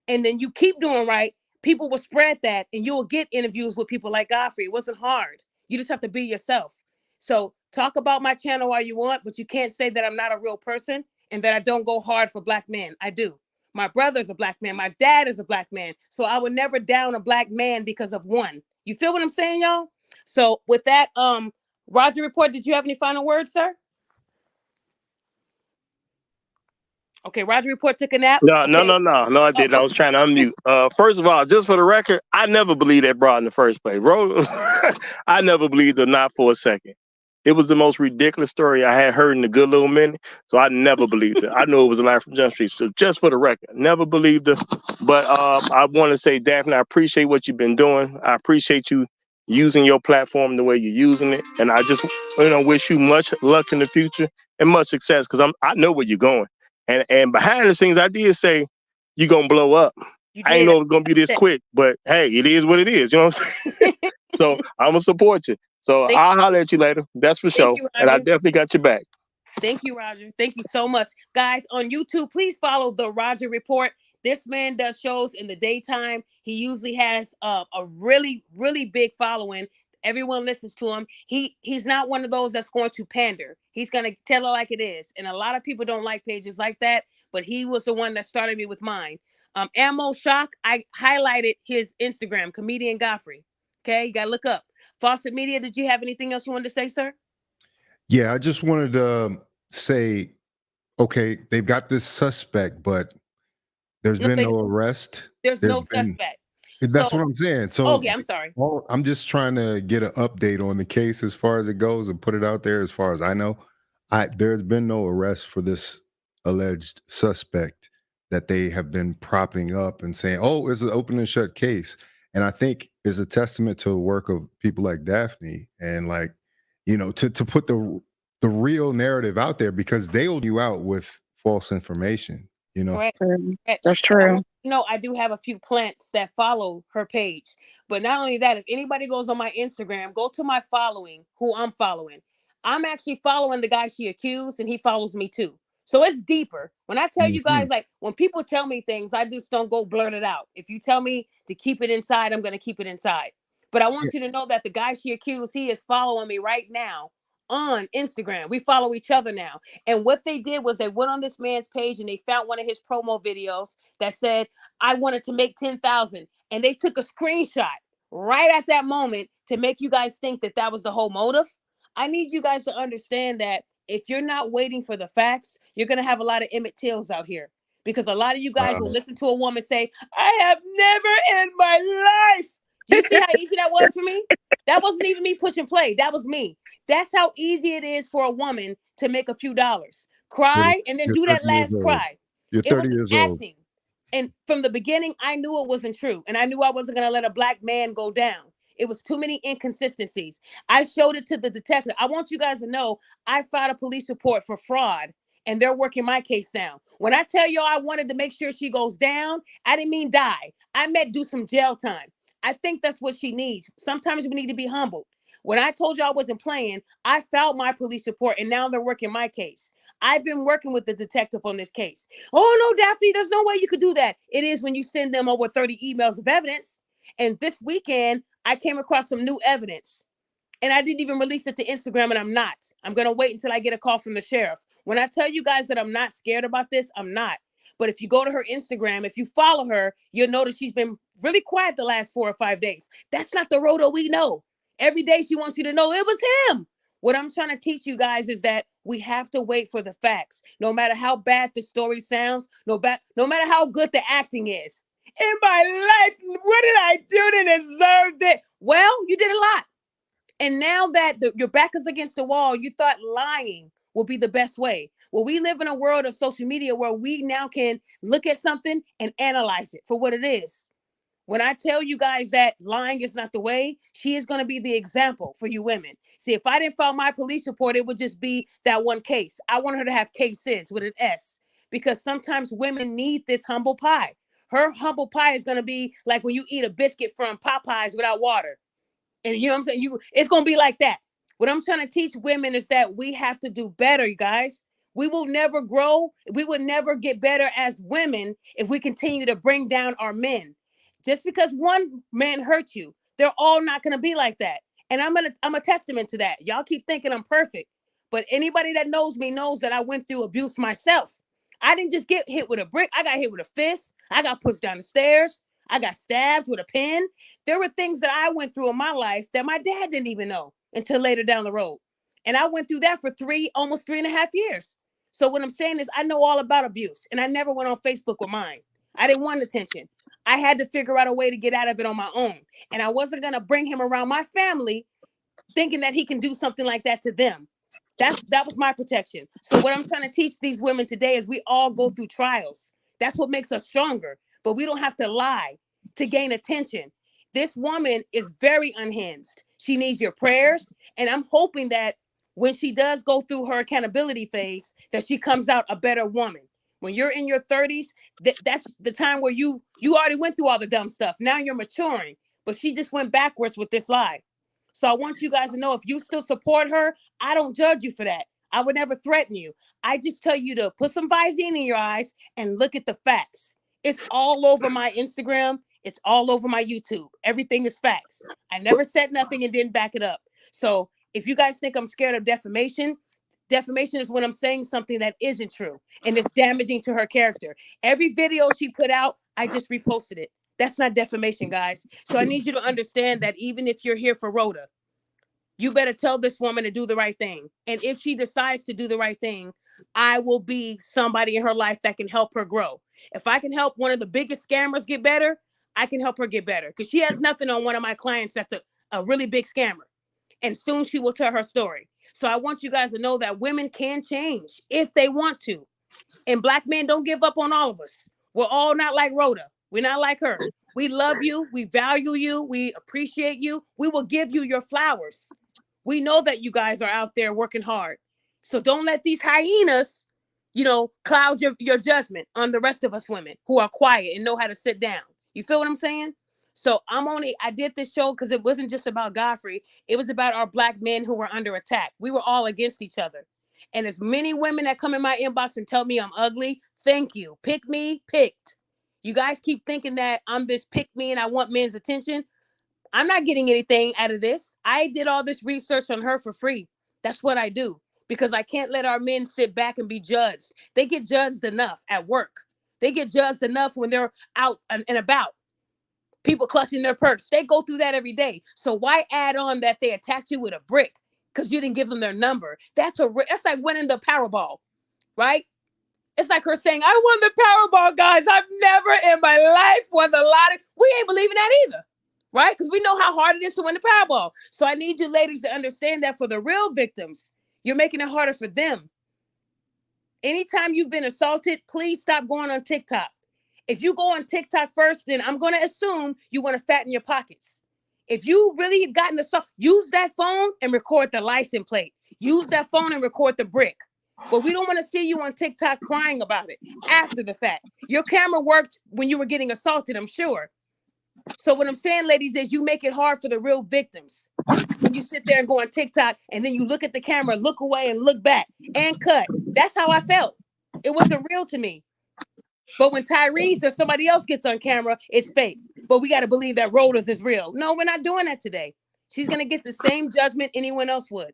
and then you keep doing right, people will spread that, and you will get interviews with people like Godfrey. It wasn't hard. You just have to be yourself. So talk about my channel all you want, but you can't say that I'm not a real person and that I don't go hard for black men. I do. My brother's a black man. My dad is a black man. So I would never down a black man because of one. You feel what I'm saying, y'all? So with that, Roger Report, did you have any final words, sir? Okay, Roger Report took a nap. No, okay. No, I didn't. I was trying to unmute. First of all, just for the record, I never believed that broad in the first place, bro. I never believed her, not for a second. It was the most ridiculous story I had heard in a good little minute. So I never believed it. I knew it was a lie from Jump Street. So just for the record, never believed it. But I want to say, Daphne, I appreciate what you've been doing. I appreciate you using your platform the way you're using it. And I just wish you much luck in the future and much success, because I know where you're going. And behind the scenes, I did say you're gonna blow up. You I ain't did. know it was gonna be this quick, but hey, it is what it is. You know what I'm saying? So I'm gonna support you. So I'll holler at you later. That's for Thank sure. you, And I Roger. definitely got your back. Thank you, Roger. Thank you so much. Guys, on YouTube, please follow The Roger Report. This man does shows in the daytime. He usually has a really, really big following. Everyone listens to him. He's not one of those that's going to pander. He's going to tell it like it is. And a lot of people don't like pages like that, but he was the one that started me with mine. Ammo Shock, I highlighted his Instagram, Comedian Godfrey. Okay, you got to look up. Fawcett Media, did you have anything else you wanted to say, sir? Yeah, I just wanted to say, okay, they've got this suspect, but there's been no arrest. There's no suspect. That's So- what I'm saying. So, okay, I'm sorry. I'm just trying to get an update on the case as far as it goes and put it out there as far as I know. There's been no arrest for this alleged suspect that they have been propping up and saying, oh, it's an open and shut case. And I think is a testament to the work of people like Daphne and to put the real narrative out there, because they'll you out with false information, Correct. That's true. I do have a few plants that follow her page. But not only that, if anybody goes on my Instagram, go to my following, who I'm following. I'm actually following the guy she accused, and he follows me too. So it's deeper. When I tell you guys, like when people tell me things, I just don't go blurt it out. If you tell me to keep it inside, I'm going to keep it inside. But I want you to know that the guy she accused, he is following me right now on Instagram. We follow each other now. And what they did was they went on this man's page and they found one of his promo videos that said, I wanted to make 10,000. And they took a screenshot right at that moment to make you guys think that that was the whole motive. I need you guys to understand that if you're not waiting for the facts, you're going to have a lot of Emmett Tills out here, because a lot of you guys will listen to a woman say, I have never in my life. Do you see how easy that was for me? That wasn't even me pushing play. That was me. That's how easy it is for a woman to make a few dollars. Cry and then do that last cry. You're 30 years old. Acting. And from the beginning, I knew it wasn't true. And I knew I wasn't going to let a black man go down. It was too many inconsistencies. I showed it to the detective. I want you guys to know I filed a police report for fraud, and they're working my case now. When I tell y'all I wanted to make sure she goes down, I didn't mean die. I meant do some jail time. I think that's what she needs. Sometimes we need to be humbled. When I told you I wasn't playing, I filed my police report, and now they're working my case. I've been working with the detective on this case. Oh, no, Daphne, there's no way you could do that. It is when you send them over 30 emails of evidence. And this weekend, I came across some new evidence. And I didn't even release it to Instagram, and I'm not. I'm going to wait until I get a call from the sheriff. When I tell you guys that I'm not scared about this, I'm not. But if you go to her Instagram, if you follow her, you'll notice she's been really quiet the last 4 or 5 days. That's not the Rhoda we know. Every day she wants you to know it was him. What I'm trying to teach you guys is that we have to wait for the facts. No matter how bad the story sounds, no matter how good the acting is. In my life, what did I do to deserve that? Well, you did a lot. And now that your back is against the wall, you thought lying will be the best way. Well, we live in a world of social media where we now can look at something and analyze it for what it is. When I tell you guys that lying is not the way, she is going to be the example for you women. See, if I didn't file my police report, it would just be that one case. I want her to have cases with an S, because sometimes women need this humble pie. Her humble pie is going to be like when you eat a biscuit from Popeyes without water. And you know what I'm saying? It's going to be like that. What I'm trying to teach women is that we have to do better, you guys. We will never grow. We will never get better as women if we continue to bring down our men. Just because one man hurt you, they're all not going to be like that. And I'm a testament to that. Y'all keep thinking I'm perfect, but anybody that knows me knows that I went through abuse myself. I didn't just get hit with a brick. I got hit with a fist. I got pushed down the stairs. I got stabbed with a pen. There were things that I went through in my life that my dad didn't even know until later down the road. And I went through that for almost 3.5 years. So what I'm saying is I know all about abuse, and I never went on Facebook with mine. I didn't want attention. I had to figure out a way to get out of it on my own. And I wasn't going to bring him around my family thinking that he can do something like that to them. That was my protection. So what I'm trying to teach these women today is we all go through trials. That's what makes us stronger. But we don't have to lie to gain attention. This woman is very unhinged. She needs your prayers. And I'm hoping that when she does go through her accountability phase, that she comes out a better woman. When you're in your 30s, that's the time where you already went through all the dumb stuff. Now you're maturing. But she just went backwards with this lie. So I want you guys to know, if you still support her, I don't judge you for that. I would never threaten you. I just tell you to put some Visine in your eyes and look at the facts. It's all over my Instagram. It's all over my YouTube. Everything is facts. I never said nothing and didn't back it up. So if you guys think I'm scared of defamation, defamation is when I'm saying something that isn't true and it's damaging to her character. Every video she put out, I just reposted it. That's not defamation, guys. So I need you to understand that even if you're here for Rhoda, you better tell this woman to do the right thing. And if she decides to do the right thing, I will be somebody in her life that can help her grow. If I can help one of the biggest scammers get better, I can help her get better, because she has nothing on one of my clients that's a really big scammer. And soon she will tell her story. So I want you guys to know that women can change if they want to. And Black men, don't give up on all of us. We're all not like Rhoda. We're not like her. We love you. We value you. We appreciate you. We will give you your flowers. We know that you guys are out there working hard. So don't let these hyenas, cloud your judgment on the rest of us women who are quiet and know how to sit down. You feel what I'm saying? So I did this show because it wasn't just about Godfrey. It was about our Black men who were under attack. We were all against each other. And as many women that come in my inbox and tell me I'm ugly, thank you. Pick me, picked. You guys keep thinking that I'm this pick me and I want men's attention. I'm not getting anything out of this. I did all this research on her for free. That's what I do, because I can't let our men sit back and be judged. They get judged enough at work. They get judged enough when they're out and about. People clutching their purse. They go through that every day. So why add on that they attacked you with a brick because you didn't give them their number? That's like winning the Powerball, right? It's like her saying, I won the Powerball, guys. I've never in my life won the lottery. We ain't believing that either, right? Because we know how hard it is to win the Powerball. So I need you ladies to understand that for the real victims, you're making it harder for them. Anytime you've been assaulted, please stop going on TikTok. If you go on TikTok first, then I'm going to assume you want to fatten your pockets. If you really have gotten assault, use that phone and record the license plate. Use that phone and record the brick. But we don't want to see you on TikTok crying about it after the fact. Your camera worked when you were getting assaulted, I'm sure. So what I'm saying, ladies, is you make it hard for the real victims. When you sit there and go on TikTok and then you look at the camera, look away and look back and cut. That's how I felt. It wasn't real to me. But when Tyrese or somebody else gets on camera, it's fake. But we got to believe that Rhoda's is real. No, we're not doing that today. She's going to get the same judgment anyone else would.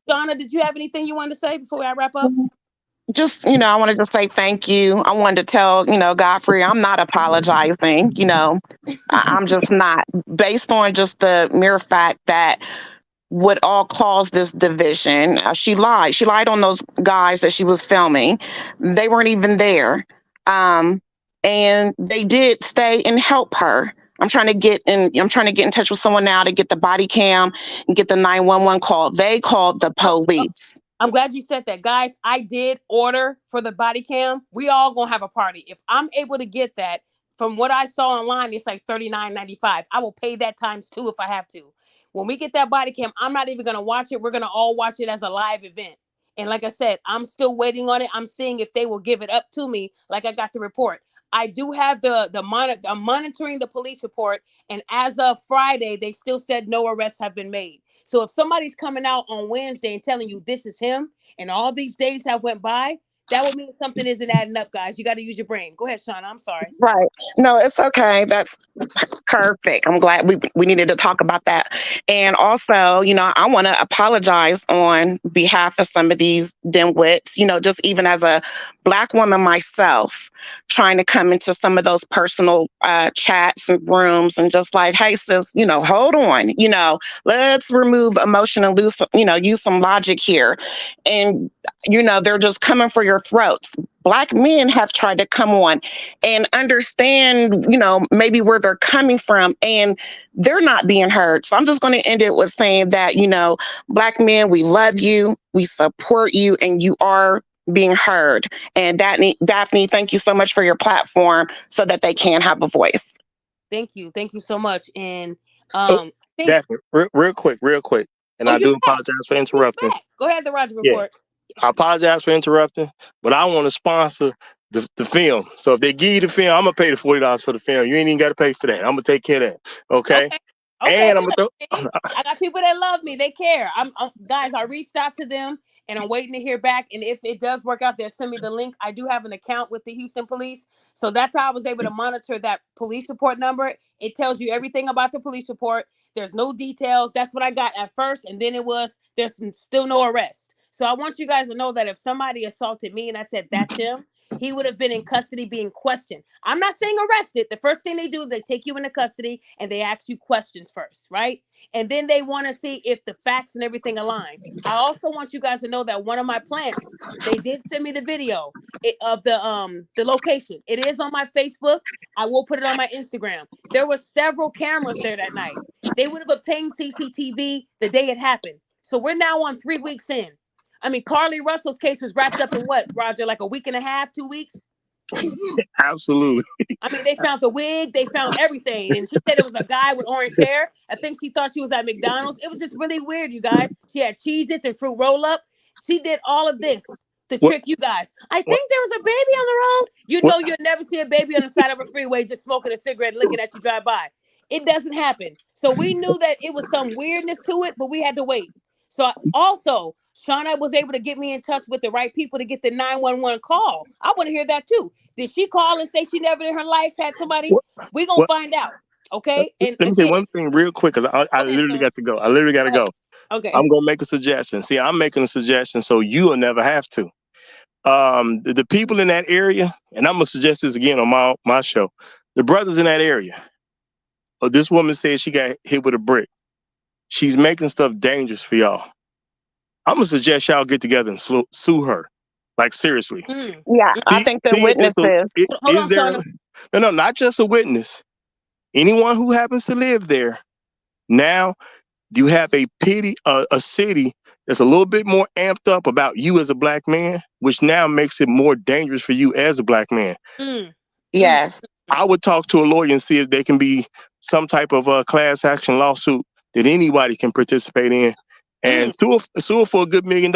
Donna, did you have anything you wanted to say before I wrap up? Just, I wanted to say thank you. I wanted to tell, Godfrey, I'm not apologizing. I'm just not, based on just the mere fact that what all caused this division. She lied. She lied on those guys that she was filming. They weren't even there. And they did stay and help her. I'm trying to get in touch with someone now to get the body cam and get the 911 call. They called the police. I'm glad you said that, guys. I did order for the body cam. We all gonna have a party. If I'm able to get that, from what I saw online, it's like $39.95. I will pay that times 2 if I have to. When we get that body cam, I'm not even gonna watch it. We're gonna all watch it as a live event. And like I said, I'm still waiting on it. I'm seeing if they will give it up to me, like I got the report. I do have I'm monitoring the police report, and as of Friday, they still said no arrests have been made. So if somebody's coming out on Wednesday and telling you this is him, and all these days have went by, that would mean something isn't adding up, guys. You got to use your brain. Go ahead, Shauna. I'm sorry. Right. No, it's okay. That's perfect. I'm glad we needed to talk about that. And also, I want to apologize on behalf of some of these dimwits, just even as a Black woman myself, trying to come into some of those personal chats and rooms and just like, hey, sis, hold on, let's remove emotion and use some logic here. And, they're just coming for your throats. Black men have tried to come on and understand, maybe where they're coming from, and they're not being heard. So I'm just going to end it with saying that, Black men, we love you, we support you, and you are being heard. And Daphne, thank you so much for your platform so that they can have a voice. Thank you so much. And So, I think, Daphne, real quick, and oh, I you're do back. apologize for He's interrupting. back. Go ahead, the Roger Yeah, Report. I apologize for interrupting, but I want to sponsor the film. So if they give you the film, I'm gonna pay the $40 for the film. You ain't even got to pay for that. I'm gonna take care of that. Okay. Okay. And I'm Good. gonna See? I got people that love me. They care. Guys, I reached out to them and I'm waiting to hear back. And if it does work out, they'll send me the link. I do have an account with the Houston police. So that's how I was able to monitor that police report number. It tells you everything about the police report. There's no details. That's what I got at first. And then there's still no arrest. So I want you guys to know that if somebody assaulted me and I said, that's him, he would have been in custody being questioned. I'm not saying arrested. The first thing they do is they take you into custody and they ask you questions first, right? And then they want to see if the facts and everything align. I also want you guys to know that one of my plants, they did send me the video of the location. It is on my Facebook. I will put it on my Instagram. There were several cameras there that night. They would have obtained CCTV the day it happened. So we're now on 3 weeks in. I mean, Carly Russell's case was wrapped up in what, Roger, like a week and a half, 2 weeks? Absolutely. I mean, they found the wig, they found everything. And she said it was a guy with orange hair. I think she thought she was at McDonald's. It was just really weird, you guys. She had Cheez-Its and fruit roll-up. She did all of this to trick you guys. I think there was a baby on the road. You'll never see a baby on the side of a freeway just smoking a cigarette, looking at you drive by. It doesn't happen. So we knew that it was some weirdness to it, but we had to wait. So also, Shauna was able to get me in touch with the right people to get the 911 call. I want to hear that too. Did she call and say she never in her life had somebody? We're going to find out. Okay. And let me say one thing real quick, because I literally got to go. I literally got to go. Okay. I'm going to make a suggestion. See, I'm making a suggestion so you will never have to. The people in that area, and I'm going to suggest this again on my show, the brothers in that area. This woman said she got hit with a brick. She's making stuff dangerous for y'all. I'm going to suggest y'all get together and sue her. Like, seriously. Yeah, I think the witnesses. Is there? No, not just a witness. Anyone who happens to live there. Now, you have a city that's a little bit more amped up about you as a Black man, which now makes it more dangerous for you as a Black man. Yes. I would talk to a lawyer and see if there can be some type of class action lawsuit that anybody can participate in and sue her for a good $1 million.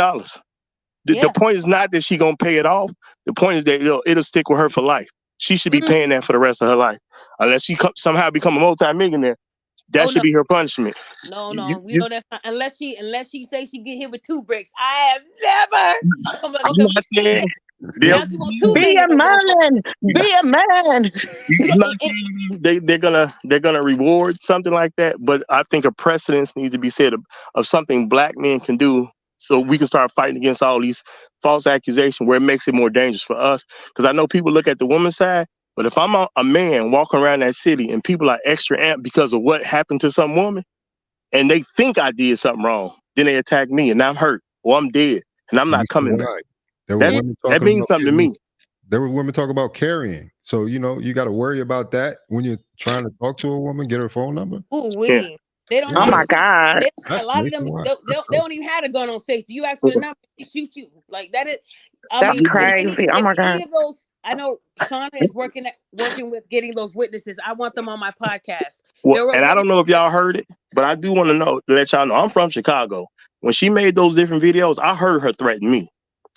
The point is not that she's going to pay it off. The point is that it'll stick with her for life. She should be paying that for the rest of her life. Unless she somehow become a multi-millionaire, that should be her punishment. No, you know that's not, unless she say she get hit with 2 bricks. I have never. I'm like, okay, not saying now she want 2 Be million. a man. Be a man. They're gonna reward something like that, but I think a precedence needs to be set of something Black men can do, so we can start fighting against all these false accusations where it makes it more dangerous for us. Because I know people look at the woman's side, but if I'm a man walking around that city and people are extra amped because of what happened to some woman, and they think I did something wrong, then they attack me and I'm hurt or I'm dead and I'm not coming back. That means something to me. There were women talk about carrying. So, you got to worry about that when you're trying to talk to a woman, get her phone number. They don't. Oh my God. A lot of them, they don't even have a gun on safety. You ask for the number, they shoot you. Like that is. That's crazy. Oh my God. Any of those, I know Shauna is working with getting those witnesses. I want them on my podcast. Well, and I don't know if y'all heard it, but I do want to let y'all know I'm from Chicago. When she made those different videos, I heard her threaten me.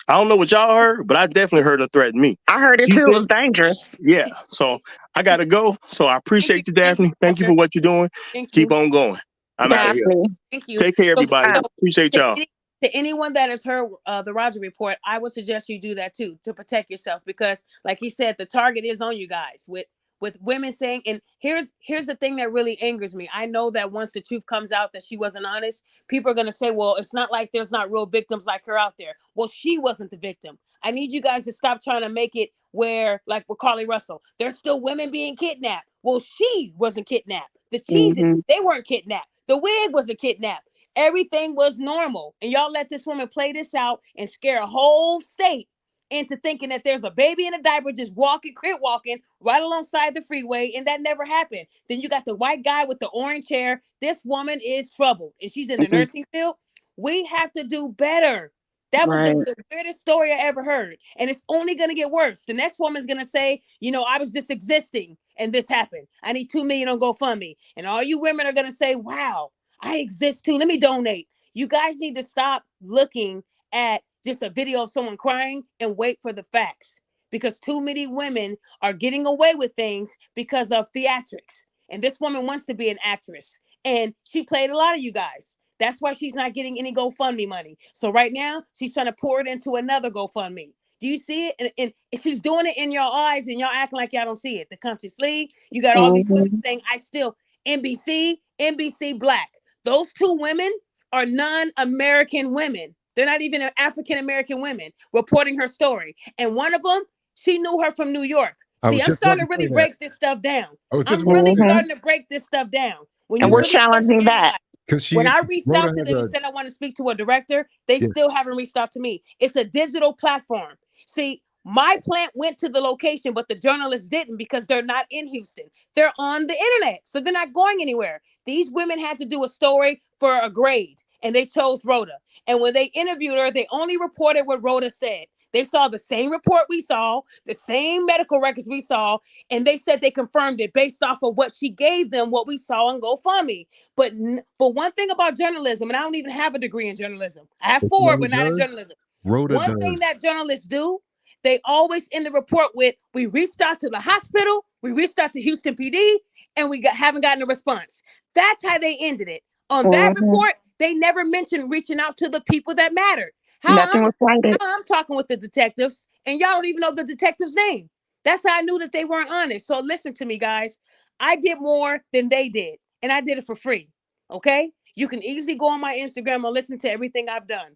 I don't know what y'all heard, but I definitely heard her threaten me. I heard it too. It was dangerous. Yeah. So I got to go. So I appreciate you, Daphne. Thank you for what you're doing. Keep on going. I'm out of here. Thank you. Take care, everybody. Appreciate y'all. To anyone that has heard the Roger Report, I would suggest you do that too, to protect yourself, because like he said, the target is on you guys with women saying, and here's the thing that really angers me. I know that once the truth comes out that she wasn't honest, people are going to say, well, it's not like there's not real victims like her out there. Well, she wasn't the victim. I need you guys to stop trying to make it where, like with Carly Russell, there's still women being kidnapped. Well, she wasn't kidnapped. The Cheez-Its, they weren't kidnapped. The wig wasn't kidnapped. Everything was normal. And y'all let this woman play this out and scare a whole state into thinking that there's a baby in a diaper just walking, crib walking right alongside the freeway, and that never happened. Then you got the white guy with the orange hair. This woman is troubled, and she's in the nursing field. We have to do better. That was Right. the weirdest story I ever heard. And it's only going to get worse. The next woman's going to say, you know, I was just existing and this happened. I need $2 million on GoFundMe. And all you women are going to say, wow, I exist too. Let me donate. You guys need to stop looking at just a video of someone crying and wait for the facts, because too many women are getting away with things because of theatrics. And this woman wants to be an actress, and she played a lot of you guys. That's why she's not getting any GoFundMe money. So right now she's trying to pour it into another GoFundMe. Do you see it? And she's doing it in your eyes, and y'all acting like y'all don't see it. The country sleeve, you got all these women saying, I still, NBC Black. Those two women are non-American women. They're not even African-American women reporting her story. And one of them, she knew her from New York. See, I'm starting to really break this stuff down. I'm really starting to break this stuff down. When And you we're really start to challenging that. analyze, when I reached out to them and said I want to speak to a director, they still haven't reached out to me. It's a digital platform. See, my plant went to the location, but the journalists didn't, because they're not in Houston. They're on the internet, so they're not going anywhere. These women had to do a story for a grade, and they chose Rhoda. And when they interviewed her, they only reported what Rhoda said. They saw the same report we saw, the same medical records we saw, and they said they confirmed it based off of what she gave them, what we saw on GoFundMe. But one thing about journalism, and I don't even have a degree in journalism. I have 4, but not in journalism. One thing that journalists do, they always end the report with, we reached out to the hospital, we reached out to Houston PD, and we haven't gotten a response. That's how they ended it. On that report, they never mentioned reaching out to the people that mattered. Nothing was cited. I'm talking with the detectives, and y'all don't even know the detective's name. That's how I knew that they weren't honest. So listen to me, guys. I did more than they did, and I did it for free. Okay? You can easily go on my Instagram and listen to everything I've done.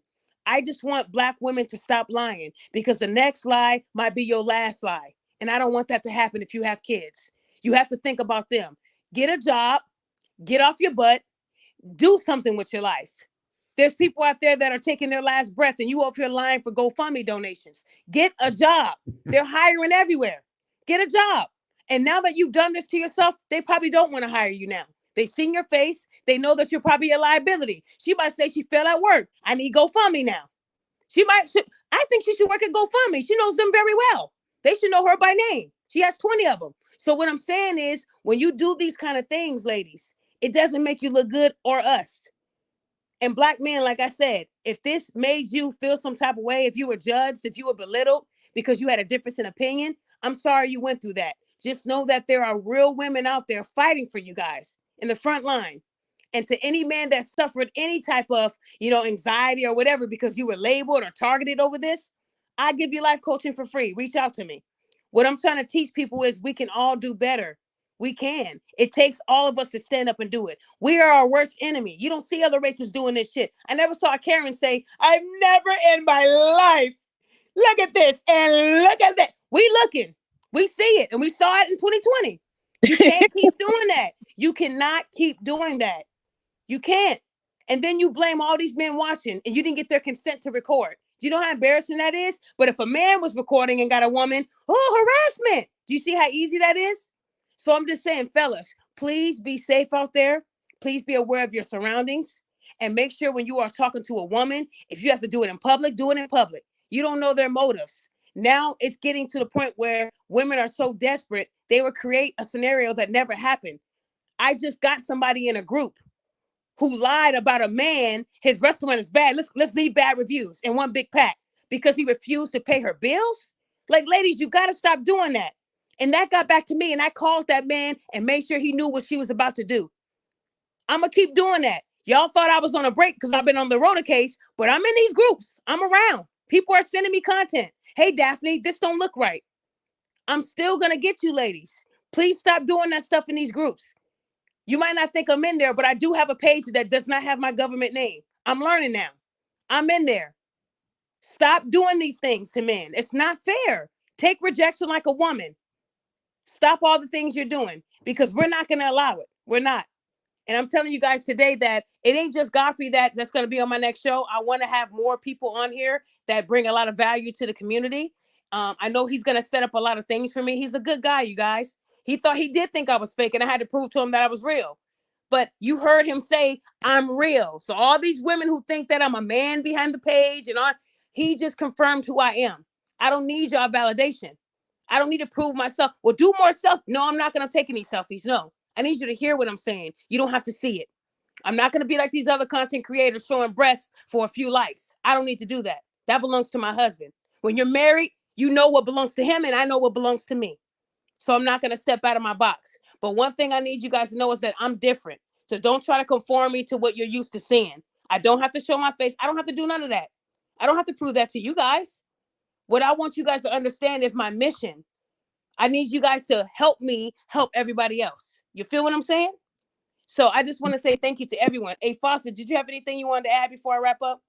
I just want Black women to stop lying, because the next lie might be your last lie. And I don't want that to happen if you have kids. You have to think about them. Get a job, get off your butt, do something with your life. There's people out there that are taking their last breath, and you over here lying for GoFundMe donations. Get a job. They're hiring everywhere. Get a job. And now that you've done this to yourself, they probably don't want to hire you now. They've seen your face. They know that you're probably a liability. She might say she fell at work. I need GoFundMe now. I think she should work at GoFundMe. She knows them very well. They should know her by name. She has 20 of them. So what I'm saying is, when you do these kind of things, ladies, it doesn't make you look good or us. And Black men, like I said, if this made you feel some type of way, if you were judged, if you were belittled because you had a difference in opinion, I'm sorry you went through that. Just know that there are real women out there fighting for you guys in the front line. And to any man that suffered any type of, anxiety or whatever because you were labeled or targeted over this, I give you life coaching for free. Reach out to me. What I'm trying to teach people is we can all do better. We can. It takes all of us to stand up and do it. We are our worst enemy. You don't see other races doing this shit. I never saw Karen say, I've never in my life. Look at this and look at that. We looking. We see it. And we saw it in 2020. You can't keep doing that. You cannot keep doing that. You can't. And then you blame all these men watching, and you didn't get their consent to record. Do you know how embarrassing that is? But if a man was recording and got a woman, harassment. Do you see how easy that is? So I'm just saying, fellas, please be safe out there. Please be aware of your surroundings, and make sure when you are talking to a woman, if you have to do it in public, do it in public. You don't know their motives. Now it's getting to the point where women are so desperate, they will create a scenario that never happened. I just got somebody in a group who lied about a man. His restaurant is bad. Let's leave bad reviews in one big pack because he refused to pay her bills. Like, ladies, you got to stop doing that. And that got back to me, and I called that man and made sure he knew what she was about to do. I'm going to keep doing that. Y'all thought I was on a break because I've been on the Rhoda case, but I'm in these groups. I'm around. People are sending me content. Hey, Daphne, this don't look right. I'm still going to get you, ladies. Please stop doing that stuff in these groups. You might not think I'm in there, but I do have a page that does not have my government name. I'm learning now. I'm in there. Stop doing these things to men. It's not fair. Take rejection like a woman. Stop all the things you're doing because we're not going to allow it. We're not. And I'm telling you guys today that it ain't just Godfrey that's going to be on my next show. I want to have more people on here that bring a lot of value to the community. I know he's gonna set up a lot of things for me. He's a good guy, you guys. He did think I was fake, and I had to prove to him that I was real. But you heard him say I'm real. So all these women who think that I'm a man behind the page and all, he just confirmed who I am. I don't need y'all validation. I don't need to prove myself. Well, do more self. No, I'm not gonna take any selfies. No, I need you to hear what I'm saying. You don't have to see it. I'm not gonna be like these other content creators showing breasts for a few likes. I don't need to do that. That belongs to my husband. When you're married, you know what belongs to him, and I know what belongs to me. So I'm not going to step out of my box. But one thing I need you guys to know is that I'm different. So don't try to conform me to what you're used to seeing. I don't have to show my face. I don't have to do none of that. I don't have to prove that to you guys. What I want you guys to understand is my mission. I need you guys to help me help everybody else. You feel what I'm saying? So I just want to say thank you to everyone. Hey, Foster, did you have anything you wanted to add before I wrap up?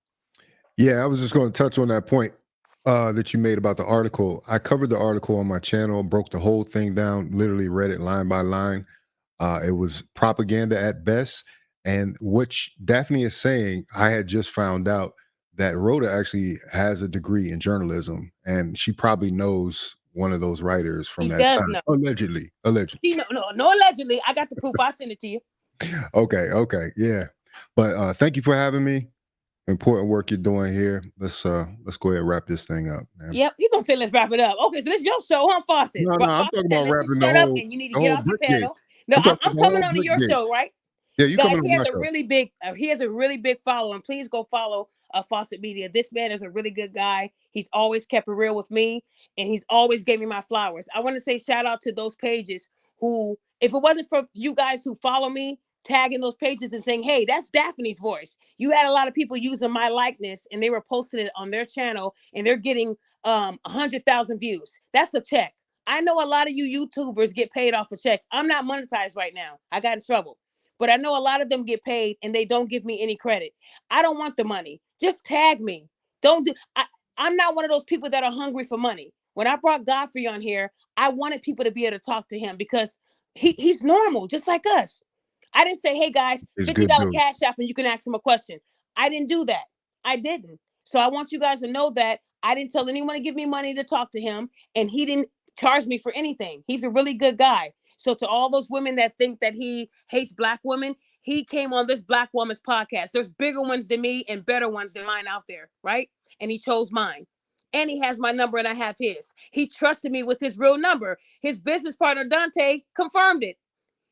Yeah, I was just going to touch on that point that you made about the article. I covered the article on my channel, broke the whole thing down, literally read it line by line. It was propaganda at best. And what Daphne is saying, I had just found out that Rhoda actually has a degree in journalism, and she probably knows one of those writers from that time. Know. Allegedly. No, allegedly. I got the proof. I'll send it to you. Okay. Yeah. But thank you for having me. Important work you're doing here. Let's go ahead and wrap this thing up, man. Yep, you're gonna say let's wrap it up. Okay, so this is your show, huh, Fawcett? No, I'm talking about wrapping shut up and you need to get off your panel. No, I'm coming on to your show, right? Yeah, you guys, coming he on has my a show. really big he has a really big following. Please go follow Fawcett Media. This man is a really good guy. He's always kept it real with me, and he's always gave me my flowers. I want to say shout out to those pages who, if it wasn't for you guys who follow me, tagging those pages and saying, hey, that's Daphne's voice. You had a lot of people using my likeness and they were posting it on their channel and they're getting 100,000 views. That's a check. I know a lot of you YouTubers get paid off of checks. I'm not monetized right now. I got in trouble. But I know a lot of them get paid and they don't give me any credit. I don't want the money. Just tag me. I'm not one of those people that are hungry for money. When I brought Godfrey on here, I wanted people to be able to talk to him because he's normal, just like us. I didn't say, hey guys, $50 cash app and you can ask him a question. I didn't do that. I didn't. So I want you guys to know that I didn't tell anyone to give me money to talk to him, and he didn't charge me for anything. He's a really good guy. So to all those women that think that he hates Black women, he came on this Black woman's podcast. There's bigger ones than me and better ones than mine out there, right? And he chose mine. And he has my number and I have his. He trusted me with his real number. His business partner, Dante, confirmed it.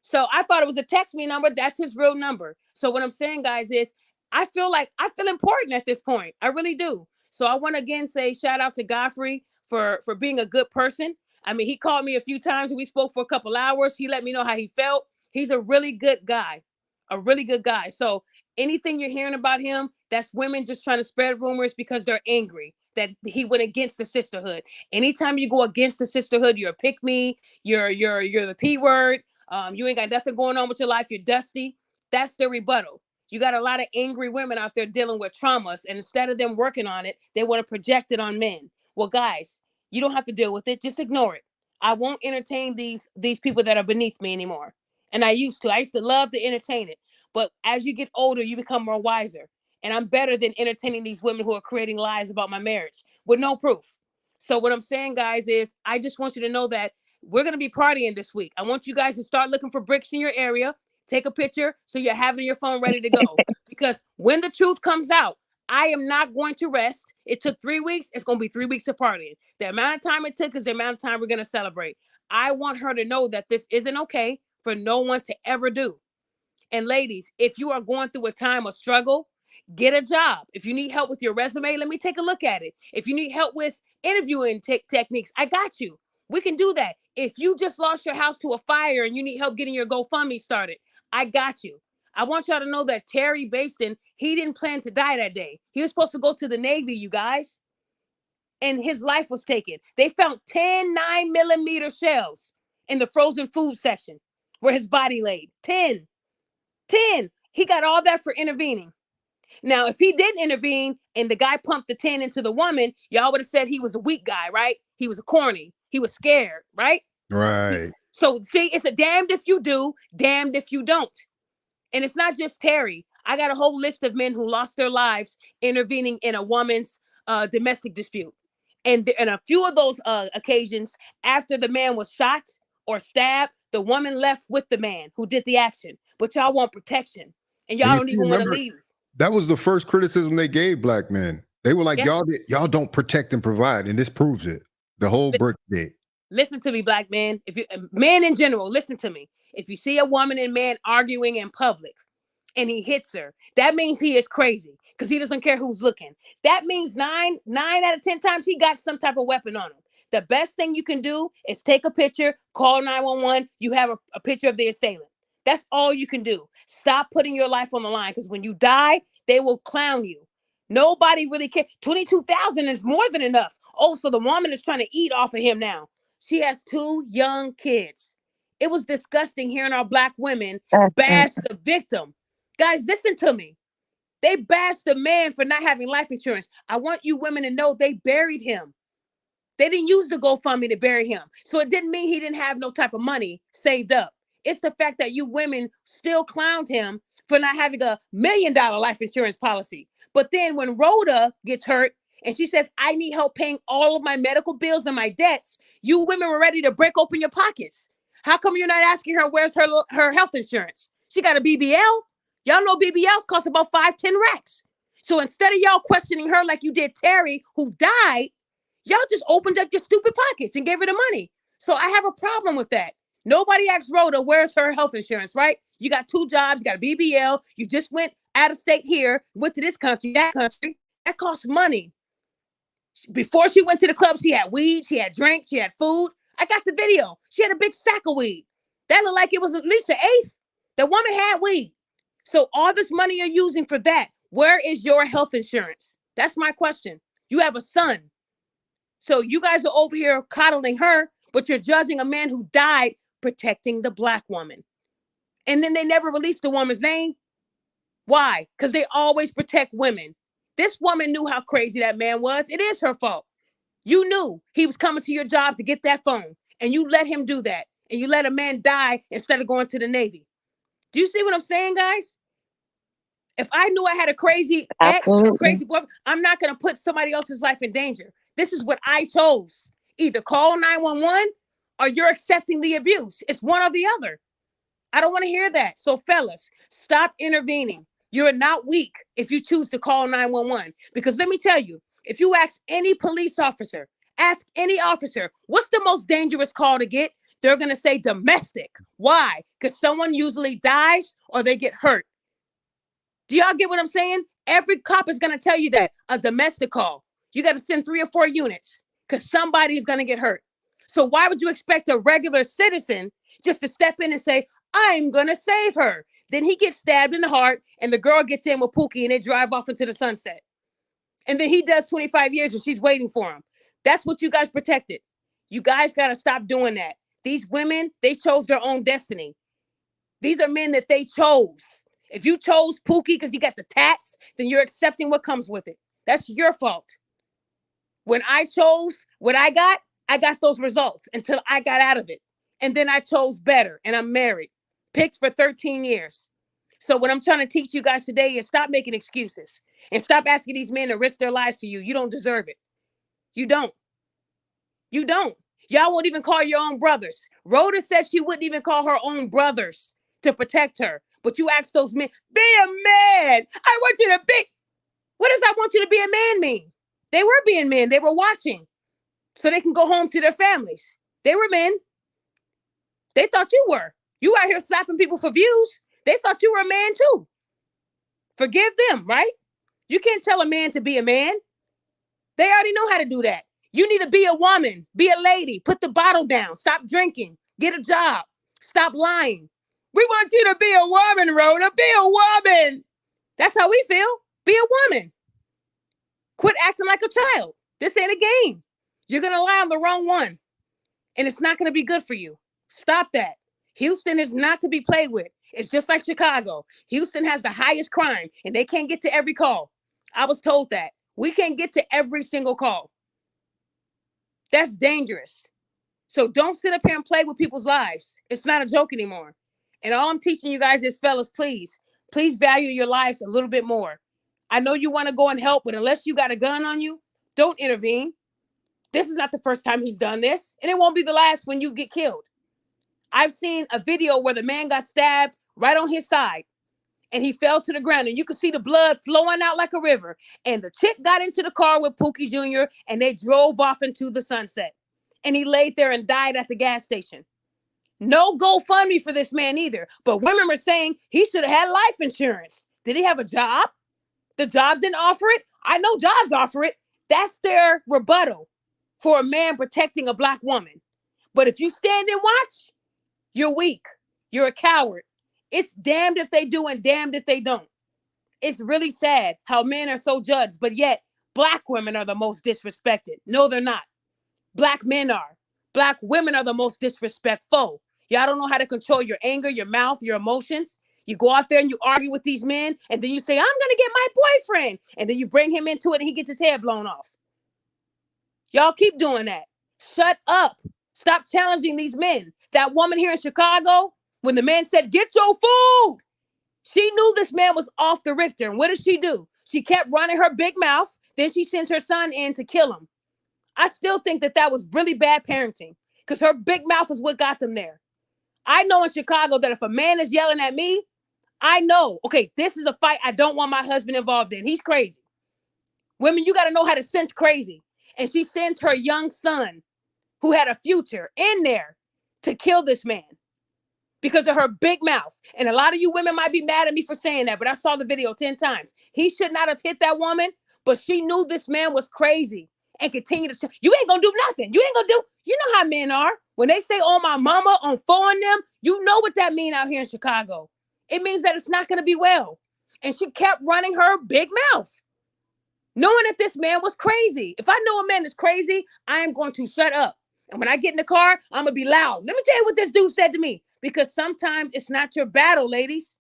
So I thought it was a text me number. That's his real number. So what I'm saying, guys, is I feel important at this point. I really do. So I want to again say shout out to Godfrey for being a good person. I mean, he called me a few times and we spoke for a couple hours. He let me know how he felt. He's a really good guy, So anything you're hearing about him, that's women just trying to spread rumors because they're angry that he went against the sisterhood. Anytime you go against the sisterhood, you're a pick me, you're the P word. You ain't got nothing going on with your life. You're dusty. That's the rebuttal. You got a lot of angry women out there dealing with traumas, and instead of them working on it, they want to project it on men. Well, guys, you don't have to deal with it. Just ignore it. I won't entertain these people that are beneath me anymore. And I used to love to entertain it. But as you get older, you become more wiser. And I'm better than entertaining these women who are creating lies about my marriage with no proof. So what I'm saying, guys, is I just want you to know that we're going to be partying this week. I want you guys to start looking for bricks in your area. Take a picture so you're having your phone ready to go. Because when the truth comes out, I am not going to rest. It took 3 weeks. It's going to be 3 weeks of partying. The amount of time it took is the amount of time we're going to celebrate. I want her to know that this isn't okay for no one to ever do. And ladies, if you are going through a time of struggle, get a job. If you need help with your resume, let me take a look at it. If you need help with interviewing techniques, I got you. We can do that. If you just lost your house to a fire and you need help getting your GoFundMe started, I got you. I want y'all to know that Terry Baston, he didn't plan to die that day. He was supposed to go to the Navy, you guys. And his life was taken. They found 10 9mm shells in the frozen food section where his body laid. 10. He got all that for intervening. Now, if he didn't intervene and the guy pumped the 10 into the woman, y'all would have said he was a weak guy, right? He was a corny. He was scared, right? Right. So see, it's a damned if you do, damned if you don't. And it's not just Terry. I got a whole list of men who lost their lives intervening in a woman's domestic dispute. And a few of those occasions, after the man was shot or stabbed, the woman left with the man who did the action. But y'all want protection, and y'all don't even want to leave. That was the first criticism they gave black men. They were like, Yeah. y'all don't protect and provide, and this proves it. The whole brick did. Listen to me, black men. If you men in general, listen to me. If you see a woman and man arguing in public and he hits her, that means he is crazy because he doesn't care who's looking. That means nine out of 10 times he got some type of weapon on him. The best thing you can do is take a picture, call 911. You have a picture of the assailant. That's all you can do. Stop putting your life on the line, because when you die, they will clown you. Nobody really cares. 22,000 is more than enough. Oh, so the woman is trying to eat off of him now. She has 2 young kids. It was disgusting hearing our black women bash the victim. Guys, listen to me. They bashed the man for not having life insurance. I want you women to know they buried him. They didn't use the GoFundMe to bury him. So it didn't mean he didn't have no type of money saved up. It's the fact that you women still clowned him for not having $1 million life insurance policy. But then when Rhoda gets hurt and she says, I need help paying all of my medical bills and my debts, you women were ready to break open your pockets. How come you're not asking her where's her health insurance? She got a BBL. Y'all know BBLs cost about 5-10 racks. So instead of y'all questioning her like you did Terry, who died, y'all just opened up your stupid pockets and gave her the money. So I have a problem with that. Nobody asked Rhoda where's her health insurance, right? You got 2 jobs, you got a BBL, you just went out of state here, went to this country, that country. That costs money. Before she went to the club, she had weed, she had drink, she had food. I got the video. She had a big sack of weed. That looked like it was at least an eighth. The woman had weed. So all this money you're using for that, where is your health insurance? That's my question. You have a son. So you guys are over here coddling her, but you're judging a man who died protecting the black woman. And then they never released the woman's name. Why? Because they always protect women. This woman knew how crazy that man was. It is her fault. You knew he was coming to your job to get that phone, and you let him do that. And you let a man die instead of going to the Navy. Do you see what I'm saying, guys? If I knew I had a crazy ex, a crazy boy, I'm not going to put somebody else's life in danger. This is what I chose. Either call 911 or you're accepting the abuse. It's one or the other. I don't want to hear that. So fellas, stop intervening. You're not weak if you choose to call 911. Because let me tell you, if you ask any police officer, ask any officer, what's the most dangerous call to get? They're going to say domestic. Why? Because someone usually dies or they get hurt. Do y'all get what I'm saying? Every cop is going to tell you that. A domestic call. You got to send 3 or 4 units because somebody's going to get hurt. So why would you expect a regular citizen just to step in and say, I'm going to save her? Then he gets stabbed in the heart and the girl gets in with Pookie and they drive off into the sunset. And then he does 25 years and she's waiting for him. That's what you guys protected. You guys got to stop doing that. These women, they chose their own destiny. These are men that they chose. If you chose Pookie because he got the tats, then you're accepting what comes with it. That's your fault. When I chose what I got those results until I got out of it. And then I chose better and I'm married. Picked for 13 years. So what I'm trying to teach you guys today is stop making excuses and stop asking these men to risk their lives for you. You don't deserve it. You don't. You don't. Y'all won't even call your own brothers. Rhoda said she wouldn't even call her own brothers to protect her. But you ask those men, be a man. I want you to be. What does I want you to be a man mean? They were being men. They were watching so they can go home to their families. They were men. They thought you were. You out here slapping people for views. They thought you were a man too. Forgive them, right? You can't tell a man to be a man. They already know how to do that. You need to be a woman, be a lady, put the bottle down, stop drinking, get a job, stop lying. We want you to be a woman, Rhoda, be a woman. That's how we feel. Be a woman. Quit acting like a child. This ain't a game. You're going to lie on the wrong one. And it's not going to be good for you. Stop that. Houston is not to be played with. It's just like Chicago. Houston has the highest crime and they can't get to every call. I was told that. We can't get to every single call. That's dangerous. So don't sit up here and play with people's lives. It's not a joke anymore. And all I'm teaching you guys is, fellas, please value your lives a little bit more. I know you want to go and help, but unless you got a gun on you, don't intervene. This is not the first time he's done this, and it won't be the last when you get killed. I've seen a video where the man got stabbed right on his side, and he fell to the ground, and you could see the blood flowing out like a river. And the chick got into the car with Pookie Jr., and they drove off into the sunset. And he laid there and died at the gas station. No GoFundMe for this man either. But women were saying he should have had life insurance. Did he have a job? The job didn't offer it. I know jobs offer it. That's their rebuttal for a man protecting a Black woman. But if you stand and watch, you're weak. You're a coward. It's damned if they do and damned if they don't. It's really sad how men are so judged, but yet Black women are the most disrespected. No, they're not. Black men are. Black women are the most disrespectful. Y'all don't know how to control your anger, your mouth, your emotions. You go out there and you argue with these men, and then you say, I'm going to get my boyfriend. And then you bring him into it and he gets his head blown off. Y'all keep doing that. Shut up. Stop challenging these men. That woman here in Chicago, when the man said, get your food, she knew this man was off the Richter. And what did she do? She kept running her big mouth. Then she sends her son in to kill him. I still think that that was really bad parenting because her big mouth is what got them there. I know in Chicago that if a man is yelling at me, I know, okay, this is a fight I don't want my husband involved in. He's crazy. Women, you got to know how to sense crazy. And she sends her young son, who had a future, in there to kill this man because of her big mouth. And a lot of you women might be mad at me for saying that, but I saw the video 10 times. He should not have hit that woman, but she knew this man was crazy and continued to, you ain't gonna do nothing. You ain't gonna do, you know how men are. When they say, oh, my mama, on phone them, you know what that means out here in Chicago. It means that it's not gonna be well. And she kept running her big mouth, knowing that this man was crazy. If I know a man is crazy, I am going to shut up. And when I get in the car, I'm going to be loud. Let me tell you what this dude said to me. Because sometimes it's not your battle, ladies.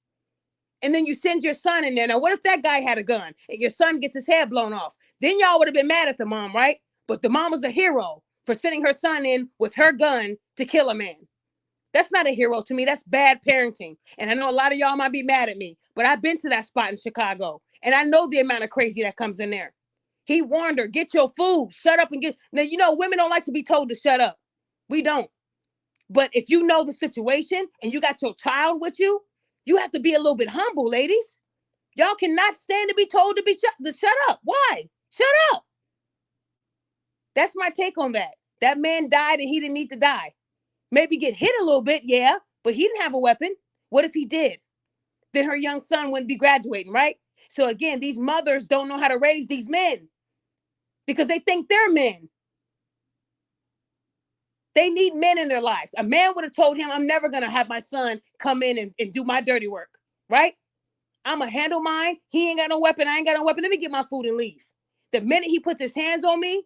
And then you send your son in there. Now, what if that guy had a gun and your son gets his head blown off? Then y'all would have been mad at the mom, right? But the mom was a hero for sending her son in with her gun to kill a man. That's not a hero to me. That's bad parenting. And I know a lot of y'all might be mad at me, but I've been to that spot in Chicago. And I know the amount of crazy that comes in there. He warned her, get your food, shut up and get. Now, you know, women don't like to be told to shut up. We don't. But if you know the situation and you got your child with you, you have to be a little bit humble, ladies. Y'all cannot stand to be told to shut up. Why? Shut up. That's my take on that. That man died and he didn't need to die. Maybe get hit a little bit, yeah, but he didn't have a weapon. What if he did? Then her young son wouldn't be graduating, right? So again, these mothers don't know how to raise these men because they think they're men. They need men in their lives. A man would have told him, I'm never going to have my son come in and do my dirty work, right? I'm going to handle mine. He ain't got no weapon. I ain't got no weapon. Let me get my food and leave. The minute he puts his hands on me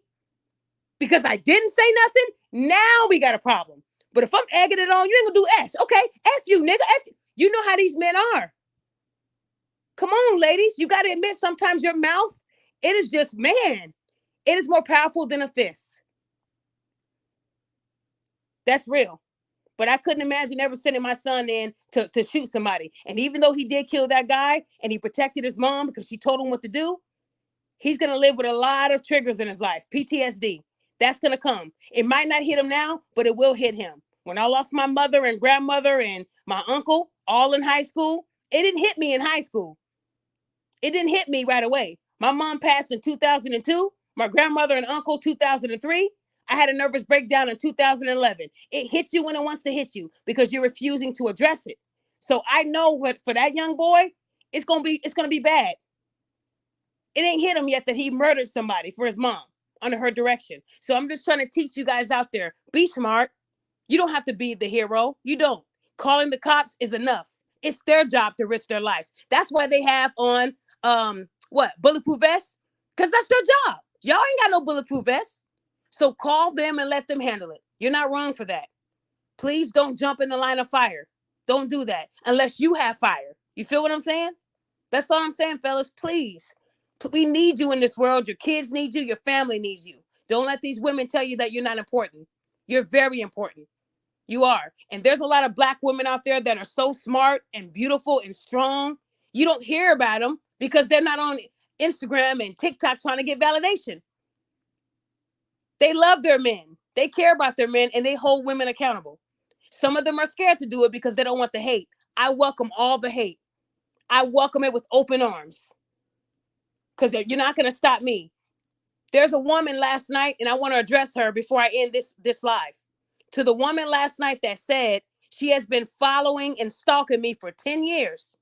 because I didn't say nothing, now we got a problem. But if I'm egging it on, you ain't going to do S. Okay, F you, nigga. F you. You know how these men are. Come on, ladies. You got to admit sometimes your mouth, it is just, man, it is more powerful than a fist. That's real. But I couldn't imagine ever sending my son in to shoot somebody. And even though he did kill that guy and he protected his mom because she told him what to do, he's going to live with a lot of triggers in his life. PTSD. That's going to come. It might not hit him now, but it will hit him. When I lost my mother and grandmother and my uncle all in high school, it didn't hit me in high school. It didn't hit me right away. My mom passed in 2002. My grandmother and uncle, 2003. I had a nervous breakdown in 2011. It hits you when it wants to hit you because you're refusing to address it. So I know what for that young boy, it's gonna be bad. It ain't hit him yet that he murdered somebody for his mom under her direction. So I'm just trying to teach you guys out there, be smart. You don't have to be the hero. You don't. Calling the cops is enough. It's their job to risk their lives. That's why they have on bulletproof vests? Because that's their job. Y'all ain't got no bulletproof vests. So call them and let them handle it. You're not wrong for that. Please don't jump in the line of fire. Don't do that unless you have fire. You feel what I'm saying? That's all I'm saying, fellas. Please. We need you in this world. Your kids need you. Your family needs you. Don't let these women tell you that you're not important. You're very important. You are. And there's a lot of Black women out there that are so smart and beautiful and strong. You don't hear about them because they're not on Instagram and TikTok trying to get validation. They love their men. They care about their men, and they hold women accountable. Some of them are scared to do it because they don't want the hate. I welcome all the hate. I welcome it with open arms because you're not going to stop me. There's a woman last night, and I want to address her before I end this live. To the woman last night that said she has been following and stalking me for 10 years.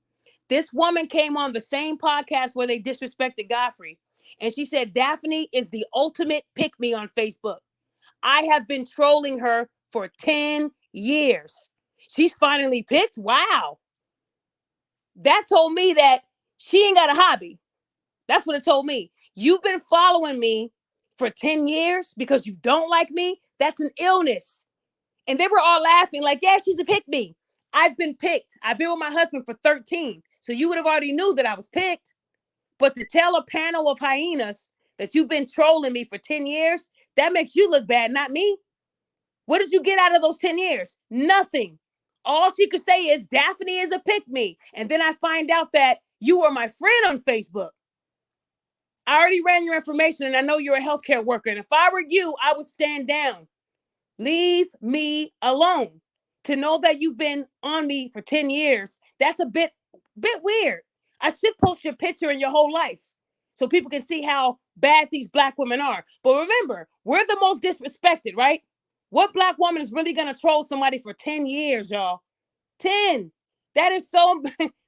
This woman came on the same podcast where they disrespected Godfrey. And she said, Daphne is the ultimate pick-me on Facebook. I have been trolling her for 10 years. She's finally picked? Wow. That told me that she ain't got a hobby. That's what it told me. You've been following me for 10 years because you don't like me? That's an illness. And they were all laughing like, yeah, she's a pick-me. I've been picked. I've been with my husband for 13. So you would have already knew that I was picked. But to tell a panel of hyenas that you've been trolling me for 10 years, that makes you look bad, not me. What did you get out of those 10 years? Nothing. All she could say is Daphne is a pick-me. And then I find out that you were my friend on Facebook. I already ran your information and I know you're a healthcare worker. And if I were you, I would stand down. Leave me alone. To know that you've been on me for 10 years, that's a bit weird. I should post your picture and your whole life so people can see how bad these Black women are. But remember, we're the most disrespected, right? What Black woman is really going to troll somebody for 10 years, y'all? 10. That is so,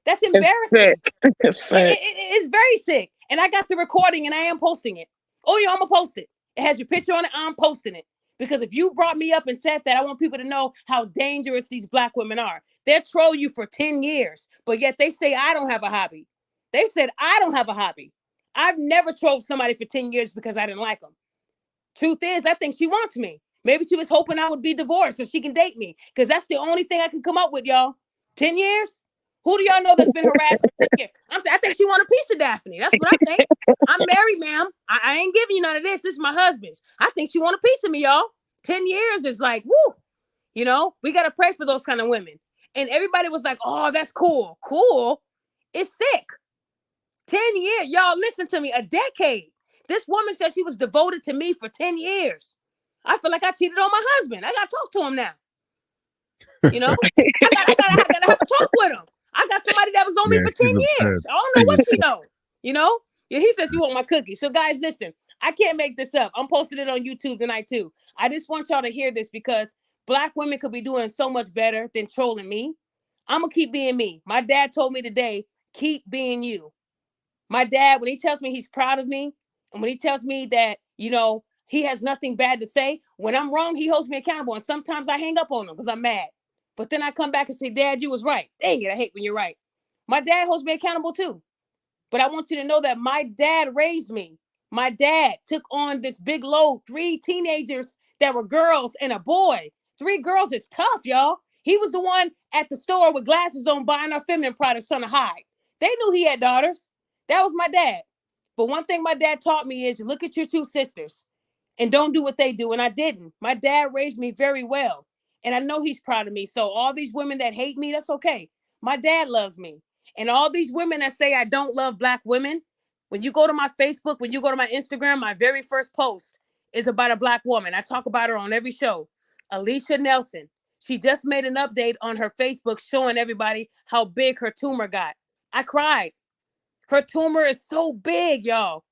that's embarrassing. It's very sick. And I got the recording and I am posting it. Oh, yeah, I'm going to post it. It has your picture on it. I'm posting it. Because if you brought me up and said that, I want people to know how dangerous these Black women are. They'll troll you for 10 years, but yet they say I don't have a hobby. They said I don't have a hobby. I've never trolled somebody for 10 years because I didn't like them. Truth is, I think she wants me. Maybe she was hoping I would be divorced so she can date me because that's the only thing I can come up with, y'all. 10 years? Who do y'all know that's been harassed for 10 years? I think she want a piece of Daphne. That's what I think. I'm married, ma'am. I ain't giving you none of this. This is my husband's. I think she want a piece of me, y'all. 10 years is like, woo. You know, we got to pray for those kind of women. And everybody was like, oh, that's cool. Cool? It's sick. 10 years. Y'all, listen to me. A decade. This woman said she was devoted to me for 10 years. I feel like I cheated on my husband. I got to talk to him now. You know, I gotta have a talk with him. I got somebody that was on me for 10 years. I don't know what she know. You know? Yeah, he says you want my cookie. So guys, listen, I can't make this up. I'm posting it on YouTube tonight too. I just want y'all to hear this because Black women could be doing so much better than trolling me. I'm gonna keep being me. My dad told me today, keep being you. My dad, when he tells me he's proud of me, and when he tells me that, you know, he has nothing bad to say, when I'm wrong, he holds me accountable. And sometimes I hang up on him because I'm mad. But then I come back and say, Dad, you was right. Dang it, I hate when you're right. My dad holds me accountable too. But I want you to know that my dad raised me. My dad took on this big load, 3 teenagers that were girls and a boy. 3 girls is tough, y'all. He was the one at the store with glasses on buying our feminine products trying to hide. They knew he had daughters. That was my dad. But one thing my dad taught me is look at your 2 sisters and don't do what they do. And I didn't. My dad raised me very well. And I know he's proud of me. So all these women that hate me, that's okay. My dad loves me. And all these women that say I don't love Black women, when you go to my Facebook, when you go to my Instagram, my very first post is about a Black woman. I talk about her on every show. Alicia Nelson. She just made an update on her Facebook showing everybody how big her tumor got. I cried. Her tumor is so big, y'all.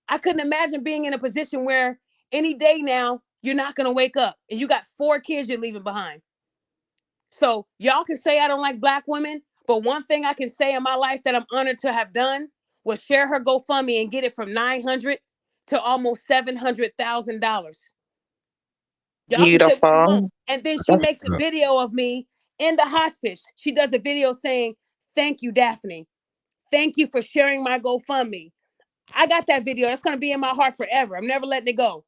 I couldn't imagine being in a position where any day now, you're not going to wake up and you got 4 kids you're leaving behind. So y'all can say I don't like Black women, but one thing I can say in my life that I'm honored to have done was share her GoFundMe and get it from $900 to almost $700,000. Y'all can say what you want. And then she makes a video of me in the hospice. She does a video saying, thank you, Daphne. Thank you for sharing my GoFundMe. I got that video. That's going to be in my heart forever. I'm never letting it go.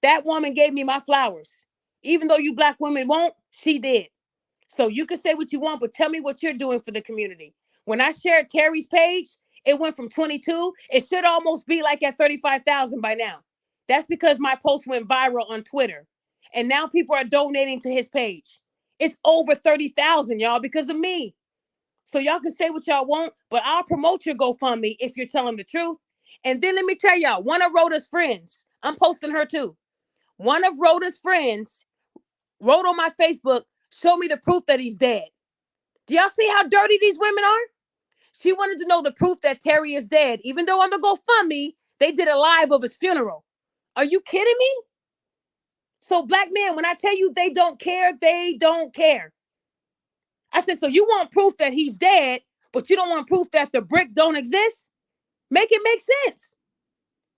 That woman gave me my flowers. Even though you Black women won't, she did. So you can say what you want, but tell me what you're doing for the community. When I shared Terry's page, it went from 22. It should almost be like at 35,000 by now. That's because my post went viral on Twitter. And now people are donating to his page. It's over 30,000, y'all, because of me. So y'all can say what y'all want, but I'll promote your GoFundMe if you're telling the truth. And then let me tell y'all, one of Rhoda's friends, I'm posting her too. One of Rhoda's friends wrote on my Facebook, show me the proof that he's dead. Do y'all see how dirty these women are? She wanted to know the proof that Terry is dead, even though on the GoFundMe, they did a live of his funeral. Are you kidding me? So black men, when I tell you they don't care, they don't care. I said, so you want proof that he's dead, but you don't want proof that the brick don't exist? Make it make sense.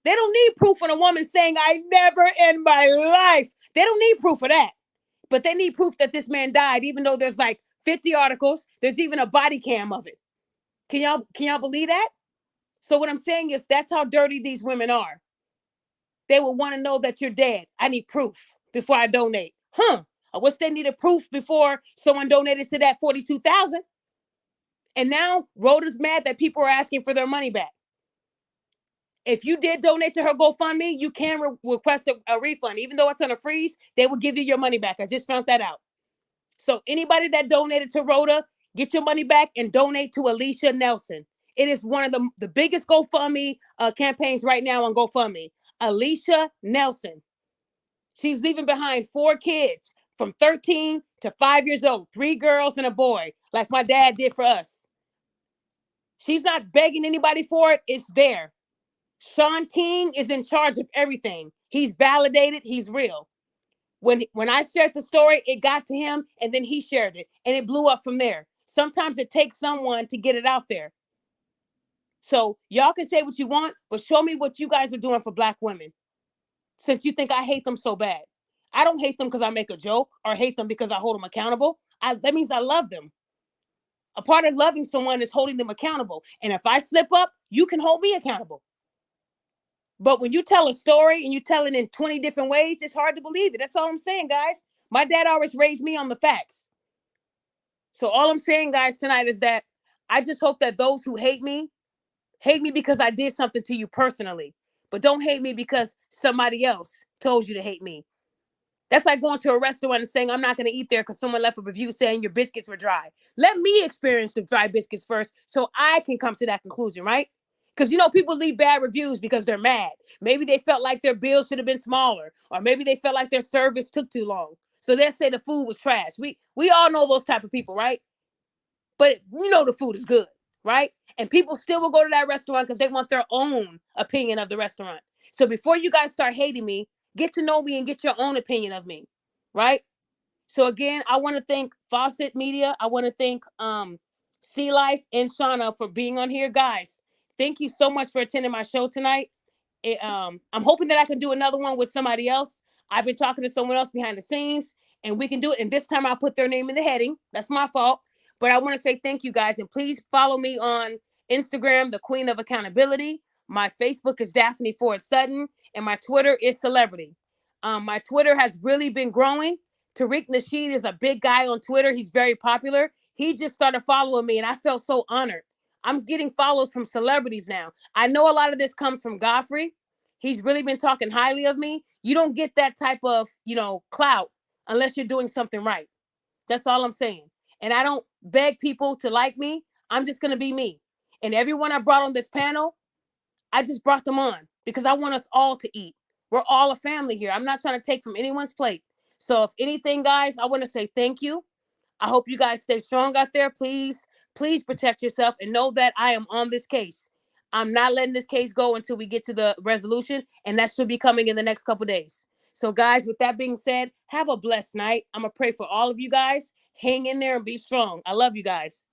They don't need proof on a woman saying, I never in my life. They don't need proof of that. But they need proof that this man died, even though there's like 50 articles. There's even a body cam of it. Can y'all believe that? So what I'm saying is that's how dirty these women are. They will want to know that you're dead. I need proof before I donate. What's they needed proof before someone donated to that 42,000? And now Rhoda's mad that people are asking for their money back. If you did donate to her GoFundMe, you can request a refund. Even though it's on a freeze, they will give you your money back. I just found that out. So anybody that donated to Rhoda, get your money back and donate to Alicia Nelson. It is one of the biggest GoFundMe campaigns right now on GoFundMe. Alicia Nelson. She's leaving behind 4 kids from 13 to 5 years old, 3 girls and a boy, like my dad did for us. She's not begging anybody for it. It's there. Sean King is in charge of everything. He's validated. He's real. When I shared the story, it got to him, and then he shared it, and it blew up from there. Sometimes it takes someone to get it out there. So y'all can say what you want, but show me what you guys are doing for black women. Since you think I hate them so bad. I don't hate them because I make a joke or hate them because I hold them accountable. That means I love them. A part of loving someone is holding them accountable. And if I slip up, you can hold me accountable. But when you tell a story and you tell it in 20 different ways, it's hard to believe it. That's all I'm saying, guys. My dad always raised me on the facts. So all I'm saying, guys, tonight is that I just hope that those who hate me because I did something to you personally. But don't hate me because somebody else told you to hate me. That's like going to a restaurant and saying, I'm not going to eat there because someone left a review saying your biscuits were dry. Let me experience the dry biscuits first so I can come to that conclusion, right? Because, people leave bad reviews because they're mad. Maybe they felt like their bills should have been smaller, or maybe they felt like their service took too long. So they'll say the food was trash. We all know those type of people, right? But the food is good, right? And people still will go to that restaurant because they want their own opinion of the restaurant. So before you guys start hating me, get to know me and get your own opinion of me, right? So again, I want to thank Fawcett Media. I want to thank Sea Life and Shauna for being on here. Guys, thank you so much for attending my show tonight. I'm hoping that I can do another one with somebody else. I've been talking to someone else behind the scenes, and we can do it. And this time I'll put their name in the heading. That's my fault. But I want to say thank you, guys. And please follow me on Instagram, the Queen of Accountability. My Facebook is Daphne Ford Sutton, and my Twitter is Celebrity. My Twitter has really been growing. Tariq Nasheed is a big guy on Twitter. He's very popular. He just started following me, and I felt so honored. I'm getting follows from celebrities now. I know a lot of this comes from Godfrey. He's really been talking highly of me. You don't get that type of, clout unless you're doing something right. That's all I'm saying. And I don't beg people to like me. I'm just going to be me. And everyone I brought on this panel, I just brought them on because I want us all to eat. We're all a family here. I'm not trying to take from anyone's plate. So if anything, guys, I want to say thank you. I hope you guys stay strong out there. Please protect yourself and know that I am on this case. I'm not letting this case go until we get to the resolution, and that should be coming in the next couple days. So, guys, with that being said, have a blessed night. I'm going to pray for all of you guys. Hang in there and be strong. I love you guys.